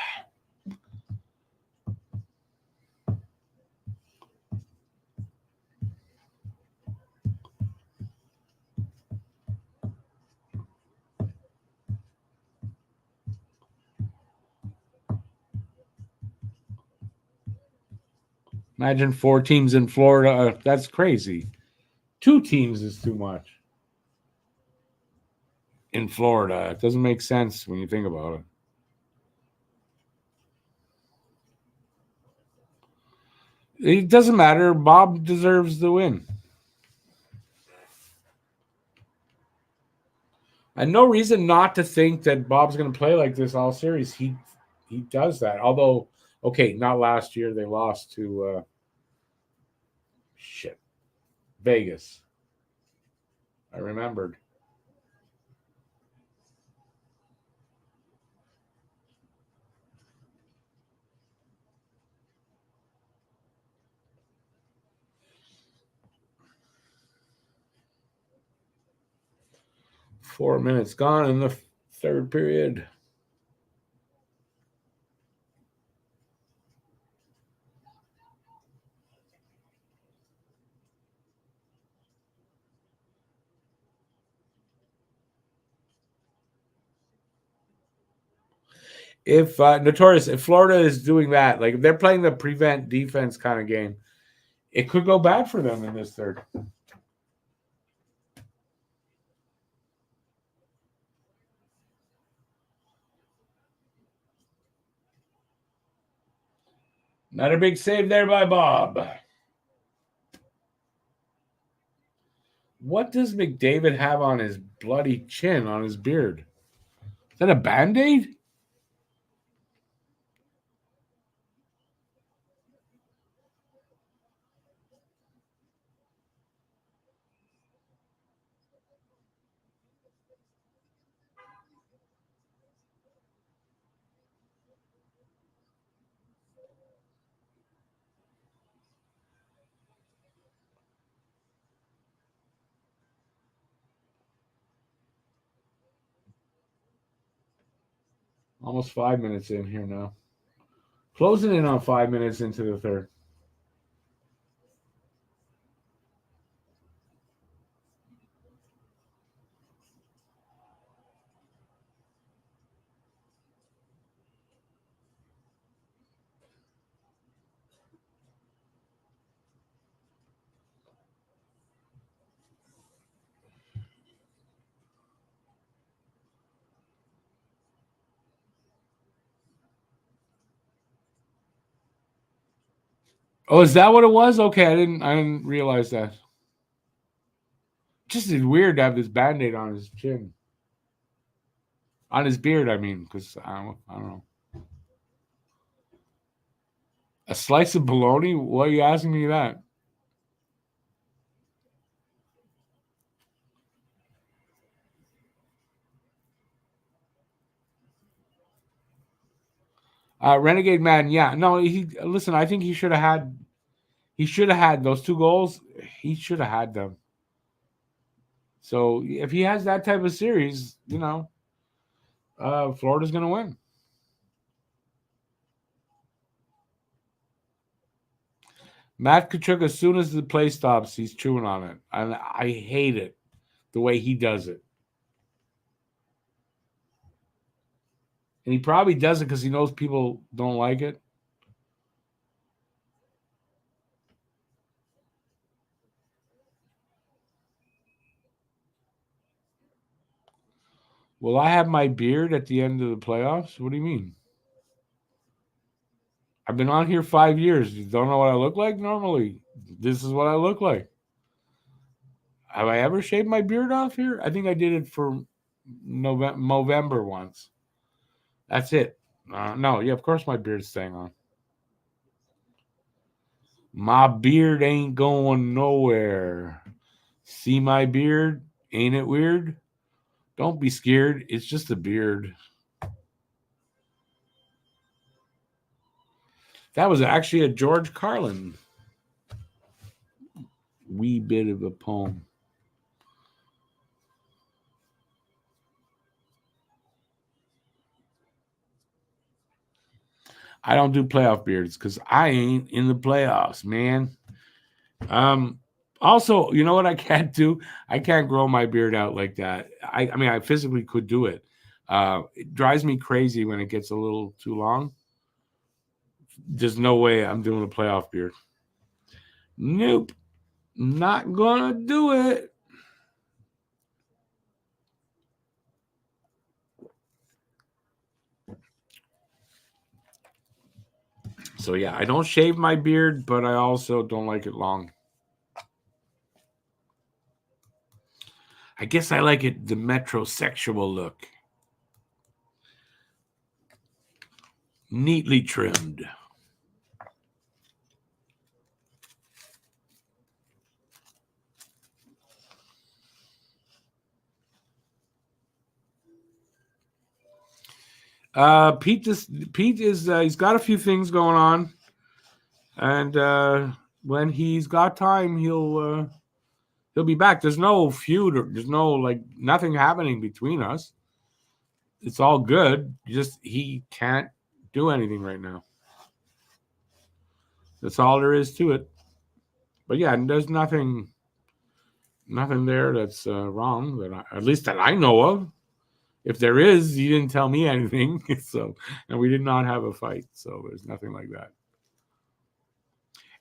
[SPEAKER 1] Imagine 4 teams in Florida. That's crazy. 2 teams is too much. In Florida, it doesn't make sense when you think about it. It doesn't matter. Bob deserves the win. And no reason not to think that Bob's going to play like this all series. He does that. Although, okay, not last year. They lost to Vegas. I remembered. Four minutes gone in the third period. If Notorious, if Florida is doing that, like if they're playing the prevent defense kind of game, it could go bad for them in this third. Not a big save there by Bob. What does McDavid have on his bloody chin, on his beard? Is that a Band-Aid? Almost 5 minutes in here now. Closing in on 5 minutes into the third. Oh, is that what it was? Okay, I didn't realize that. Just is weird to have this Band-Aid on his chin. On his beard, I mean, because I don't know. A slice of bologna? Why are you asking me that? Renegade Man, yeah. No, listen, I think he should have had those 2 goals. He should have had them. So if he has that type of series, Florida's going to win. Matt Kachuk, as soon as the play stops, he's chewing on it. And I hate it, the way he does it. And he probably does it because he knows people don't like it. Will I have my beard at the end of the playoffs? What do you mean? I've been on here 5 years. You don't know what I look like normally? This is what I look like. Have I ever shaved my beard off here? I think I did it for November once. That's it. No, yeah, of course my beard's staying on. My beard ain't going nowhere. See my beard? Ain't it weird? Don't be scared. It's just a beard. That was actually a George Carlin wee bit of a poem. I don't do playoff beards because I ain't in the playoffs, man. Also, you know what I can't do? I can't grow my beard out like that. I mean, I physically could do it. It drives me crazy when it gets a little too long. There's no way I'm doing a playoff beard. Nope. Not gonna do it. So yeah, I don't shave my beard, but I also don't like it long. I guess I like it the metrosexual look. Neatly trimmed. Pete is he's got a few things going on, and when he's got time, he'll be back. There's no feud, or there's no nothing happening between us. It's all good. Just he can't do anything right now. That's all there is to it. But yeah, there's nothing there that's wrong at least that I know of. If there is, you didn't tell me anything. So, and we did not have a fight. So there's nothing like that.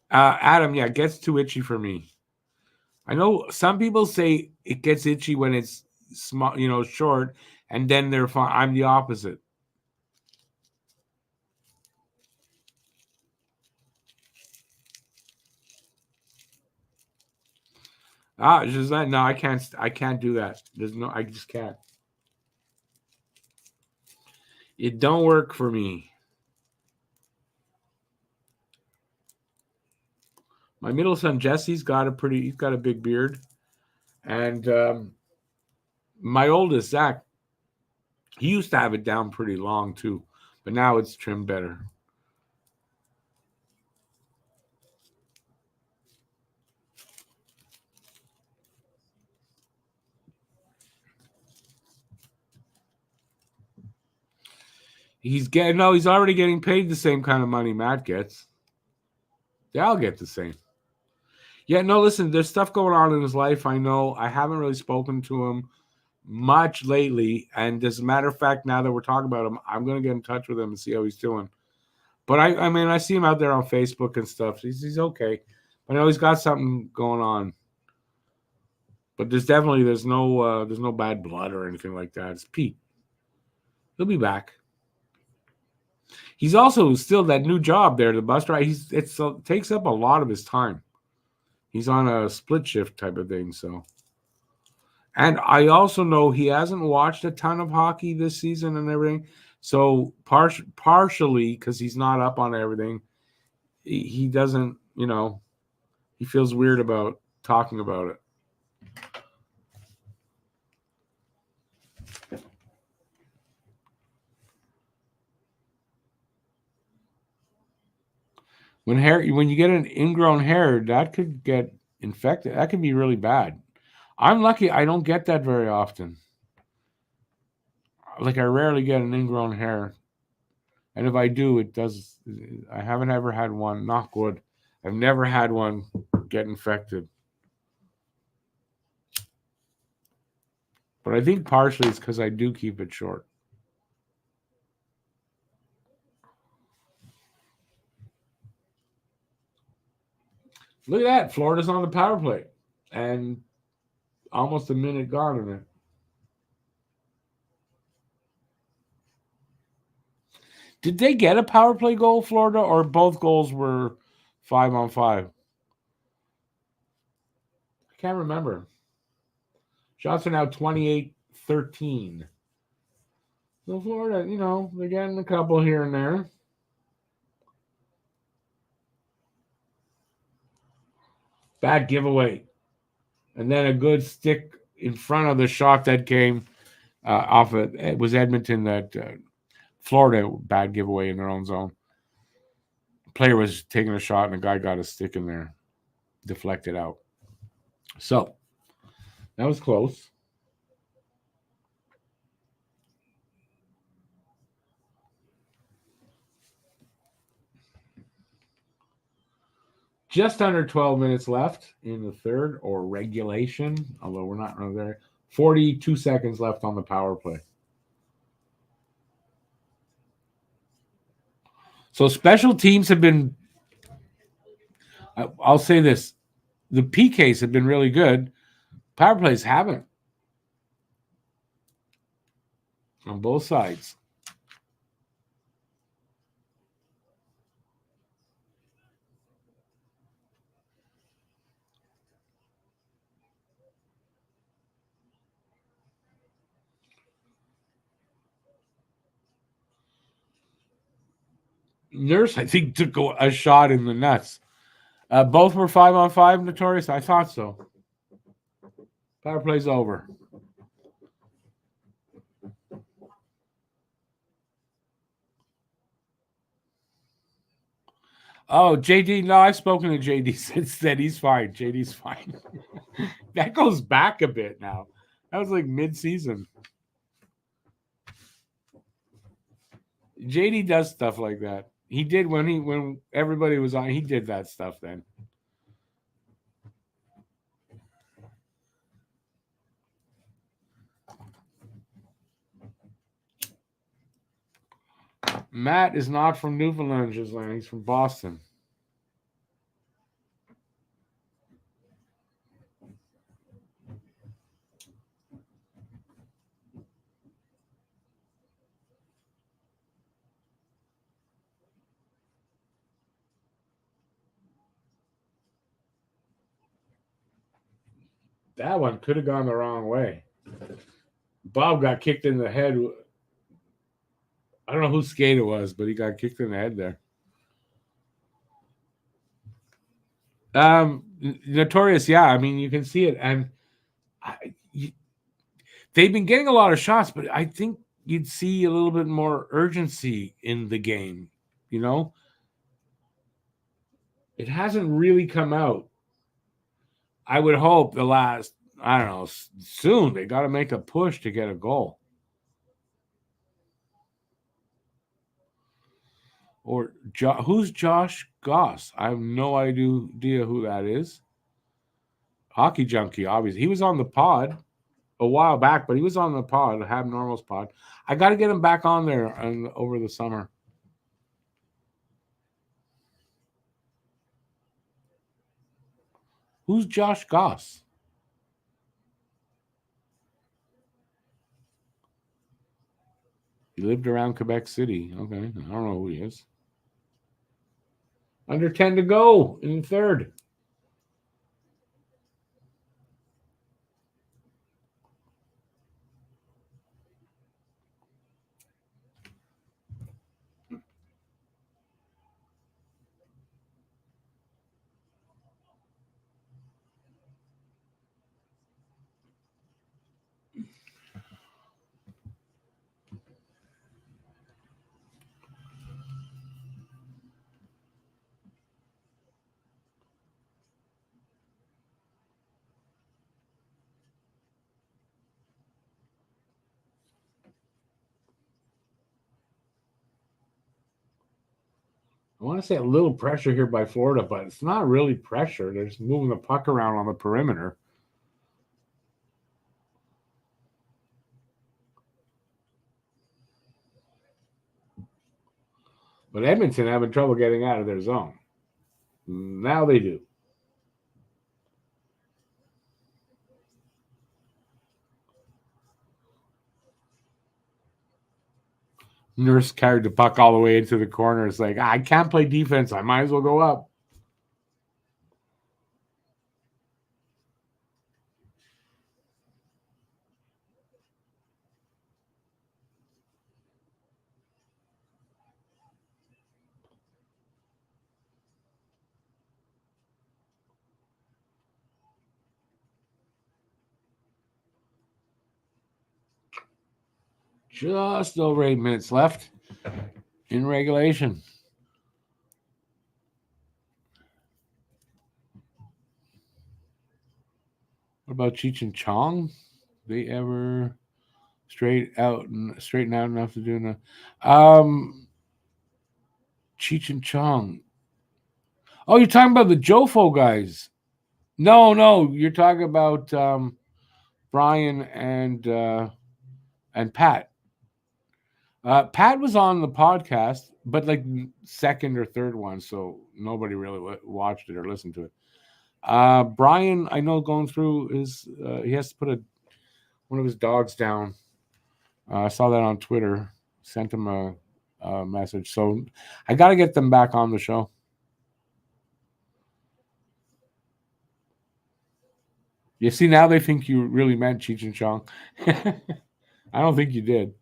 [SPEAKER 1] Adam, yeah, it gets too itchy for me. I know some people say it gets itchy when it's small, short, and then they're fine. I'm the opposite. It's just that no, I can't do that. I just can't. It don't work for me. My middle son Jesse's got a big beard, and my oldest Zach, he used to have it down pretty long too, but now it's trimmed better. He's already getting paid the same kind of money Matt gets. They all get the same. Yeah, no, listen, there's stuff going on in his life. I know. I haven't really spoken to him much lately. And as a matter of fact, now that we're talking about him, I'm going to get in touch with him and see how he's doing. But I mean, I see him out there on Facebook and stuff. He's okay. I know he's got something going on. But there's no bad blood or anything like that. It's Pete. He'll be back. He's also still that new job there, the bus driver. It takes up a lot of his time. He's on a split shift type of thing, so. And I also know he hasn't watched a ton of hockey this season and everything. So partially because he's not up on everything, he doesn't, he feels weird about talking about it. When you get an ingrown hair, that could get infected. That could be really bad. I'm lucky I don't get that very often. Like I rarely get an ingrown hair. And if I do, it does. I haven't ever had one. Knock wood. I've never had one get infected. But I think partially it's because I do keep it short. Look at that. Florida's on the power play. And almost a minute gone in it. Did they get a power play goal, Florida, or both goals were 5-on-5? I can't remember. Shots are now 28-13. So Florida, they're getting a couple here and there. Bad giveaway. And then a good stick in front of the shot that came off it was Edmonton that Florida bad giveaway in their own zone. Player was taking a shot and the guy got a stick in there, deflected out. So that was close. Just under 12 minutes left in the third, or regulation, although we're not really there. 42 seconds left on the power play. So special teams have been, I'll say this, the PKs have been really good. Power plays haven't. On both sides. Nurse, I think, took a shot in the nuts. Both were 5-on-5, Notorious? I thought so. Power play's over. Oh, JD, no, I've spoken to JD since then. He's fine. JD's fine. That goes back a bit now. That was like mid-season. JD does stuff like that. He did when everybody was on. He did that stuff then. Matt is not from Newfoundland, Ghislaine. He's from Boston. That one could have gone the wrong way. Bob got kicked in the head. I don't know whose skate it was, but he got kicked in the head there. Notorious, yeah. I mean, you can see it, and they've been getting a lot of shots, but I think you'd see a little bit more urgency in the game. It hasn't really come out. I would hope I don't know, soon they got to make a push to get a goal. Or who's Josh Goss? I have no idea who that is. Hockey Junkie, obviously. He was on the pod a while back, but he was on the pod, Hab Normal's pod. I got to get him back on there over the summer. Who's Josh Goss? He lived around Quebec City. Okay, I don't know who he is. Under 10 to go in the third. I want to say a little pressure here by Florida, but it's not really pressure. They're just moving the puck around on the perimeter. But Edmonton having trouble getting out of their zone. Now they do. Nurse carried the puck all the way into the corner. It's like, I can't play defense. I might as well go up. Just over 8 minutes left in regulation. What about Cheech and Chong? They ever straighten out enough to do that? Cheech and Chong. Oh, you're talking about the Jofo guys. No, you're talking about Brian and Pat. Pat was on the podcast, but like second or third one, so nobody really watched it or listened to it. Brian, I know going through he has to put one of his dogs down. I saw that on Twitter. Sent him a message, so I got to get them back on the show. You see, now they think you really meant Cheech and Chong. I don't think you did.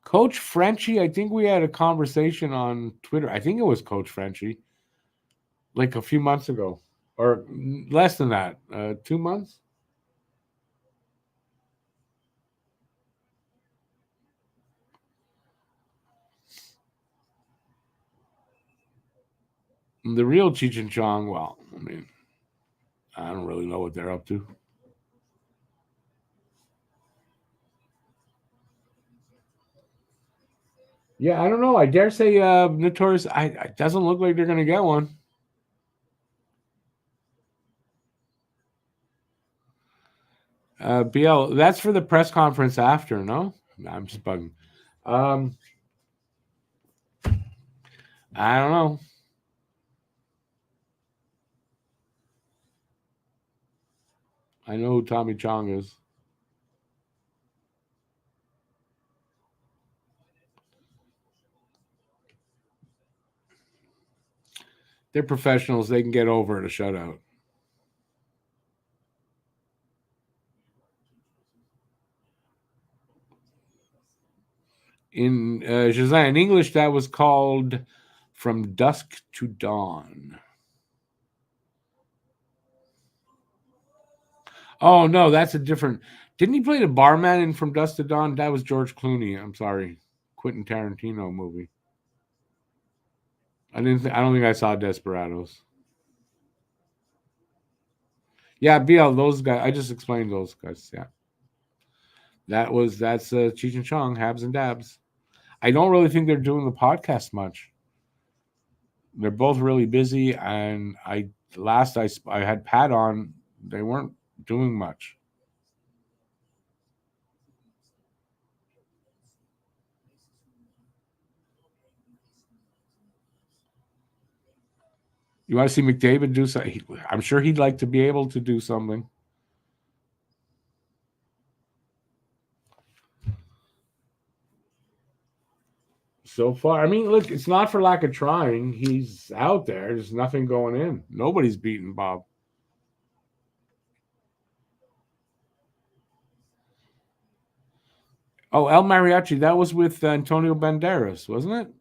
[SPEAKER 1] Coach Frenchie, I think we had a conversation on Twitter. I think it was Coach Frenchie, like a few months ago, or less than that, 2 months. The real Cheech and Chong, well, I mean, I don't really know what they're up to. Yeah, I don't know. I dare say Notorious. It doesn't look like they're going to get one. BL, that's for the press conference after, no? I'm just bugging. I don't know. I know who Tommy Chong is. They're professionals. They can get over it, a shutout. In Shazam, in English, that was called From Dusk to Dawn. Oh, no, that's a different. Didn't he play the barman in From Dusk to Dawn? That was George Clooney. I'm sorry. Quentin Tarantino movie. I don't think I saw Desperados. Yeah, BL, those guys. I just explained those guys. Yeah. That's Cheech and Chong, Habs and Dabs. I don't really think they're doing the podcast much. They're both really busy, and I had Pat on. They weren't doing much. You want to see McDavid do something? I'm sure he'd like to be able to do something. So far, I mean, look, it's not for lack of trying. He's out there. There's nothing going in. Nobody's beating Bob. Oh, El Mariachi, that was with Antonio Banderas, wasn't it?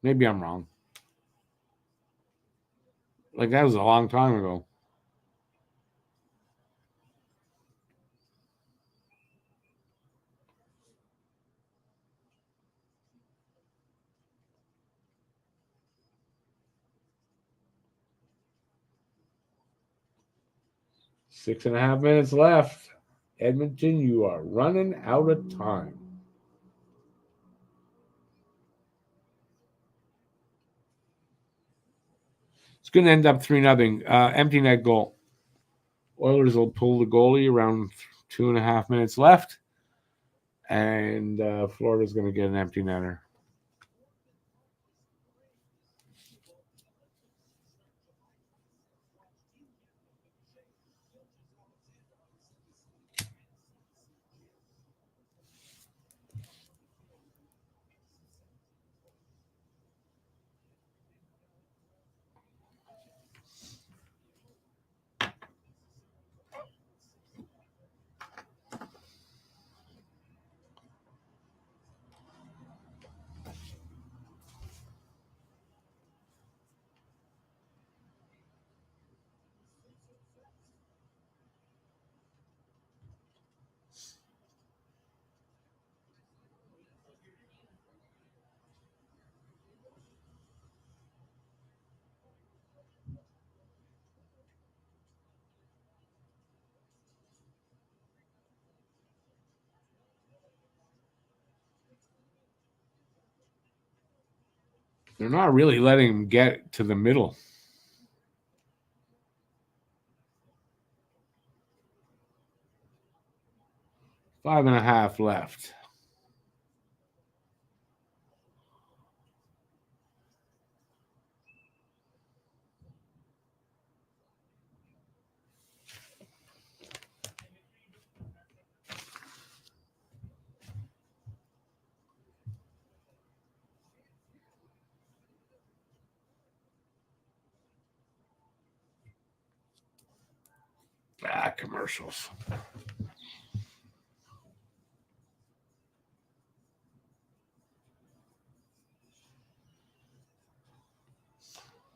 [SPEAKER 1] Maybe I'm wrong. Like that was a long time ago. Six and a half minutes left. Edmonton, you are running out of time. It's going to end up 3-0. Empty net goal. Oilers will pull the goalie around 2.5 minutes left. And Florida's going to get an empty netter. They're not really letting him get to the middle. Five and a half left. Commercials.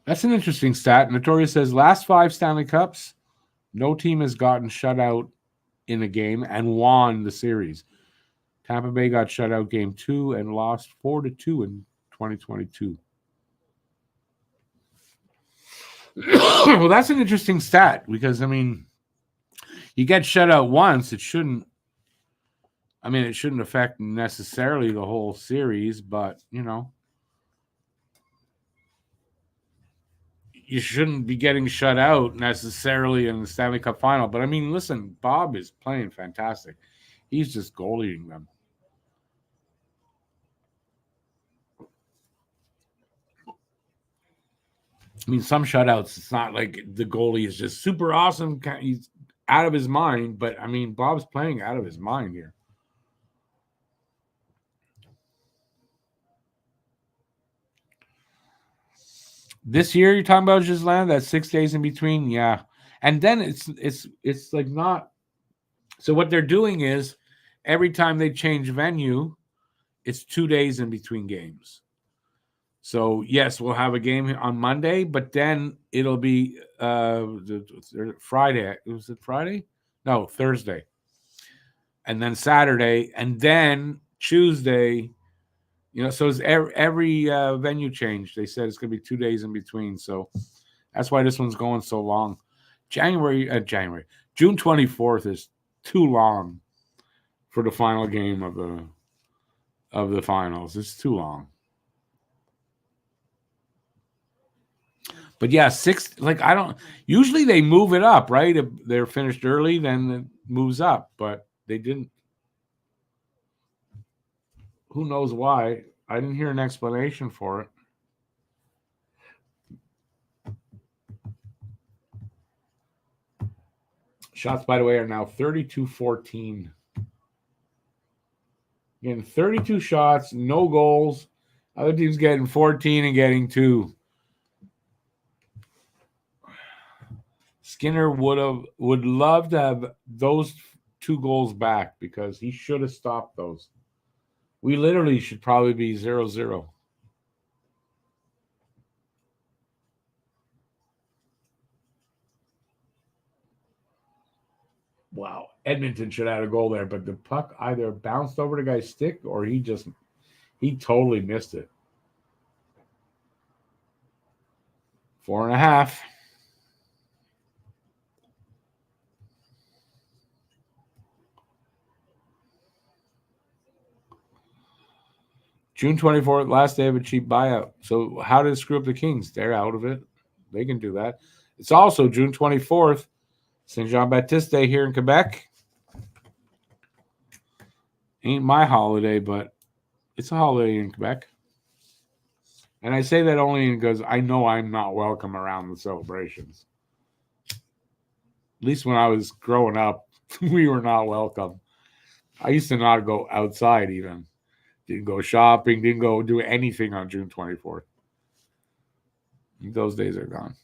[SPEAKER 1] That's an interesting stat. Notorious says last 5 Stanley Cups, no team has gotten shut out in a game and won the series. Tampa Bay got shut out game 2 and lost 4-2 in 2022. Well, that's an interesting stat because, I mean, you get shut out once, it shouldn't affect necessarily the whole series, but, you know, you shouldn't be getting shut out necessarily in the Stanley Cup Final. But, I mean, listen, Bob is playing fantastic. He's just goalieing them. I mean, some shutouts, it's not like the goalie is just super awesome. He's out of his mind. But, I mean, Bob's playing out of his mind here. This year, you're talking about Gisland, that 6 days in between? Yeah. And then it's like not. So what they're doing is every time they change venue, it's 2 days in between games. So, yes, we'll have a game on Monday, but then it'll be Friday. Was it Friday? No, Thursday. And then Saturday, and then Tuesday. You know, so it's every venue change. They said it's going to be 2 days in between. So that's why this one's going so long. June 24th is too long for the final game of the finals. It's too long. But yeah, usually they move it up, right? If they're finished early, then it moves up, but they didn't. Who knows why? I didn't hear an explanation for it. Shots, by the way, are now 32-14. Getting 32 shots, no goals. Other teams getting 14 and getting 2. Skinner would love to have those 2 goals back because he should have stopped those. We literally should probably be 0-0. Wow. Edmonton should have had a goal there, but the puck either bounced over the guy's stick or he totally missed it. 4.5. June 24th, last day of a cheap buyout. So how did it screw up the Kings? They're out of it. they can do that. It's also June 24th, Saint Jean Baptiste Day here in Quebec. Ain't my holiday, but it's a holiday in Quebec. And I say that only because I know I'm not welcome around the celebrations. At least when I was growing up, we were not welcome. I used to not go outside even. Didn't go shopping, didn't go do anything on June 24th. Those days are gone.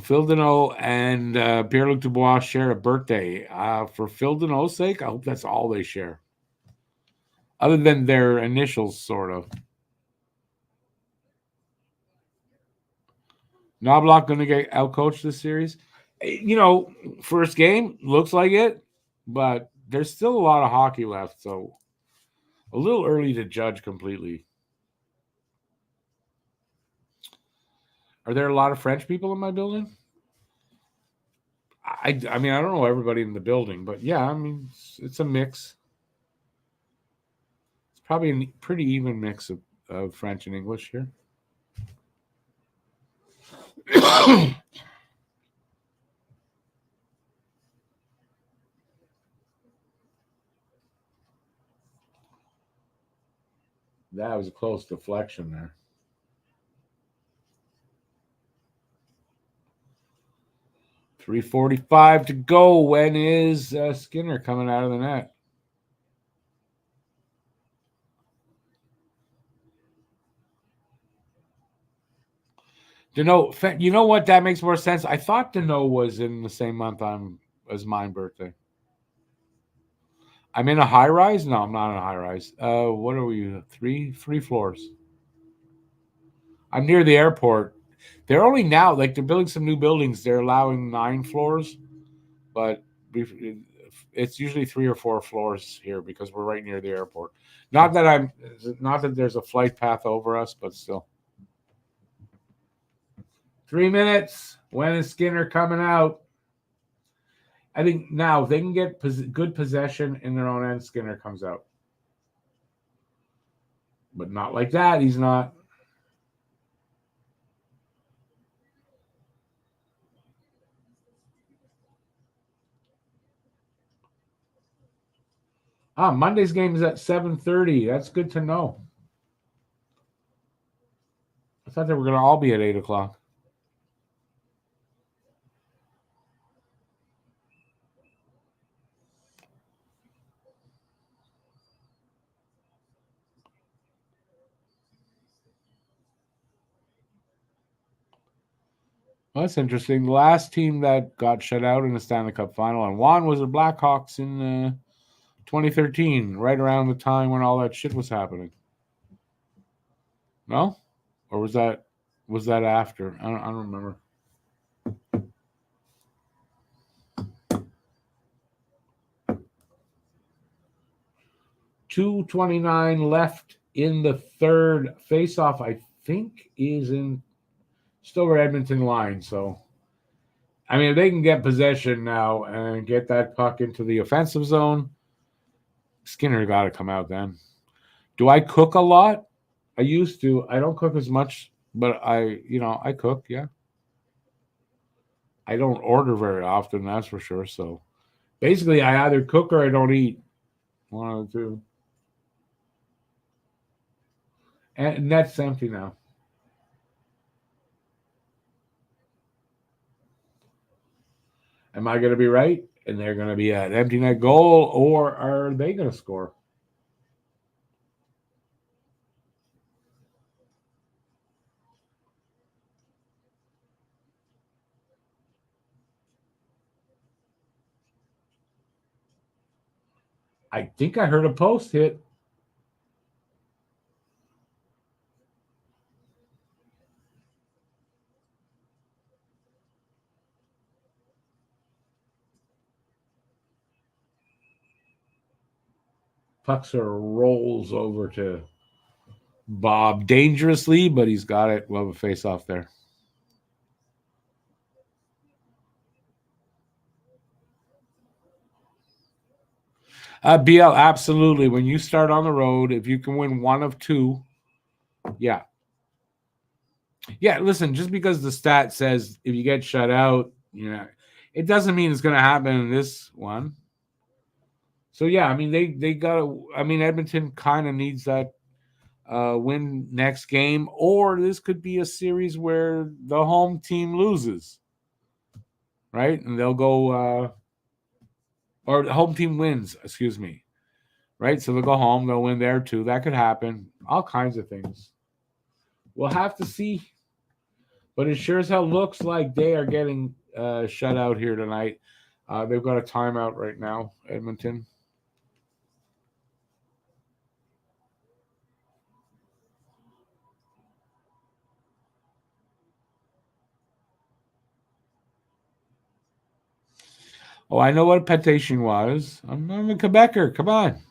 [SPEAKER 1] Phil Deneau and Pierre-Luc Dubois share a birthday. For Phil Deneau's sake, I hope that's all they share. Other than their initials, sort of. Knobloch going to get outcoached this series. First game, looks like it, but there's still a lot of hockey left, so a little early to judge completely. Are there a lot of French people in my building? I mean, I don't know everybody in the building, but yeah, I mean, it's a mix. It's probably a pretty even mix of French and English here. That was a close deflection there. .345 to go. When is Skinner coming out of the net? Deneau, you know what? That makes more sense. I thought Deneau was in the same month as my birthday. I'm in a high rise? No, I'm not in a high rise. What are we? Three floors. I'm near the airport. They're only now, like, they're building some new buildings. They're allowing 9 floors, but it's usually 3 or 4 floors here because we're right near the airport. Not that there's a flight path over us, but still. 3 minutes. When is Skinner coming out? I think now if they can get good possession in their own end, Skinner comes out. But not like that. He's not. Monday's game is at 7:30. That's good to know. I thought they were going to all be at 8 o'clock. Well, that's interesting. The last team that got shut out in the Stanley Cup Final and won was the Blackhawks in 2013, right around the time when all that shit was happening. No? Or was that after? I don't remember. .229 left in the third. Face-off, I think, is in still over Edmonton line. So, I mean, if they can get possession now and get that puck into the offensive zone, Skinner got to come out then. Do I cook a lot? I used to. I don't cook as much, but I cook, yeah. I don't order very often, that's for sure. So, basically, I either cook or I don't eat. One of the two. And that's empty now. Am I going to be right? And they're going to be an empty net goal, or are they going to score? I think I heard a post hit. Puckser rolls over to Bob dangerously, but he's got it. We'll have a face-off there. BL, absolutely. When you start on the road, if you can win one of two, yeah. Yeah, listen, just because the stat says if you get shut out, it doesn't mean it's going to happen in this one. So, yeah, I mean, they got to, I mean, Edmonton kind of needs that win next game, or this could be a series where the home team loses, right? And they'll go, or the home team wins, excuse me, right? So they'll go home, they'll win there too. That could happen. All kinds of things. We'll have to see. But it sure as hell looks like they are getting shut out here tonight. They've got a timeout right now, Edmonton. Oh, I know what a petition was. I'm a Quebecer. Come on.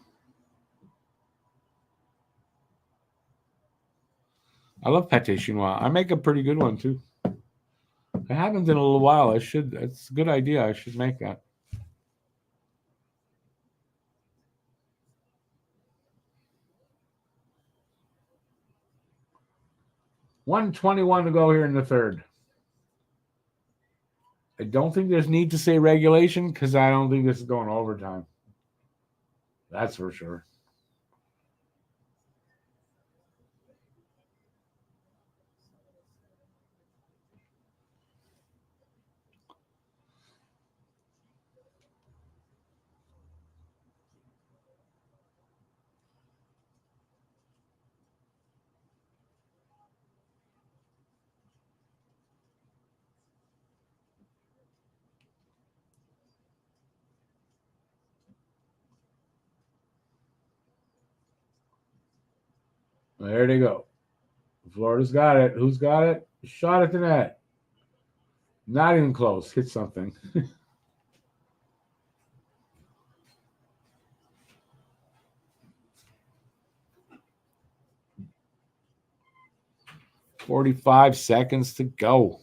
[SPEAKER 1] I love pate chinois. I make a pretty good one too. I haven't in a little while. I should. It's a good idea. I should make that. $1:21 to go here in the third. I don't think there's need to say regulation because I don't think this is going overtime. That's for sure. There they go. Florida's got it. Who's got it? Shot at the net. Not even close. Hit something. 45 seconds to go.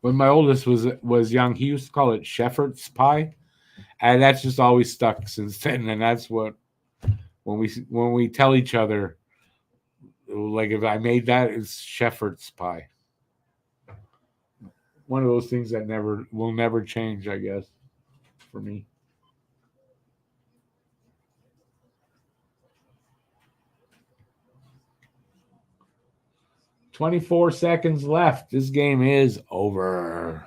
[SPEAKER 1] When my oldest was young, he used to call it shepherd's pie, and that's just always stuck since then. And that's what when we tell each other, like if I made that, it's shepherd's pie. One of those things that will never change, I guess, for me. 24 seconds left. This game is over.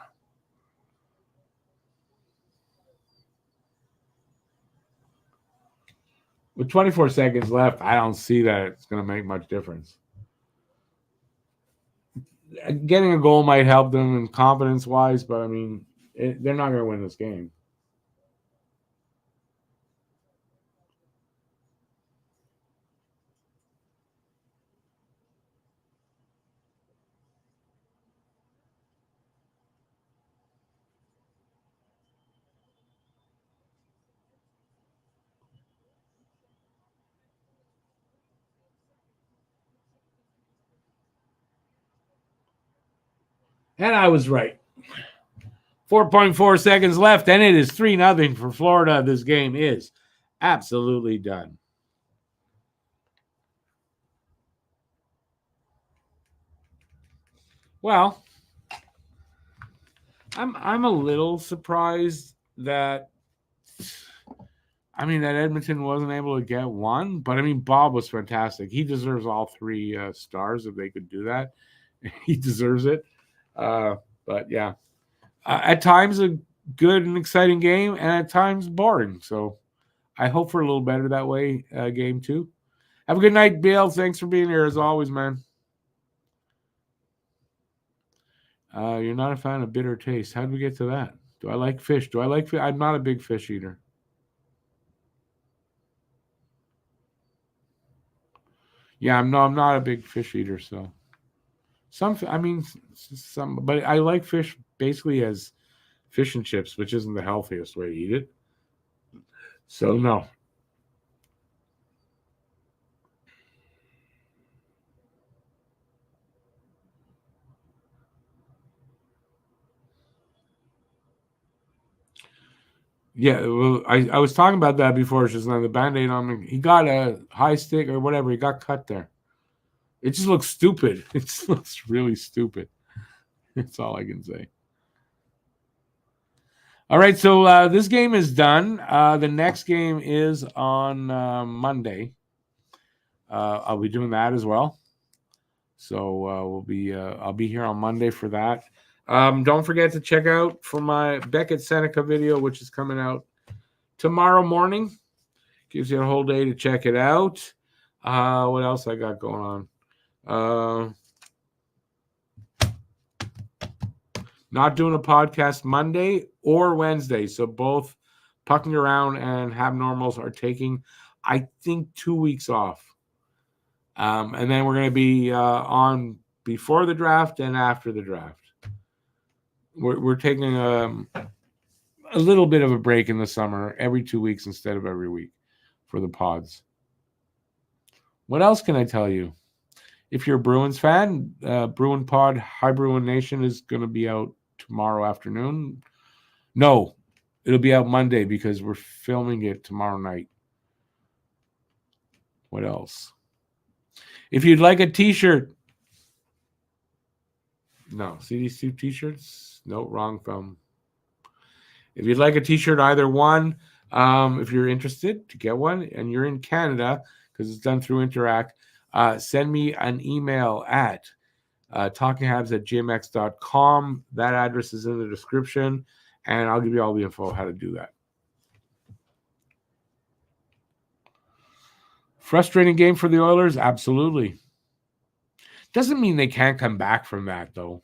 [SPEAKER 1] With 24 seconds left, I don't see that it's going to make much difference. Getting a goal might help them in confidence-wise, but I mean, they're not going to win this game. And I was right. 4.4 seconds left, and it is 3-0 for Florida. This game is absolutely done. Well, I'm a little surprised that that Edmonton wasn't able to get one, but I mean Bob was fantastic. He deserves all three stars if they could do that. He deserves it. But yeah, at times a good and exciting game, and at times boring. So I hope for a little better that way. Game two. Have a good night, Bill. Thanks for being here as always, man. You're not a fan of bitter taste. How did we get to that? Do I like fish? I'm not a big fish eater. Yeah, I'm not a big fish eater. So some, but I like fish basically as fish and chips, which isn't the healthiest way to eat it. So no. Yeah, well, I was talking about that before. It's just on the Band-Aid on him. He got a high stick or whatever. He got cut there. It just looks stupid. It just looks really stupid. That's all I can say. All right, so this game is done. The next game is on Monday. I'll be doing that as well. So I'll be here on Monday for that. Don't forget to check out for my Beckett Seneca video, which is coming out tomorrow morning. Gives you a whole day to check it out. What else I got going on? Not doing a podcast Monday or Wednesday. So both Pucking Around and Habnormals are taking, I think, 2 weeks off. And then we're going to be on before the draft and after the draft. We're taking a little bit of a break in the summer, every 2 weeks instead of every week for the pods. What else can I tell you? If you're a Bruins fan, Bruin Pod, High Bruin Nation is going to be out tomorrow afternoon. No, it'll be out Monday because we're filming it tomorrow night. What else? If you'd like a t-shirt. No, see these two t-shirts? No, wrong film. If you'd like a t-shirt, either one, if you're interested to get one and you're in Canada, because it's done through Interact, send me an email at talkinghabs@gmx.com. That address is in the description, and I'll give you all the info how to do that. Frustrating game for the Oilers? Absolutely. Doesn't mean they can't come back from that, though.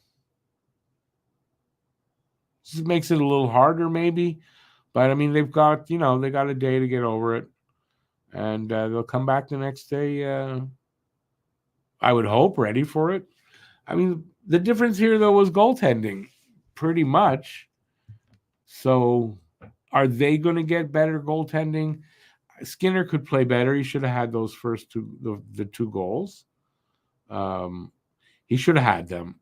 [SPEAKER 1] This makes it a little harder, maybe. But, I mean, they've got, they got a day to get over it. And they'll come back the next day, I would hope, ready for it. I mean, the difference here, though, was goaltending, pretty much. So are they going to get better goaltending? Skinner could play better. He should have had those first two, the two goals. He should have had them.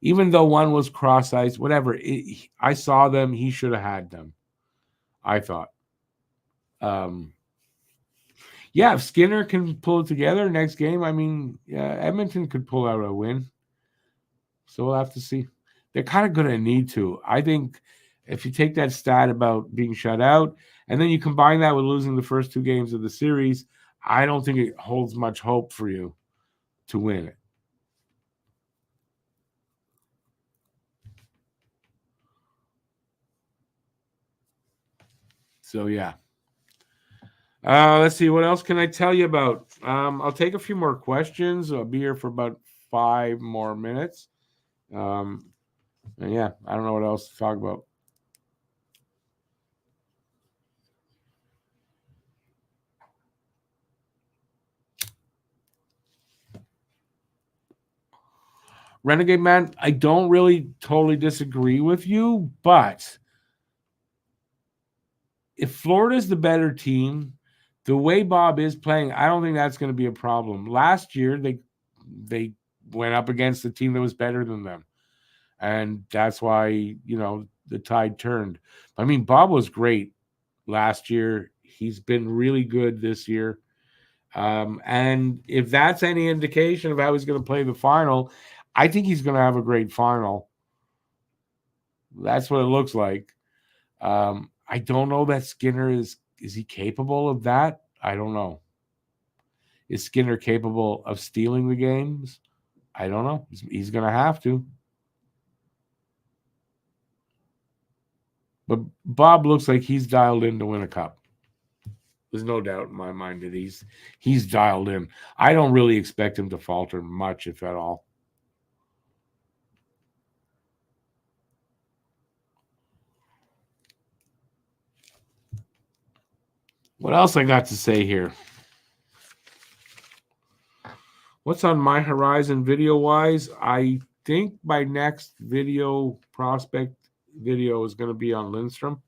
[SPEAKER 1] Even though one was cross-ice, whatever. I saw them. He should have had them, I thought. Yeah, if Skinner can pull it together next game, I mean, Edmonton could pull out a win. So we'll have to see. They're kind of going to need to. I think if you take that stat about being shut out, and then you combine that with losing the first two games of the series, I don't think it holds much hope for you to win it. So, yeah. Let's see. What else can I tell you about? I'll take a few more questions. I'll be here for about 5 more minutes. And yeah, I don't know what else to talk about. Renegade Man, I don't really totally disagree with you, but if Florida's the better team, the way Bob is playing, I don't think that's going to be a problem. Last year, they went up against a team that was better than them. And that's why, the tide turned. I mean, Bob was great last year. He's been really good this year. And if that's any indication of how he's going to play the final, I think he's going to have a great final. That's what it looks like. I don't know that Skinner is he capable of that? I don't know. Is Skinner capable of stealing the games? I don't know. He's going to have to. But Bob looks like he's dialed in to win a cup. There's no doubt in my mind that he's dialed in. I don't really expect him to falter much, if at all. What else I got to say here? What's on my horizon video-wise? I think my next video prospect video is going to be on Lindstrom.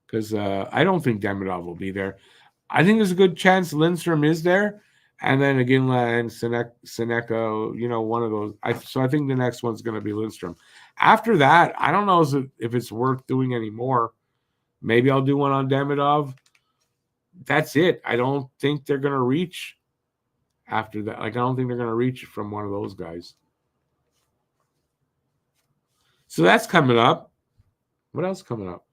[SPEAKER 1] Because I don't think Demidov will be there. I think there's a good chance Lindstrom is there. And then again, and Seneca, one of those. So I think the next one's going to be Lindstrom. After that, I don't know if it's worth doing anymore. Maybe I'll do one on Demidov. That's it. I don't think they're going to reach after that. Like, I don't think they're going to reach from one of those guys. So that's coming up. What else coming up?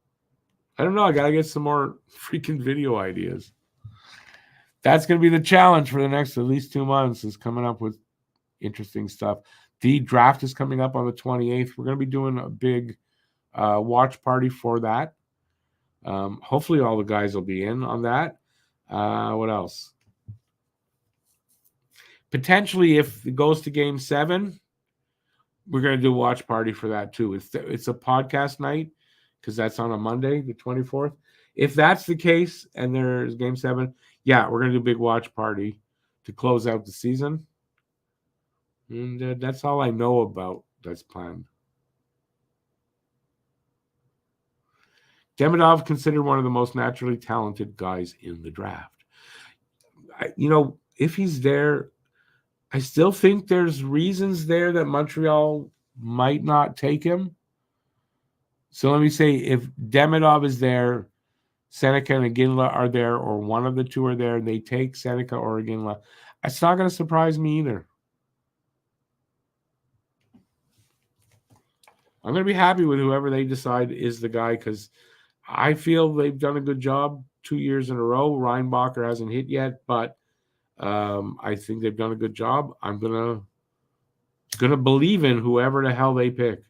[SPEAKER 1] I don't know. I got to get some more freaking video ideas. That's going to be the challenge for the next at least 2 months, is coming up with interesting stuff. The draft is coming up on the 28th. We're going to be doing a big watch party for that. Hopefully all the guys will be in on that. What else? Potentially, if it goes to Game 7, we're going to do a watch party for that too. It's a podcast night because that's on a Monday, the 24th. If that's the case and there's Game 7, yeah, we're going to do a big watch party to close out the season. And that's all I know about that's planned. Demidov considered one of the most naturally talented guys in the draft. If he's there, I still think there's reasons there that Montreal might not take him. So let me say, if Demidov is there, Seneca and Iginla are there, or one of the two are there, and they take Seneca or Iginla, it's not going to surprise me either. I'm going to be happy with whoever they decide is the guy, because I feel they've done a good job 2 years in a row. Reinbacher hasn't hit yet, but I think they've done a good job. I'm gonna believe in whoever the hell they pick.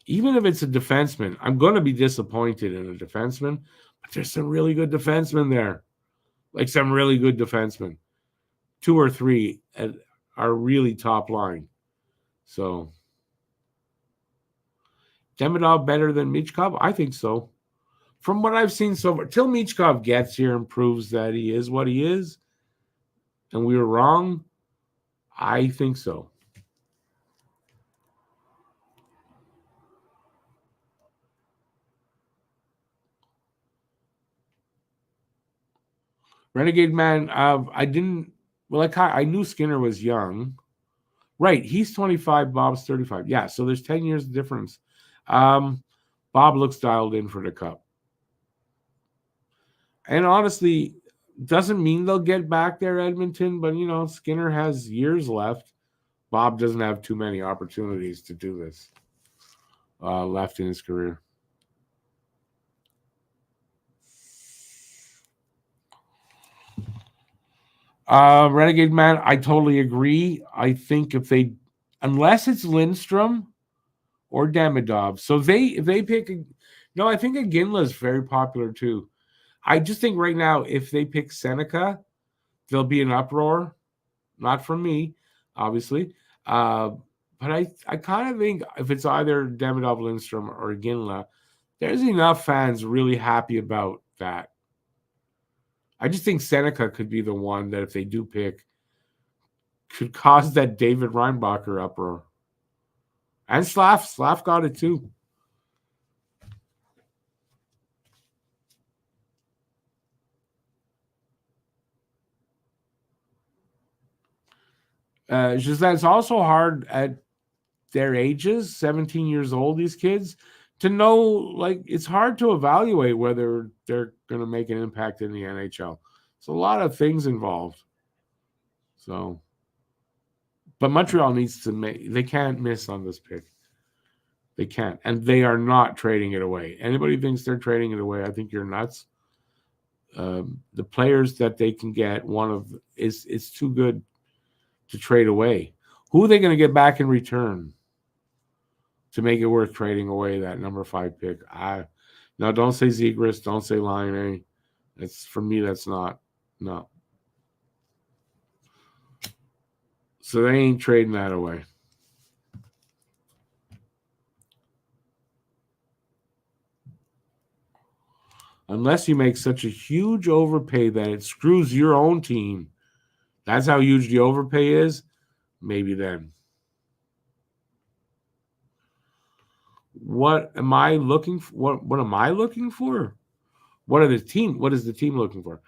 [SPEAKER 1] Even if it's a defenseman, I'm going to be disappointed in a defenseman, but there's some really good defensemen there. Like some really good defensemen. 2 or 3 are really top line. So, Demidov better than Michkov? I think so. From what I've seen so far, till Michkov gets here and proves that he is what he is, and we were wrong, I think so. Renegade Man, I knew Skinner was young. Right, he's 25, Bob's 35. Yeah, so there's 10 years difference. Bob looks dialed in for the Cup. And honestly, doesn't mean they'll get back there, Edmonton, but, Skinner has years left. Bob doesn't have too many opportunities to do this left in his career. Renegade Man, I totally agree. I think unless it's Lindstrom or Demidov, so if they pick, I think Iginla is very popular too. I just think right now, if they pick Seneca, there'll be an uproar. Not from me, obviously. But I kind of think if it's either Demidov, Lindstrom, or Iginla, there's enough fans really happy about that. I just think Seneca could be the one that if they do pick, could cause that David Reinbacher uproar. And Slav got it too. Just that it's also hard at their ages, 17 years old, these kids, to know, like, it's hard to evaluate whether they're going to make an impact in the NHL. So a lot of things involved. So, but Montreal needs to they can't miss on this pick. They can't. And they are not trading it away. Anybody thinks they're trading it away, I think you're nuts. The players that they can get, it's too good to trade away. Who are they going to get back in return to make it worth trading away that number 5 pick? No, don't say Zegras, don't say Laine. That's, for me, that's not. No. So they ain't trading that away. Unless you make such a huge overpay that it screws your own team. That's how huge the overpay is. Maybe then. What am I looking for? What am I looking for? What is the team looking for?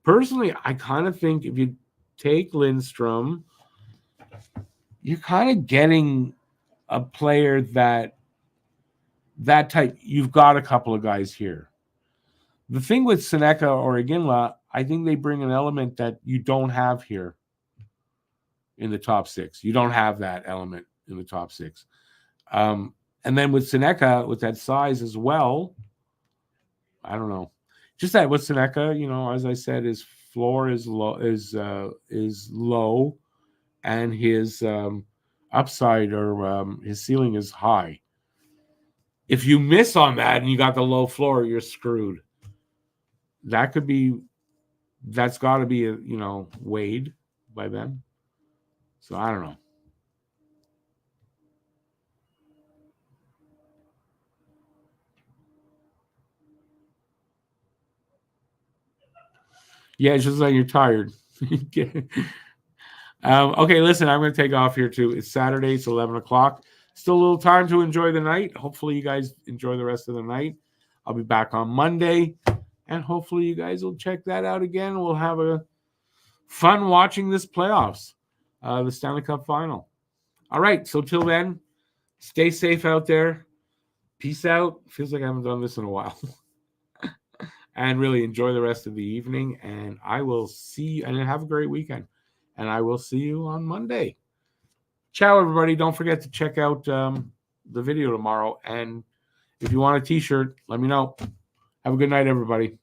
[SPEAKER 1] Personally, I kind of think if you take Lindstrom, you're kind of getting a player that that type, you've got a couple of guys here. The thing with Seneca or Iginla, I think they bring an element that you don't have here in the top six. You don't have that element in the top six. And then with Seneca, with that size as well, I don't know. Just that with Seneca, as I said, his floor is low, and his upside or his ceiling is high. If you miss on that and you got the low floor, you're screwed. That's got to be weighed by them. So I don't know. Yeah, it's just like you're tired. Okay, listen, I'm going to take off here too. It's Saturday. It's 11 o'clock. Still a little time to enjoy the night. Hopefully you guys enjoy the rest of the night. I'll be back on Monday, and hopefully you guys will check that out again. We'll have a fun watching this playoffs, the Stanley Cup Final. All right, so till then, stay safe out there. Peace out. Feels like I haven't done this in a while. And really enjoy the rest of the evening, and I will see, and have a great weekend. And I will see you on Monday. Ciao, everybody. Don't forget to check out the video tomorrow. And if you want a t-shirt, let me know. Have a good night, everybody.